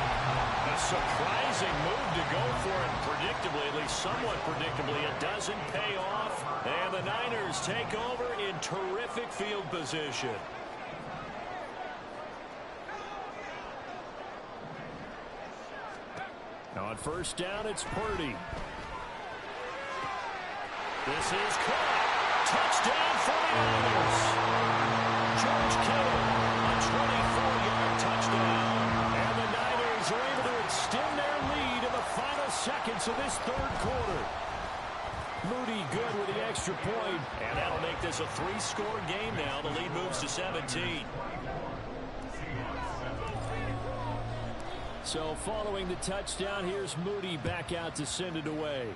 A surprising move to go for it. Predictably, at least somewhat predictably, it doesn't pay off. And the Niners take over in terrific field position. Now on first down, it's Purdy. This is caught. Touchdown 49ers. George Kittle, a 24-yard touchdown. And the Niners are able to extend their lead in the final seconds of this third quarter. Moody good with the extra point. And that'll make this a 3-score game now. The lead moves to 17. So following the touchdown, here's Moody back out to send it away.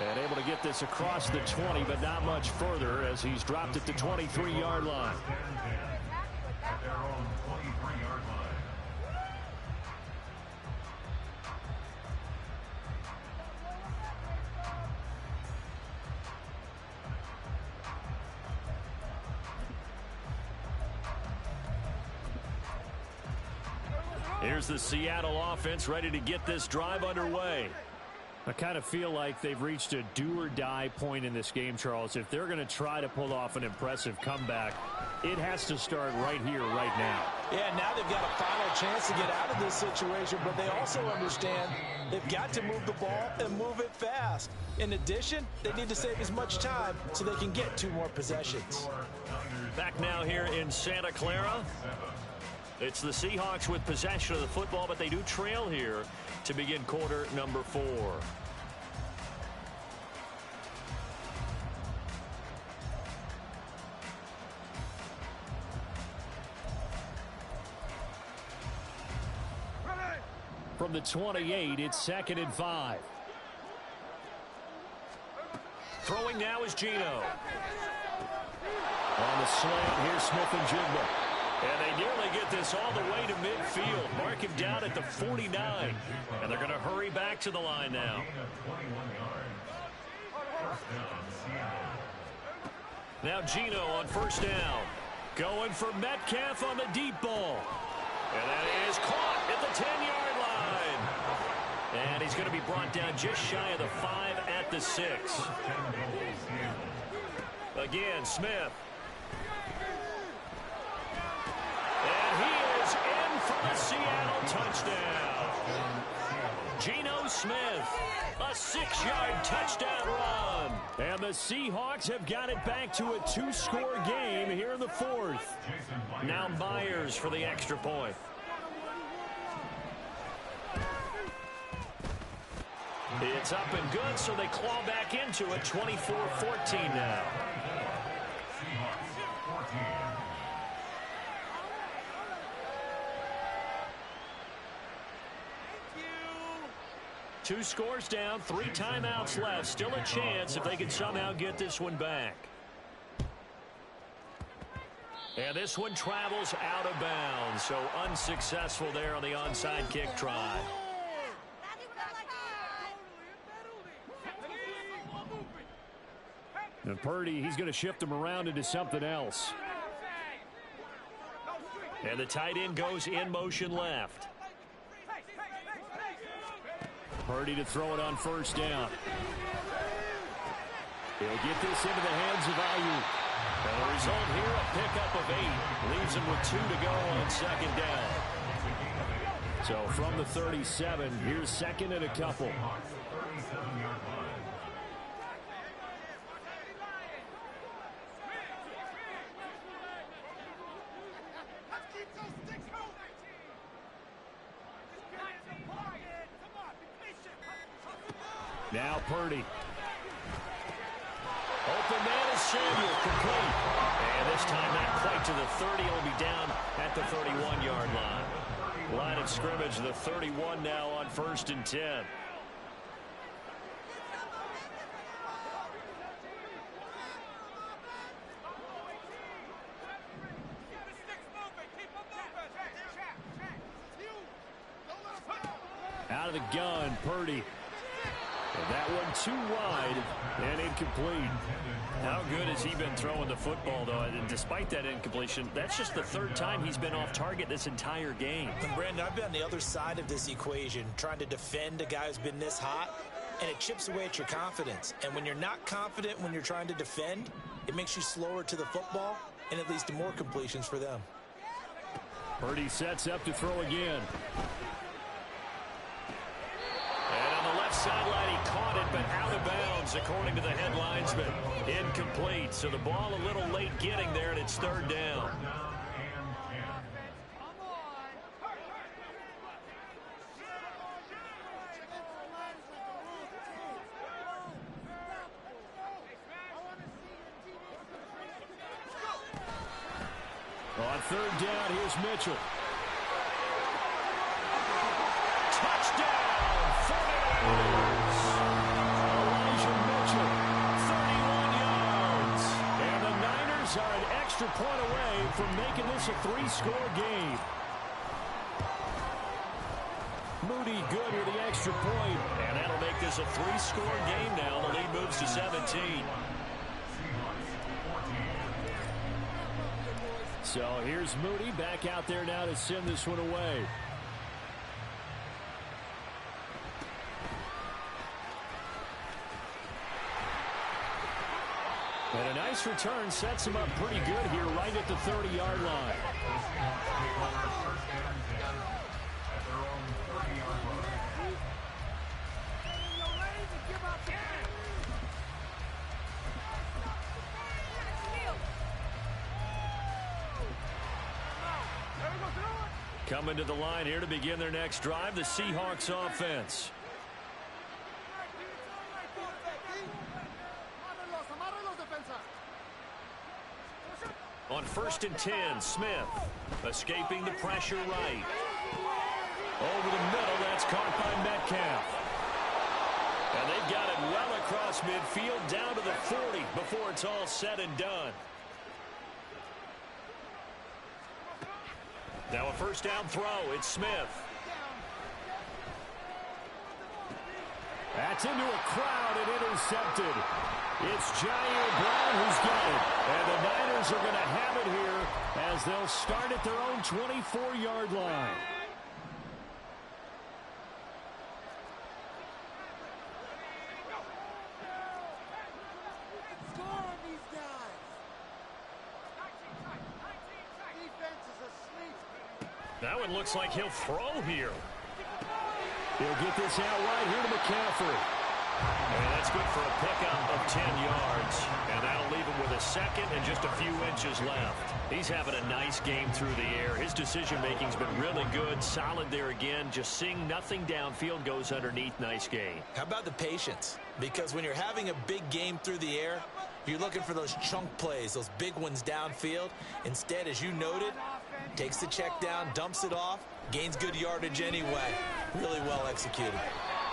And able to get this across the 20, but not much further as he's dropped at the 23-yard line. At their own 23-yard line. Here's the Seattle offense ready to get this drive underway. I kind of feel like they've reached a do-or-die point in this game, Charles. If they're going to try to pull off an impressive comeback, It has to start right here, right now. Yeah, now they've got a final chance to get out of this situation, but they also understand they've got to move the ball and move it fast. In addition, they need to save as much time so they can get 2 more possessions. Back now here in Santa Clara. It's the Seahawks with possession of the football, but they do trail here to begin quarter number 4. From the 28, it's 2nd and 5. Throwing now is Geno. On the slant, here's Smith-Njigba. And they nearly get this all the way to midfield. Mark him down at the 49. And they're going to hurry back to the line now. Now Geno on first down. Going for Metcalf on the deep ball. And that is caught at the 10-yard line. And he's going to be brought down just shy of the 5 at the 6. Again, Smith. And he is in for the Seattle touchdown. Geno Smith, a 6-yard touchdown run. And the Seahawks have got it back to a 2-score game here in the 4th. Now Myers for the extra point. It's up and good, so they claw back into it, 24-14 now. 2 scores down, 3 timeouts left. Still a chance if they can somehow get this one back. And this one travels out of bounds, so unsuccessful there on the onside kick try. And Purdy, he's going to shift him around into something else. And the tight end goes in motion left. Purdy to throw it on first down. He'll get this into the hands of Ayuk. And the result here, a pickup of 8. Leaves him with 2 to go on second down. So from the 37, here's 2nd and a couple. Now Purdy. Open man is Samuel, complete. And this time not quite to the 30. He'll be down at the 31-yard line. Line of scrimmage, the 31 now on 1st and 10. Out of the gun, Purdy. And that one too wide and incomplete. How good has he been throwing the football, though? And despite that incompletion, that's just the 3rd time he's been off target this entire game. And Brandon, I've been on the other side of this equation, trying to defend a guy who's been this hot, and it chips away at your confidence. And when you're not confident when you're trying to defend, it makes you slower to the football, and it leads to more completions for them. Purdy sets up to throw again. And on the left sideline, he caught it, but out of bounds, according to the head linesman. Incomplete, so the ball a little late getting there, and it's 3rd down. On 3rd down, here's Mitchell. Elijah Mitchell, 31 yards. And the Niners are an extra point away from making this a 3-score game. Moody good with the extra point. And that'll make this a 3-score game now. The lead moves to 17. So here's Moody back out there now to send this one away. And a nice this return sets them up pretty good here right at the 30-yard line. Coming to the line here to begin their next drive, the Seahawks offense. On 1st and 10, Smith escaping the pressure right. Over the middle, that's caught by Metcalf. And they've got it well across midfield down to the 40 before it's all said and done. Now a first down throw. It's Smith. That's into a crowd and intercepted. It's Jair Brown who's got it. And the Niners are going to have it here as they'll start at their own 24-yard line. That one looks like he'll throw here. He'll get this out right here to McCaffrey. And that's good for a pickup of 10 yards. And that'll leave him with a second and just a few inches left. He's having a nice game through the air. His decision-making's been really good. Solid there again. Just seeing nothing downfield goes underneath. Nice game. How about the patience? Because when you're having a big game through the air, you're looking for those chunk plays, those big ones downfield. Instead, as you noted, takes the check down, dumps it off, gains good yardage anyway. Really well executed.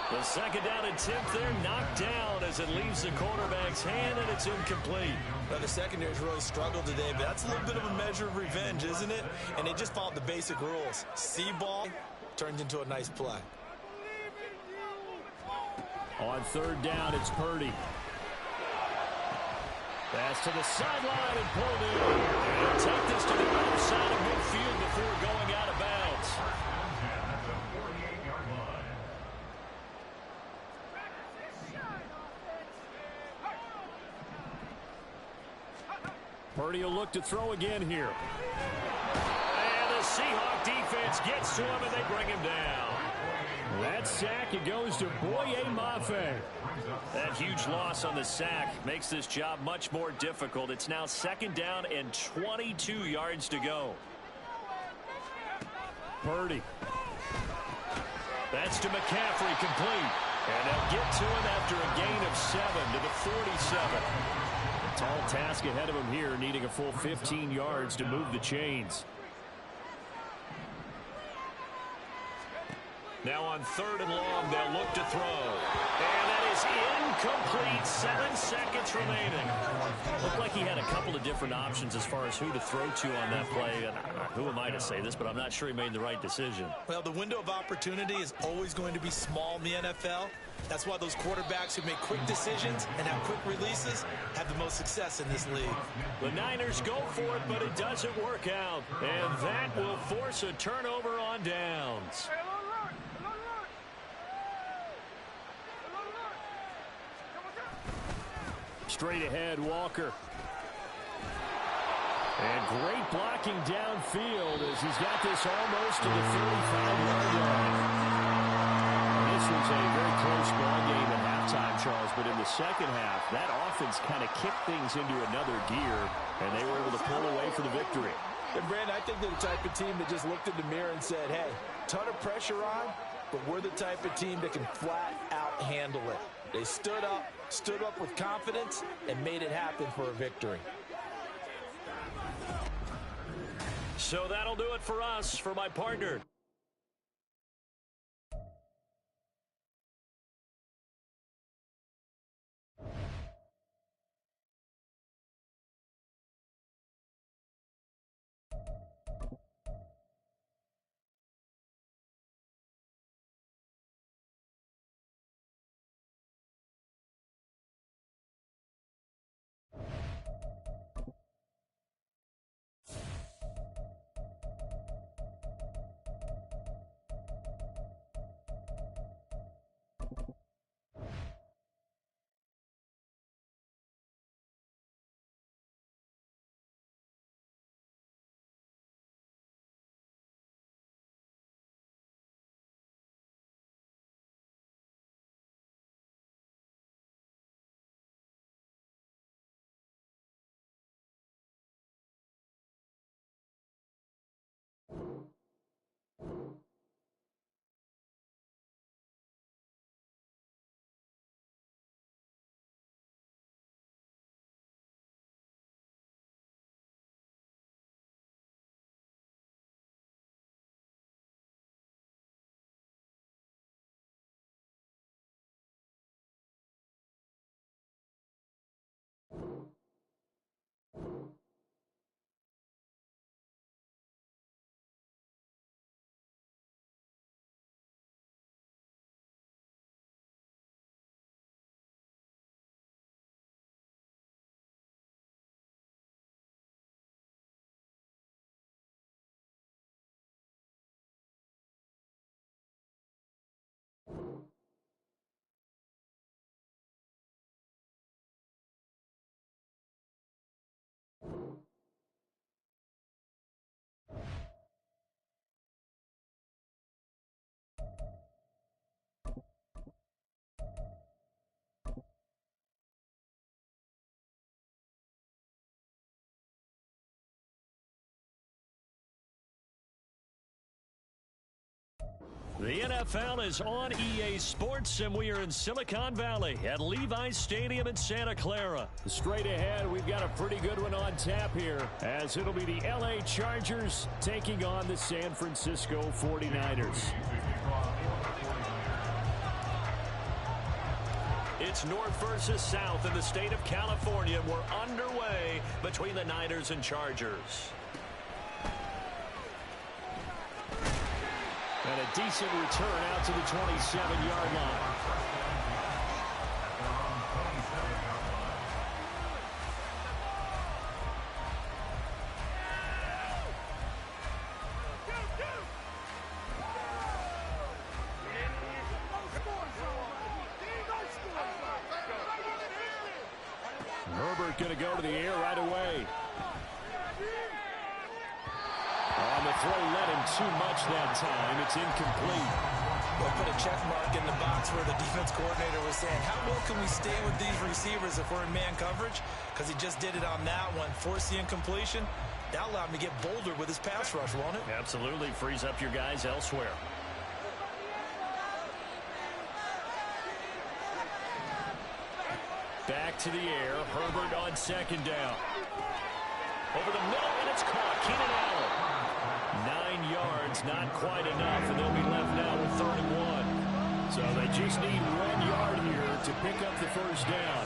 The second down attempt there knocked down as it leaves the quarterback's hand, and it's incomplete. Well, the secondary's really struggled today, but that's a little bit of a measure of revenge, isn't it? And they just followed the basic rules. See ball turns into a nice play. On 3rd down, it's Purdy. Pass to the sideline and pulled in. And he'll take this to the other side of midfield before going out of bounds. Purdy will look to throw again here. And the Seahawk defense gets to him, and they bring him down. That sack, it goes to Boye Mafe. That huge loss on the sack makes this job much more difficult. It's now 2nd down and 22 yards to go. Purdy. That's to McCaffrey, complete. And they'll get to him after a gain of 7 to the 47. A tall task ahead of him here, needing a full 15 yards to move the chains. Now on 3rd and long, they'll look to throw. And that is incomplete. 7 seconds remaining. Looked like he had a couple of different options as far as who to throw to on that play. And who am I to say this, but I'm not sure he made the right decision. Well, the window of opportunity is always going to be small in the NFL. That's why those quarterbacks who make quick decisions and have quick releases have the most success in this league. The Niners go for it, but it doesn't work out. And that will force a turnover on downs. Straight ahead, Walker. And great blocking downfield as he's got this almost to the 35-yard line. This was a very close ball game at halftime, Charles, but in the second half, that offense kind of kicked things into another gear, and they were able to pull away for the victory. And Brandon, I think they're the type of team that just looked in the mirror and said, hey, ton of pressure on, but we're the type of team that can flat out handle it. They stood up with confidence, and made it happen for a victory. So that'll do it for us. For my partner, The NFL is on EA Sports, and we are in Silicon Valley at Levi's Stadium in Santa Clara. Straight ahead, we've got a pretty good one on tap here, as it'll be the LA Chargers taking on the San Francisco 49ers. It's North versus South in the state of California. We're underway between the Niners and Chargers. And a decent return out to the 27-yard line. Herbert going to go to the air right away. On the throw, led him too much that time. It's incomplete. We'll put a check mark in the box where the defense coordinator was saying, how well can we stay with these receivers if we're in man coverage? Because he just did it on that one. Force the incompletion. That allowed him to get bolder with his pass rush, won't it? Absolutely. Frees up your guys elsewhere. Back to the air. Herbert on second down. Over the middle, and it's caught. Keenan Allen. 9 yards, not quite enough, and they'll be left now with 3rd and 1. So they just need 1 yard here to pick up the first down.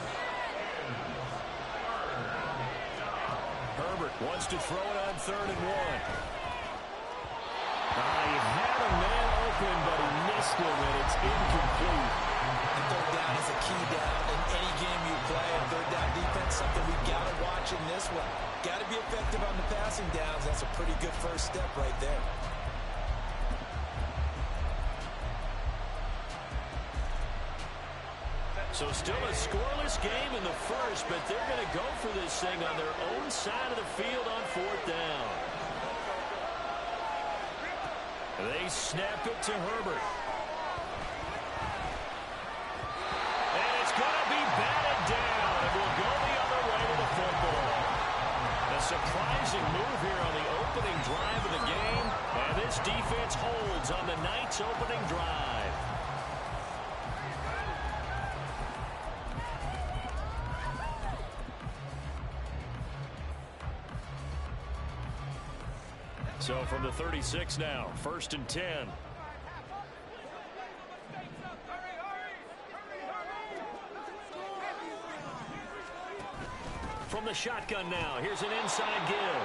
Herbert wants to throw it on 3rd and 1. He had a man open, but he missed him, and it's incomplete. And 3rd down is a key down in any game you play. And 3rd down defense, something we've got to watch in this one. Got to be effective on the passing downs. That's a pretty good first step right there. So still a scoreless game in the first, but they're going to go for this thing on their own side of the field on 4th down. They snap it to Herbert. And it's going to be batted down, and will go the other way to the football. A surprising move here on the opening drive of the game, and this defense holds on the night's opening drive. So from the 36 now, 1st and 10. From the shotgun now, here's an inside give.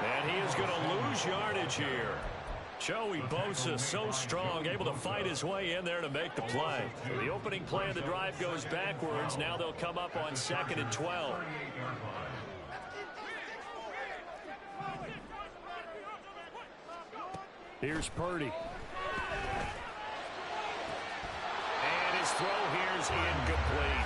And he is going to lose yardage here. Joey Bosa so strong, able to fight his way in there to make the play. The opening play of the drive goes backwards. Now they'll come up on 2nd and 12. Here's Purdy. And his throw here is incomplete.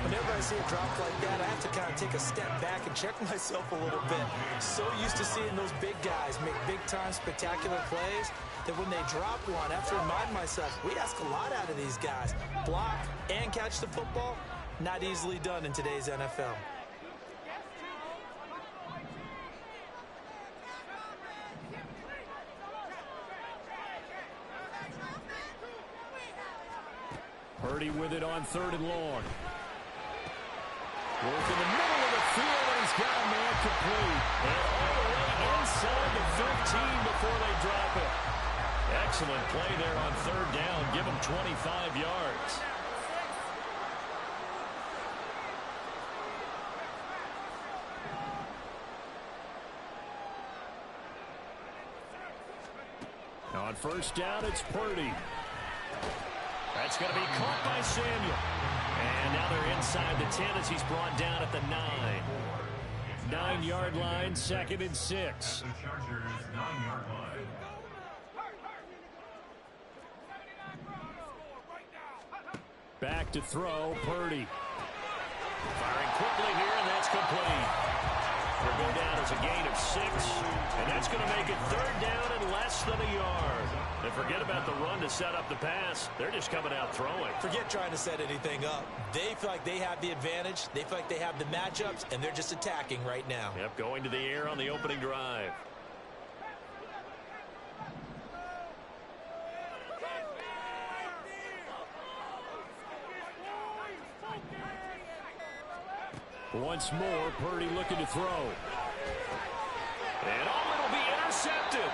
Whenever I see a drop like that, I have to kind of take a step back and check myself a little bit. So used to seeing those big guys make big-time spectacular plays that when they drop one, I have to remind myself, we ask a lot out of these guys. Block and catch the football, not easily done in today's NFL. Purdy with it on 3rd and long. Work in the middle of the field, and he's got a man complete. And all the way inside the 15 before they drop it. Excellent play there on 3rd down. Give him 25 yards. On 1st down, it's Purdy. That's going to be caught by Samuel. And now they're inside the 10 as he's brought down at the 9. 9-yard line, 2nd and 6. The Chargers 9-yard line. Back to throw, Purdy. Firing quickly here, and that's complete. They'll go down as a gain of 6, and that's going to make it 3rd down and less than a yard. And forget about the run to set up the pass. They're just coming out throwing. Forget trying to set anything up. They feel like they have the advantage. They feel like they have the matchups, and they're just attacking right now. Yep, going to the air on the opening drive. Once more, Purdy looking to throw. And it'll be intercepted.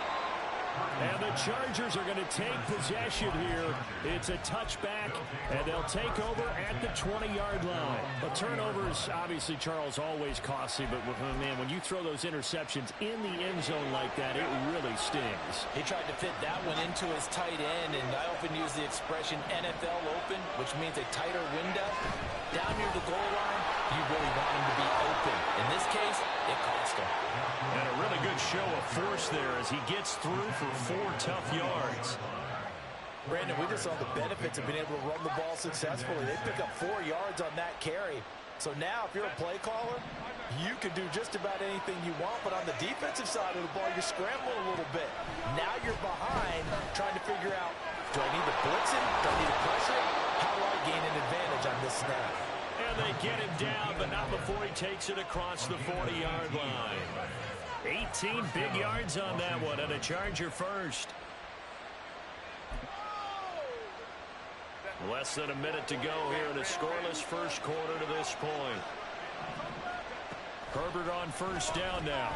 And the Chargers are going to take possession here. It's a touchback, and they'll take over at the 20-yard line. A turnover is obviously, Charles, always costly, but, man, when you throw those interceptions in the end zone like that, it really stings. He tried to fit that one into his tight end, and I often use the expression NFL open, which means a tighter window. Down near the goal line, you really want him to be open. In this case, it cost him. And a really good show of force there as he gets through for 4 tough yards. Brandon, we just saw the benefits of being able to run the ball successfully. They pick up 4 yards on that carry. So now, if you're a play caller, you can do just about anything you want. But on the defensive side of the ball, you're scrambling a little bit. Now you're behind, trying to figure out, do I need to blitz him? Do I need to pressure him? How do I gain an advantage on this snap? And they get him down, but not before he takes it across the 40-yard line. 18 big yards on that one, and a Charger first. Less than a minute to go here in a scoreless first quarter to this point. Herbert on first down now.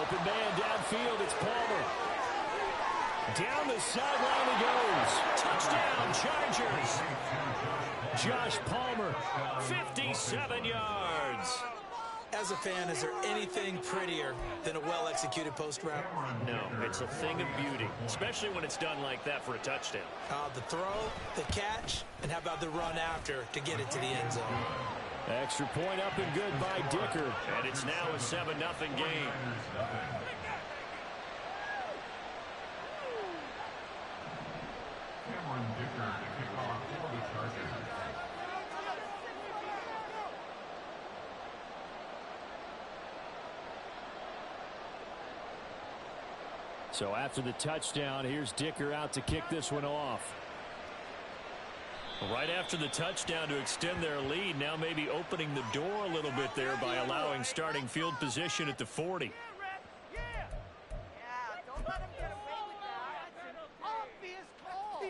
Open man downfield, it's Palmer. Down the sideline he goes. Touchdown, Chargers. Josh Palmer, 57 yards. As a fan, is there anything prettier than a well-executed post route? No, it's a thing of beauty, especially when it's done like that for a touchdown. The throw, the catch, and how about the run after to get it to the end zone? Extra point up and good by Dicker. And it's now a 7-0 game. Cameron Dicker to kick off for the Chargers. So after the touchdown, here's Dicker out to kick this one off. Right after the touchdown to extend their lead, now maybe opening the door a little bit there by allowing starting field position at the 40. Don't let him get away with that. That's an obvious call.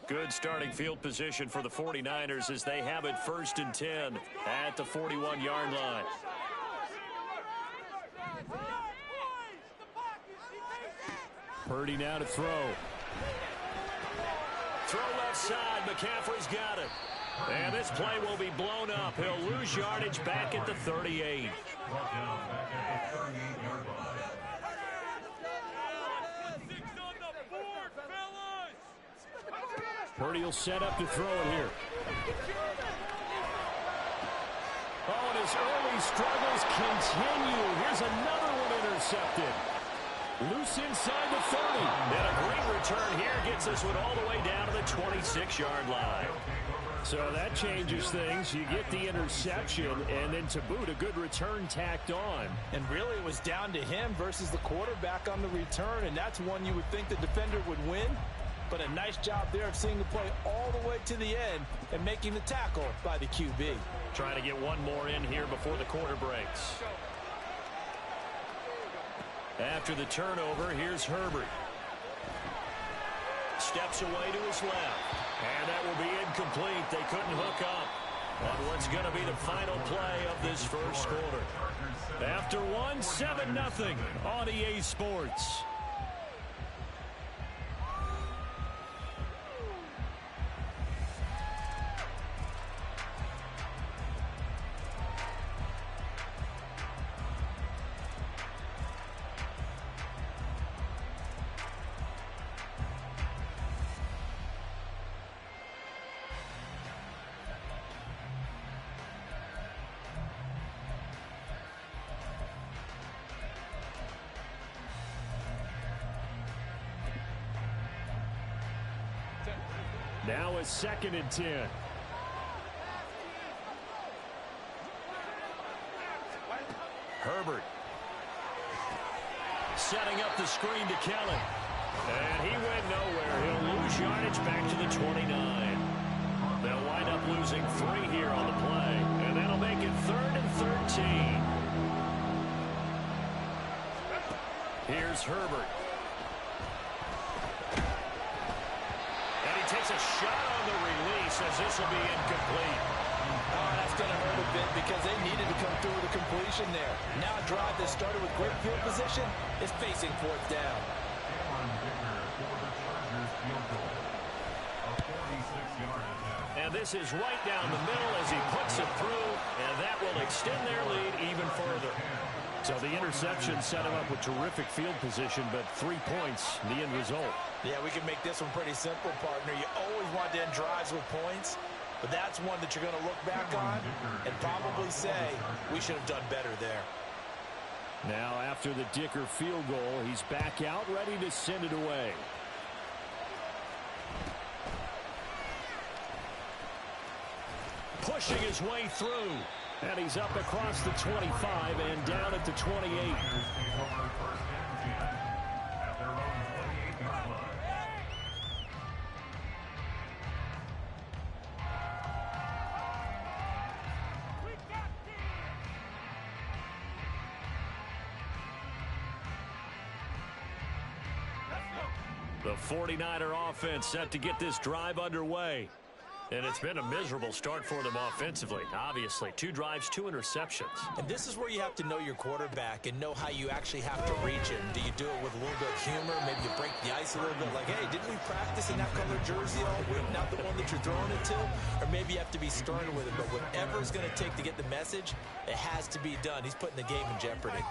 Good starting field position for the 49ers as they have it 1st and 10 at the 41-yard line. Purdy now to throw. Throw left side. McCaffrey's got it. And this play will be blown up. He'll lose yardage back at the 38. Purdy will set up to throw it here. Oh, and his early struggles continue. Here's another one intercepted. Loose inside the 30. And a great return here gets this one all the way down to the 26-yard line. So that changes things. You get the interception, and then to boot, a good return tacked on. And really, it was down to him versus the quarterback on the return, and that's one you would think the defender would win. But a nice job there of seeing the play all the way to the end and making the tackle by the QB. Trying to get one more in here before the quarter breaks. After the turnover, here's Herbert. Steps away to his left. And that will be incomplete. They couldn't hook up on what's going to be the final play of this first quarter. After one, 7-0 on EA Sports. Now it's 2nd and 10. Herbert. Setting up the screen to Kelly. And he went nowhere. He'll lose yardage back to the 29. They'll wind wind up losing 3 here on the play. And that'll make it 3rd and 13. Here's Herbert. And he takes a shot on the release as this will be incomplete. Oh, that's going to hurt a bit because they needed to come through with a completion there. Now a drive that started with great field position is facing 4th down. And this is right down the middle as he puts it through, and that will extend their lead even further. So the interception set him up with terrific field position, but 3 points, the end result. Yeah, we can make this one pretty simple, partner. You always want to end drives with points, but that's one that you're going to look back on and probably say, we should have done better there. Now after the Dicker field goal, he's back out ready to send it away. Pushing his way through. And he's up across the 25 and down at the 28. The 49er offense set to get this drive underway. And it's been a miserable start for them offensively. Obviously, 2 drives, 2 interceptions. And this is where you have to know your quarterback and know how you actually have to reach him. Do you do it with a little bit of humor? Maybe you break the ice a little bit like, hey, didn't we practice in that color jersey all week, not the one that you're throwing it to? Or maybe you have to be stern with him. But whatever it's going to take to get the message, it has to be done. He's putting the game in jeopardy.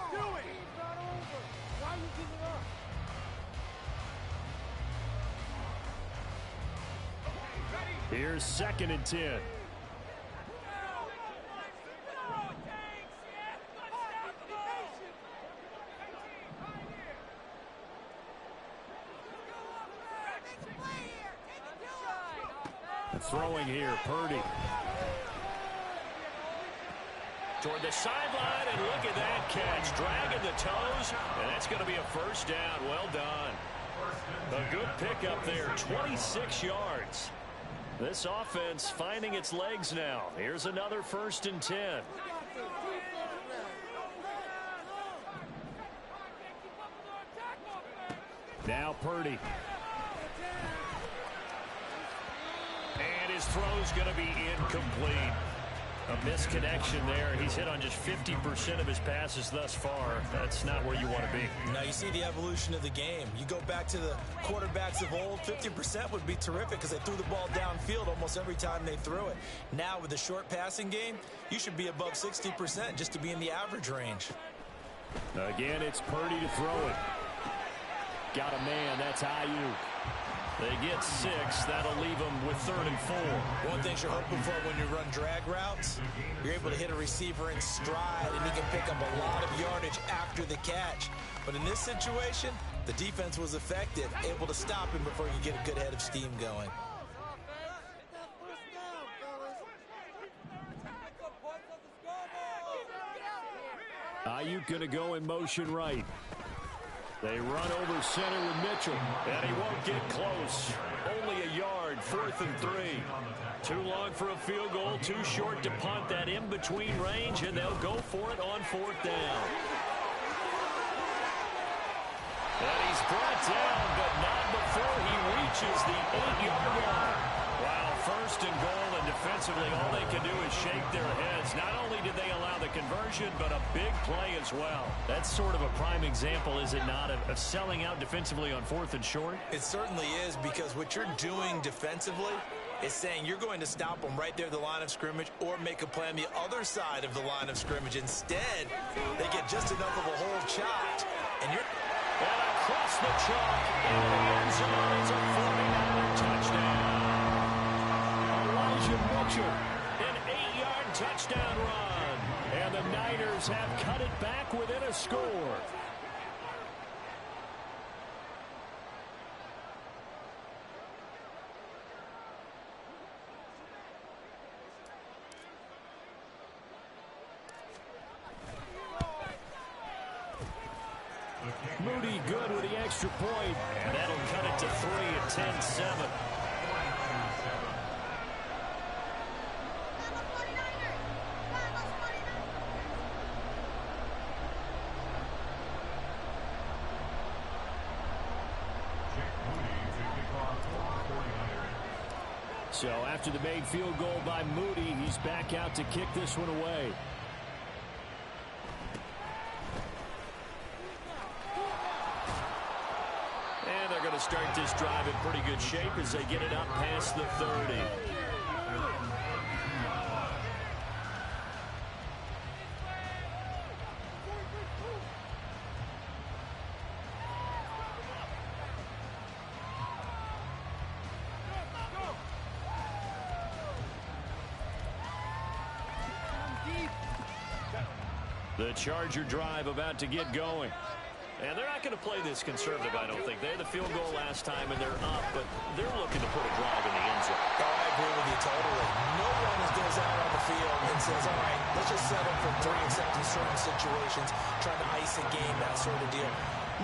Here's 2nd and 10. Throwing here, Purdy. Toward the sideline, and look at that catch. Dragging the toes, and that's going to be a 1st down. Well done. A good pickup there, 26 yards. This offense finding its legs now. Here's another 1st and 10. Now Purdy. And his throw's going to be incomplete. A misconnection there. He's hit on just 50% of his passes thus far. That's not where you want to be. Now you see the evolution of the game. You go back to the quarterbacks of old, 50% would be terrific because they threw the ball downfield almost every time they threw it. Now with the short passing game, you should be above 60% just to be in the average range. Again, it's Purdy to throw it. Got a man. That's Ayuk. They get 6. That'll leave them with 3rd and 4. One thing you're hoping for when you run drag routes, you're able to hit a receiver in stride, and he can pick up a lot of yardage after the catch. But in this situation, the defense was effective, able to stop him before you get a good head of steam going. Ayuk going to go in motion right. They run over center with Mitchell. And he won't get close. Only a yard, 4th and 3. Too long for a field goal, too short to punt that in-between range, and they'll go for it on 4th down. And he's brought down, but not before he reaches the 8-yard line. Wow, 1st and goal, and defensively all they can do is shake their heads. Not only did they allow the conversion, but a big play as well. That's sort of a prime example, is it not, of selling out defensively on 4th and short? It certainly is, because what you're doing defensively is saying you're going to stop them right there at the line of scrimmage or make a play on the other side of the line of scrimmage. Instead, they get just enough of a hole chopped, and you're... And across the chalk, in the end zone, it's a 49er touchdown. Mitchell. An 8-yard touchdown run. And the Niners have cut it back within a score. Moody good with the extra point. And that'll cut it to 3 at 10-7. So after the made field goal by Moody, he's back out to kick this one away. And they're going to start this drive in pretty good shape as they get it up past the 30. The Charger drive about to get going. And they're not going to play this conservative, I don't think. They had the field goal last time, and they're up, but they're looking to put a drive in the end zone. Oh, I agree with you totally. No one goes out on the field and says, all right, let's just settle for 3 except in certain situations, trying to ice a game, that sort of deal.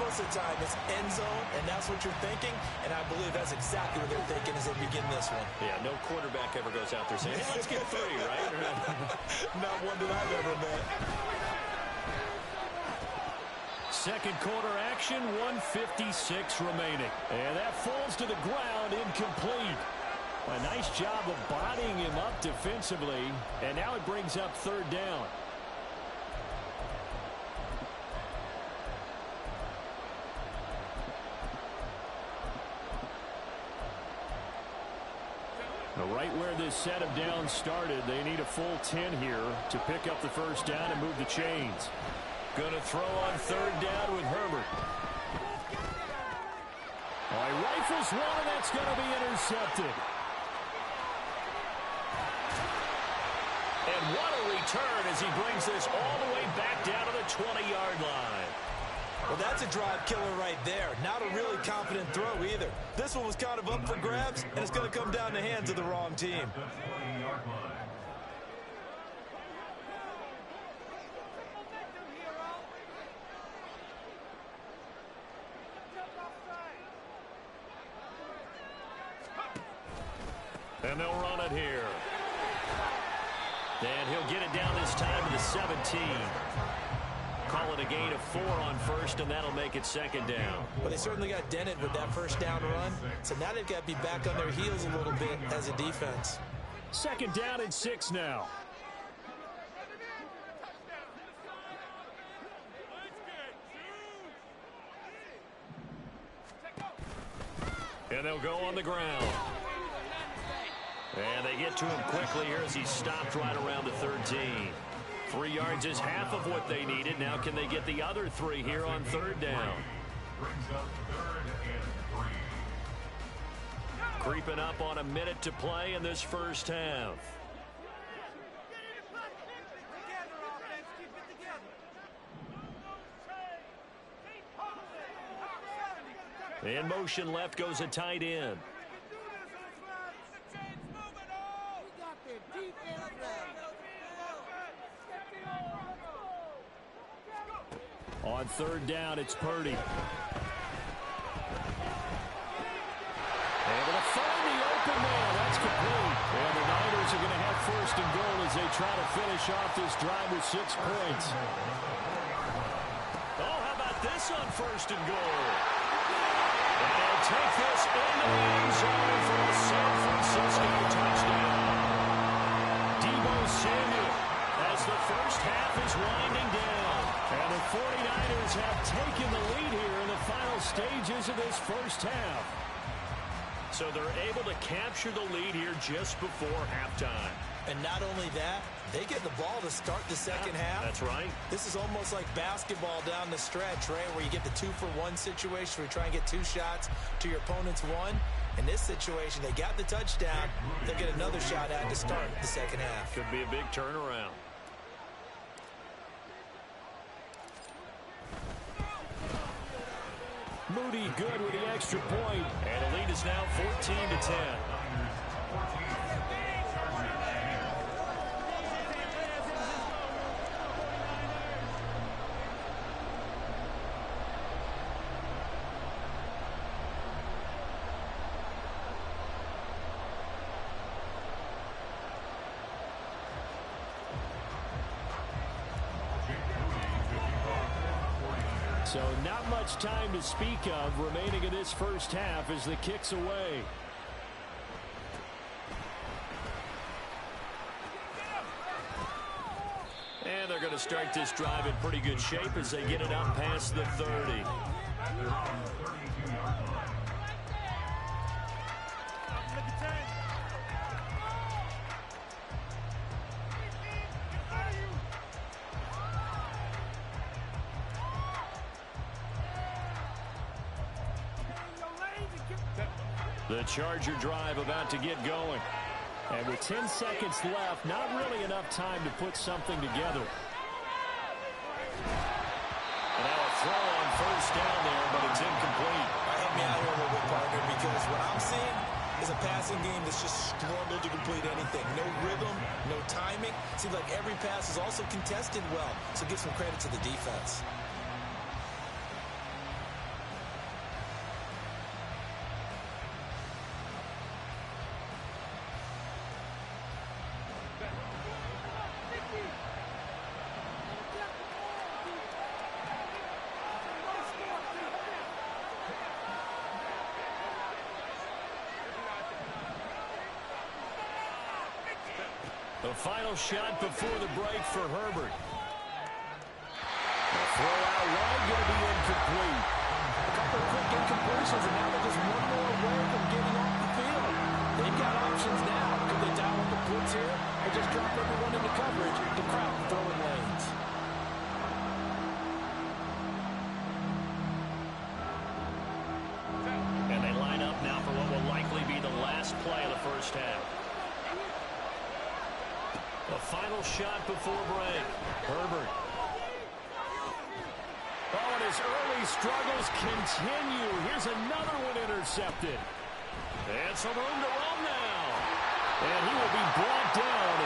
Most of the time, it's end zone, and that's what you're thinking, and I believe that's exactly what they're thinking as they begin this one. Yeah, no quarterback ever goes out there saying, hey, let's get 3, right? Not one that I've ever met. Second quarter action, 1:56 remaining. And that falls to the ground, incomplete. A nice job of bodying him up defensively. And now it brings up third down. Right where this set of downs started, they need a full 10 here to pick up the first down and move the chains. Going to throw on third down with Herbert. Oh, he rifles one, and that's going to be intercepted. And what a return as he brings this all the way back down to the 20-yard line. Well, that's a drive killer right there. Not a really confident throw either. This one was kind of up for grabs, and it's going to come down the hands of the wrong team. And they'll run it here. And he'll get it down this time to the 17. Call it a gain of 4 on first, and that'll make it second down. Well, they certainly got dented with that first down run, so now they've got to be back on their heels a little bit as a defense. Second down and 6 now. And they'll go on the ground. And they get to him quickly here as he stopped right around the 13. 3 yards is half of what they needed. Now can they get the other 3 here on third down? Creeping up on a minute to play in this first half. In motion left goes a tight end. On third down, it's Purdy. Able to find the open man. That's complete. And the Niners are going to have first and goal as they try to finish off this drive with 6 points. Oh, how about this on first and goal? And they'll take this into the end zone for a San Francisco touchdown. Deebo Samuel as the first half is winding down. And the 49ers have taken the lead here in the final stages of this first half. So they're able to capture the lead here just before halftime. And not only that, they get the ball to start the second half. That's right. This is almost like basketball down the stretch, right, where you get the 2-for-1 situation where you try and get 2 shots to your opponent's 1. In this situation, they got the touchdown. They'll get another shot at to start the second half. Could be a big turnaround. Moody good with the extra point. And the lead is now 14-10. So not much time to speak of remaining in this first half as the kick's away. to start this drive in pretty good shape as they get it up past the 30. They're on the 32-yard line. The Charger drive about to get going. And with 10 seconds left, not really enough time to put something together. And now a throw on first down there, but it's incomplete. Help me out here a little bit, partner, because what I'm seeing is a passing game that's just struggled to complete anything. No rhythm, no timing. Seems like every pass is also contested well, so give some credit to the defense. The final shot before the break for Herbert. The throw out wide going to be incomplete. A couple of quick incompletions, and now they're just one more away from getting off the field. They've got options now. Could they dial up the blitz here or just drop everyone into coverage to crowd the throwing lanes? And they line up now for what will likely be the last play of the first half. The final shot before break. Herbert. Oh, and his early struggles continue. Here's another one intercepted. And some room to run now. And he will be brought down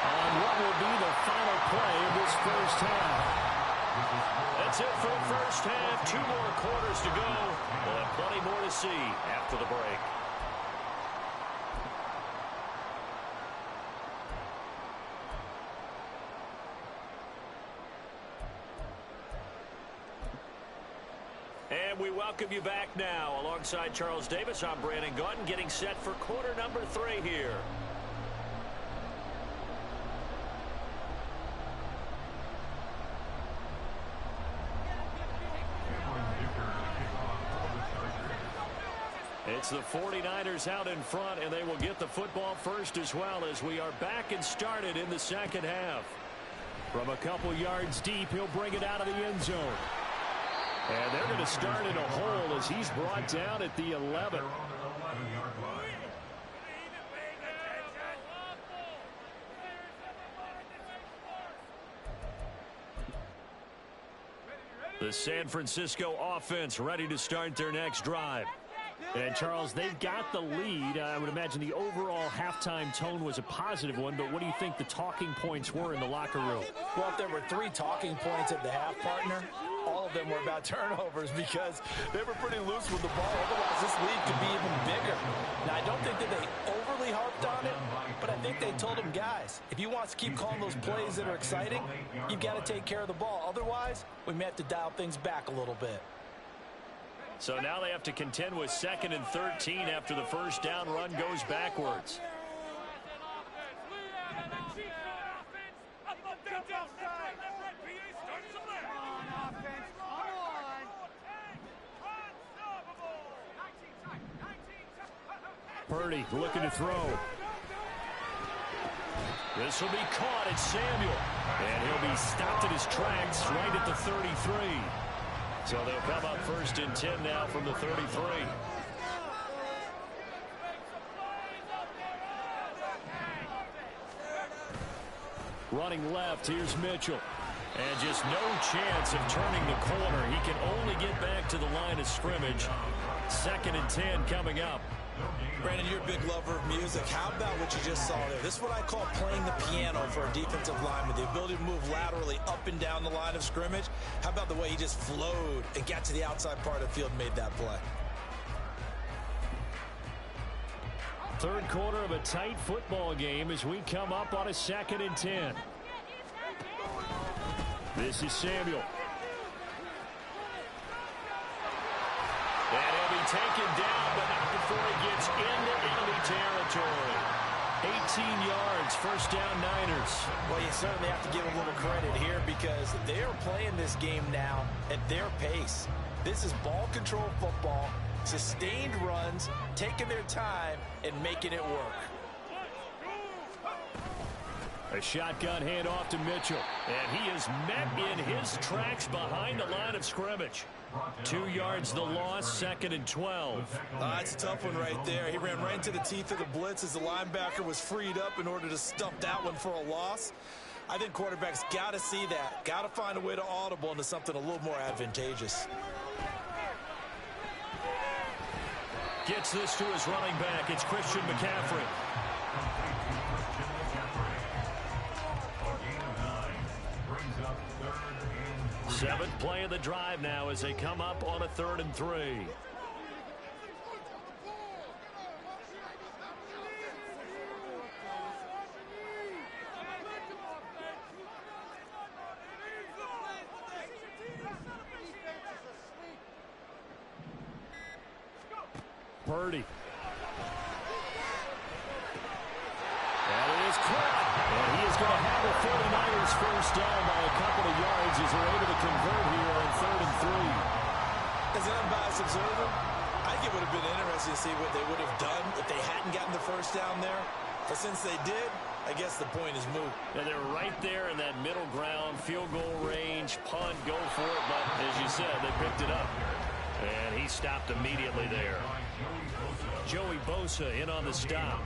on what will be the final play of this first half. That's it for the first half. 2 more quarters to go. We'll have plenty more to see after the break. And we welcome you back now. Alongside Charles Davis, I'm Brandon Gaudin, getting set for quarter number 3 here. It's the 49ers out in front, and they will get the football first as well as we are back and started in the second half. From a couple yards deep, he'll bring it out of the end zone. And they're going to start in a hole as he's brought down at the 11. They're on the 11-yard line. The San Francisco offense ready to start their next drive. And, Charles, they've got the lead. I would imagine the overall halftime tone was a positive one, but what do you think the talking points were in the locker room? Well, if there were 3 talking points at the half, partner, all of them were about turnovers because they were pretty loose with the ball. Otherwise, this lead could be even bigger. Now, I don't think that they overly harped on it, but I think they told them, guys, if you want us to keep calling those plays that are exciting, you've got to take care of the ball. Otherwise, we may have to dial things back a little bit. So now they have to contend with 2nd and 13 after the first down run goes backwards. Purdy looking to throw. This will be caught at Samuel. And he'll be stopped in his tracks right at the 33. So they'll come up 1st and 10 now from the 33. Running left, here's Mitchell. And just no chance of turning the corner. He can only get back to the line of scrimmage. 2nd and 10 coming up. Brandon, you're a big lover of music. How about what you just saw there? This is what I call playing the piano for a defensive lineman. The ability to move laterally up and down the line of scrimmage. How about the way he just flowed and got to the outside part of the field and made that play? Third quarter of a tight football game as we come up on a 2nd and 10. This is Samuel. And he'll be taken down, but not before he gets into enemy territory. 18 yards, first down Niners. Well, you certainly have to give them a little credit here because they are playing this game now at their pace. This is ball control football, sustained runs, taking their time, and making it work. A shotgun handoff to Mitchell. And he is met in his tracks behind the line of scrimmage. 2 yards the loss, 2nd and 12. That's a tough one right there. He ran right into the teeth of the blitz as the linebacker was freed up in order to stuff that one for a loss. I think quarterbacks got to see that. Got to find a way to audible into something a little more advantageous. Gets this to his running back. It's Christian McCaffrey. Seventh play of the drive now as they come up on a 3rd and 3. Purdy. And it is caught. And he is going to have the 49ers first down by a couple of yards as they're able to convert here on 3rd and 3. As an unbiased observer, I think it would have been interesting to see what they would have done if they hadn't gotten the first down there. But since they did, I guess the point is moot. And they're right there in that middle ground, field goal range, punt, go for it. But as you said, they picked it up. And he stopped immediately there. Joey Bosa in on the stop.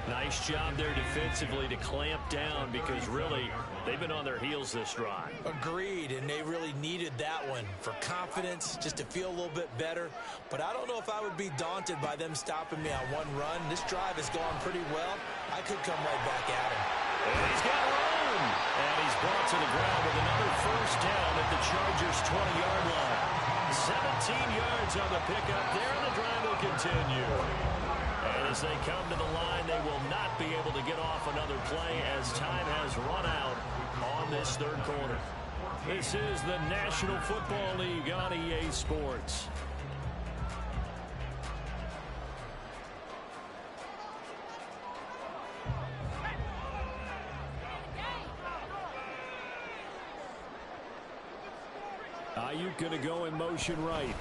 Nice job there defensively to clamp down because really they've been on their heels this drive. Agreed, and they really needed that one for confidence, just to feel a little bit better. But I don't know if I would be daunted by them stopping me on one run. This drive has gone pretty well. I could come right back at him. And he's got room. And he's brought to the ground with another first down at the Chargers' 20-yard line. 17 yards on the pickup there, and the drive will continue. And as they come to the line, they will not be able to get off another play as time has run out on this 3rd quarter. This is the National Football League on EA Sports. Ayuk going to go in motion right.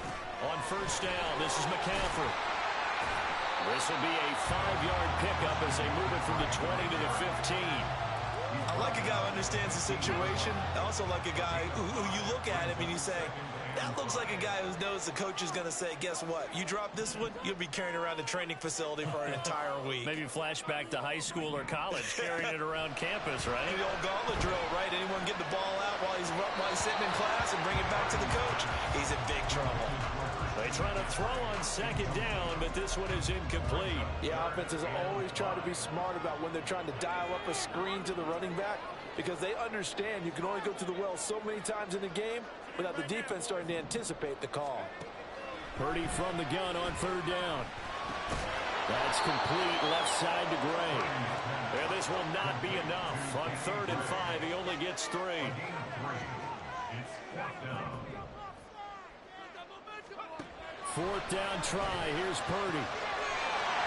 On first down, this is McCaffrey. This will be a 5-yard pickup as they move it from the 20 to the 15. I like a guy who understands the situation. I also like a guy who you look at him and you say, that looks like a guy who knows the coach is going to say, guess what? You drop this one, you'll be carrying around the training facility for an entire week. Maybe flashback to high school or college, carrying it around campus, right? The old gauntlet drill, right? Anyone get the ball out while he's sitting in class and bring it back to the coach? He's in big trouble. They try to throw on 2nd down, but this one is incomplete. Yeah, offenses always try to be smart about when they're trying to dial up a screen to the running back because they understand you can only go to the well so many times in a game without the defense starting to anticipate the call. Purdy from the gun on 3rd down. That's complete left side to Gray. And this will not be enough. On 3rd and 5, he only gets 3. Fourth down try. Here's Purdy.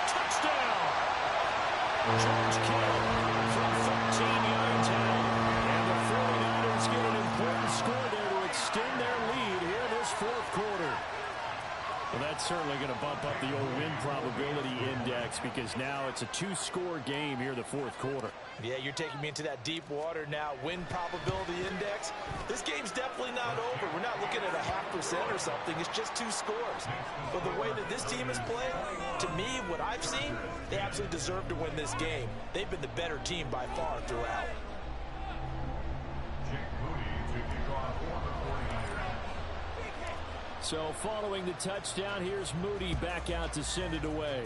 Touchdown! George Kittle from 13 yards out. And the 49ers get an important score there to extend their lead here this 4th quarter. Well, that's certainly going to bump up the old win probability index because now it's a 2-score game here the 4th quarter. Yeah, you're taking me into that deep water now. Win probability index. This game's definitely not over. We're not looking at a 0.5% or something. It's just 2 scores. But the way that this team is playing, to me, what I've seen, they absolutely deserve to win this game. They've been the better team by far throughout. So following the touchdown, here's Moody back out to send it away.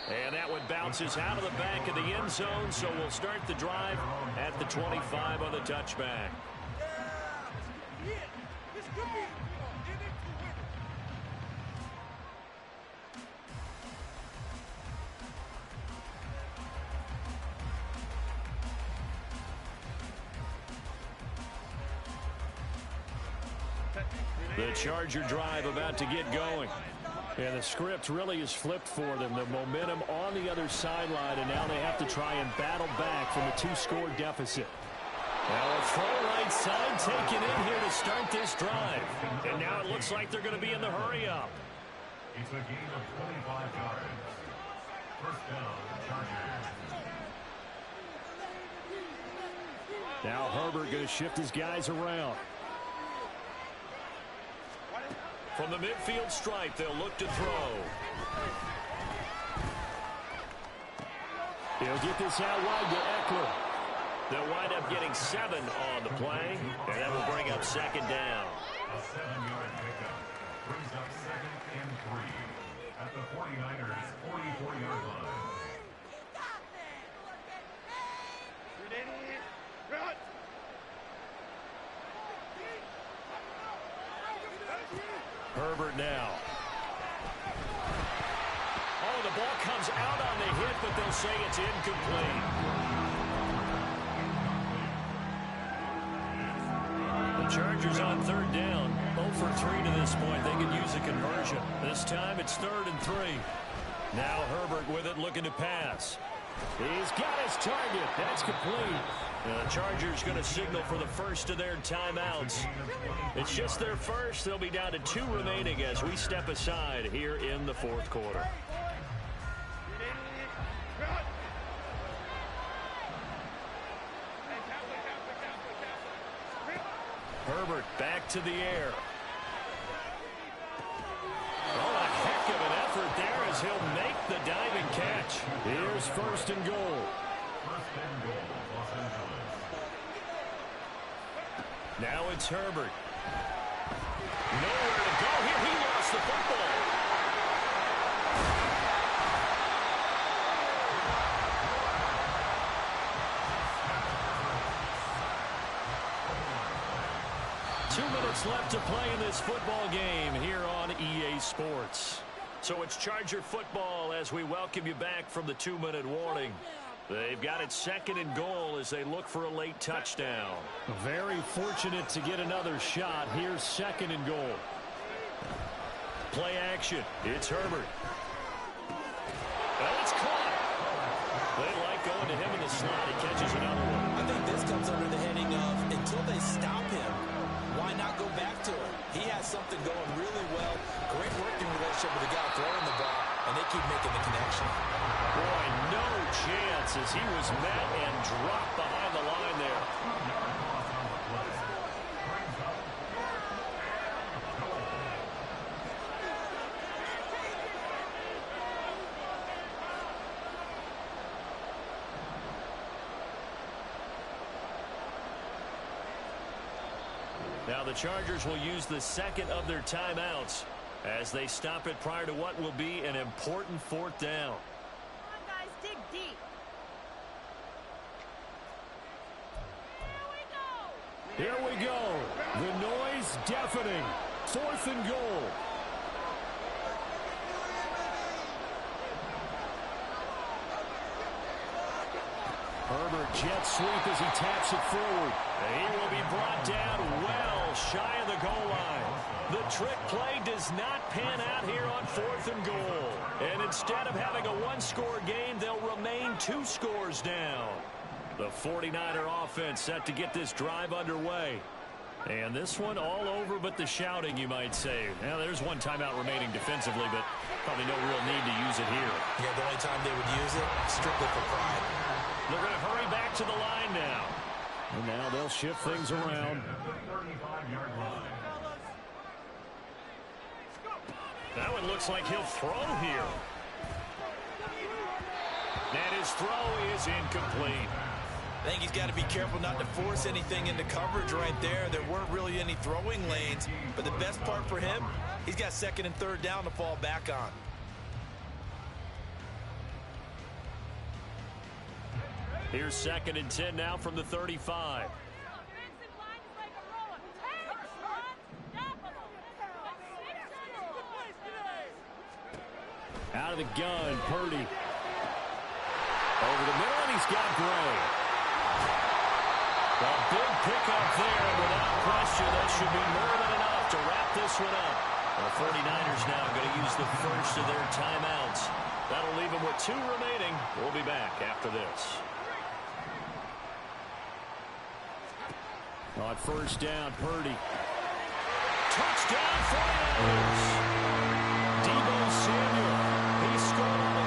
And that one bounces out of the back of the end zone, so we'll start the drive at the 25 on the touchback. The Charger drive about to get going. And the script really is flipped for them. The momentum on the other sideline, and now they have to try and battle back from a 2-score deficit. Now a throw right side taken in here to start this drive. And now it looks like they're going to be in the hurry-up. It's a gain of 25 yards. First down, Chargers. Now Herbert going to shift his guys around. From the midfield stripe, they'll look to throw. He'll get this out wide to Eckler. They'll wind up getting 7 on the play, and that will bring up second down. A 7-yard pickup brings up 2nd and 3 at the 49ers' 44-yard line. Herbert now. Oh, the ball comes out on the hit, but they'll say it's incomplete. The Chargers on third down. 0 for 3 to this point. They could use a conversion. This time it's 3rd and 3. Now Herbert with it, looking to pass. He's got his target. That's complete. The Chargers going to signal for the first of their timeouts. It's just their first. They'll be down to 2 remaining as we step aside here in the 4th quarter. Herbert back to the air. Oh, a heck of an effort there as he'll make the diving catch. Here's 1st and goal. First and goal, Los Angeles. Now it's Herbert. Nowhere to go here. He lost the football. Left to play in this football game here on EA Sports. So it's Charger football as we welcome you back from the 2-minute warning. They've got it 2nd and goal as they look for a late touchdown. Very fortunate to get another shot. Here's 2nd and goal. Play action. It's Herbert. Well, it's caught. They like going to him in the slot. He catches another one. I think this comes under the heading of until they stop him, why not go back to him? He has something going really well. Great working relationship with the guy throwing the ball, and they keep making the connection. Boy, no chance as he was met and dropped behind the line there. Now the Chargers will use the 2nd of their timeouts as they stop it prior to what will be an important 4th down. Come on, guys, dig deep. Here we go. The noise deafening. 4th and goal. Herbert jet sweep as he taps it forward. He will be brought down well shy of the goal line. The trick play does not pan out here on 4th and goal. And instead of having a 1-score game, they'll remain 2 scores down. The 49er offense set to get this drive underway. And this one all over but the shouting, you might say. Now, there's one timeout remaining defensively, but probably no real need to use it here. Yeah, the only time they would use it, strictly for pride. They're going to hurry back to the line now. And now they'll shift things around. Now it looks like he'll throw here. And his throw is incomplete. I think he's got to be careful not to force anything into coverage right there. There weren't really any throwing lanes. But the best part for him, he's got 2nd and 3rd down to fall back on. Here's 2nd and 10 now from the 35. Out of the gun, Purdy. Over the middle, and he's got Gray. A big pickup there, and without question, that should be more than enough to wrap this one up. The 49ers now going to use the first of their timeouts. That'll leave them with 2 remaining. We'll be back after this. On first down, Purdy. Touchdown 49ers. Deebo Samuel. He scored on the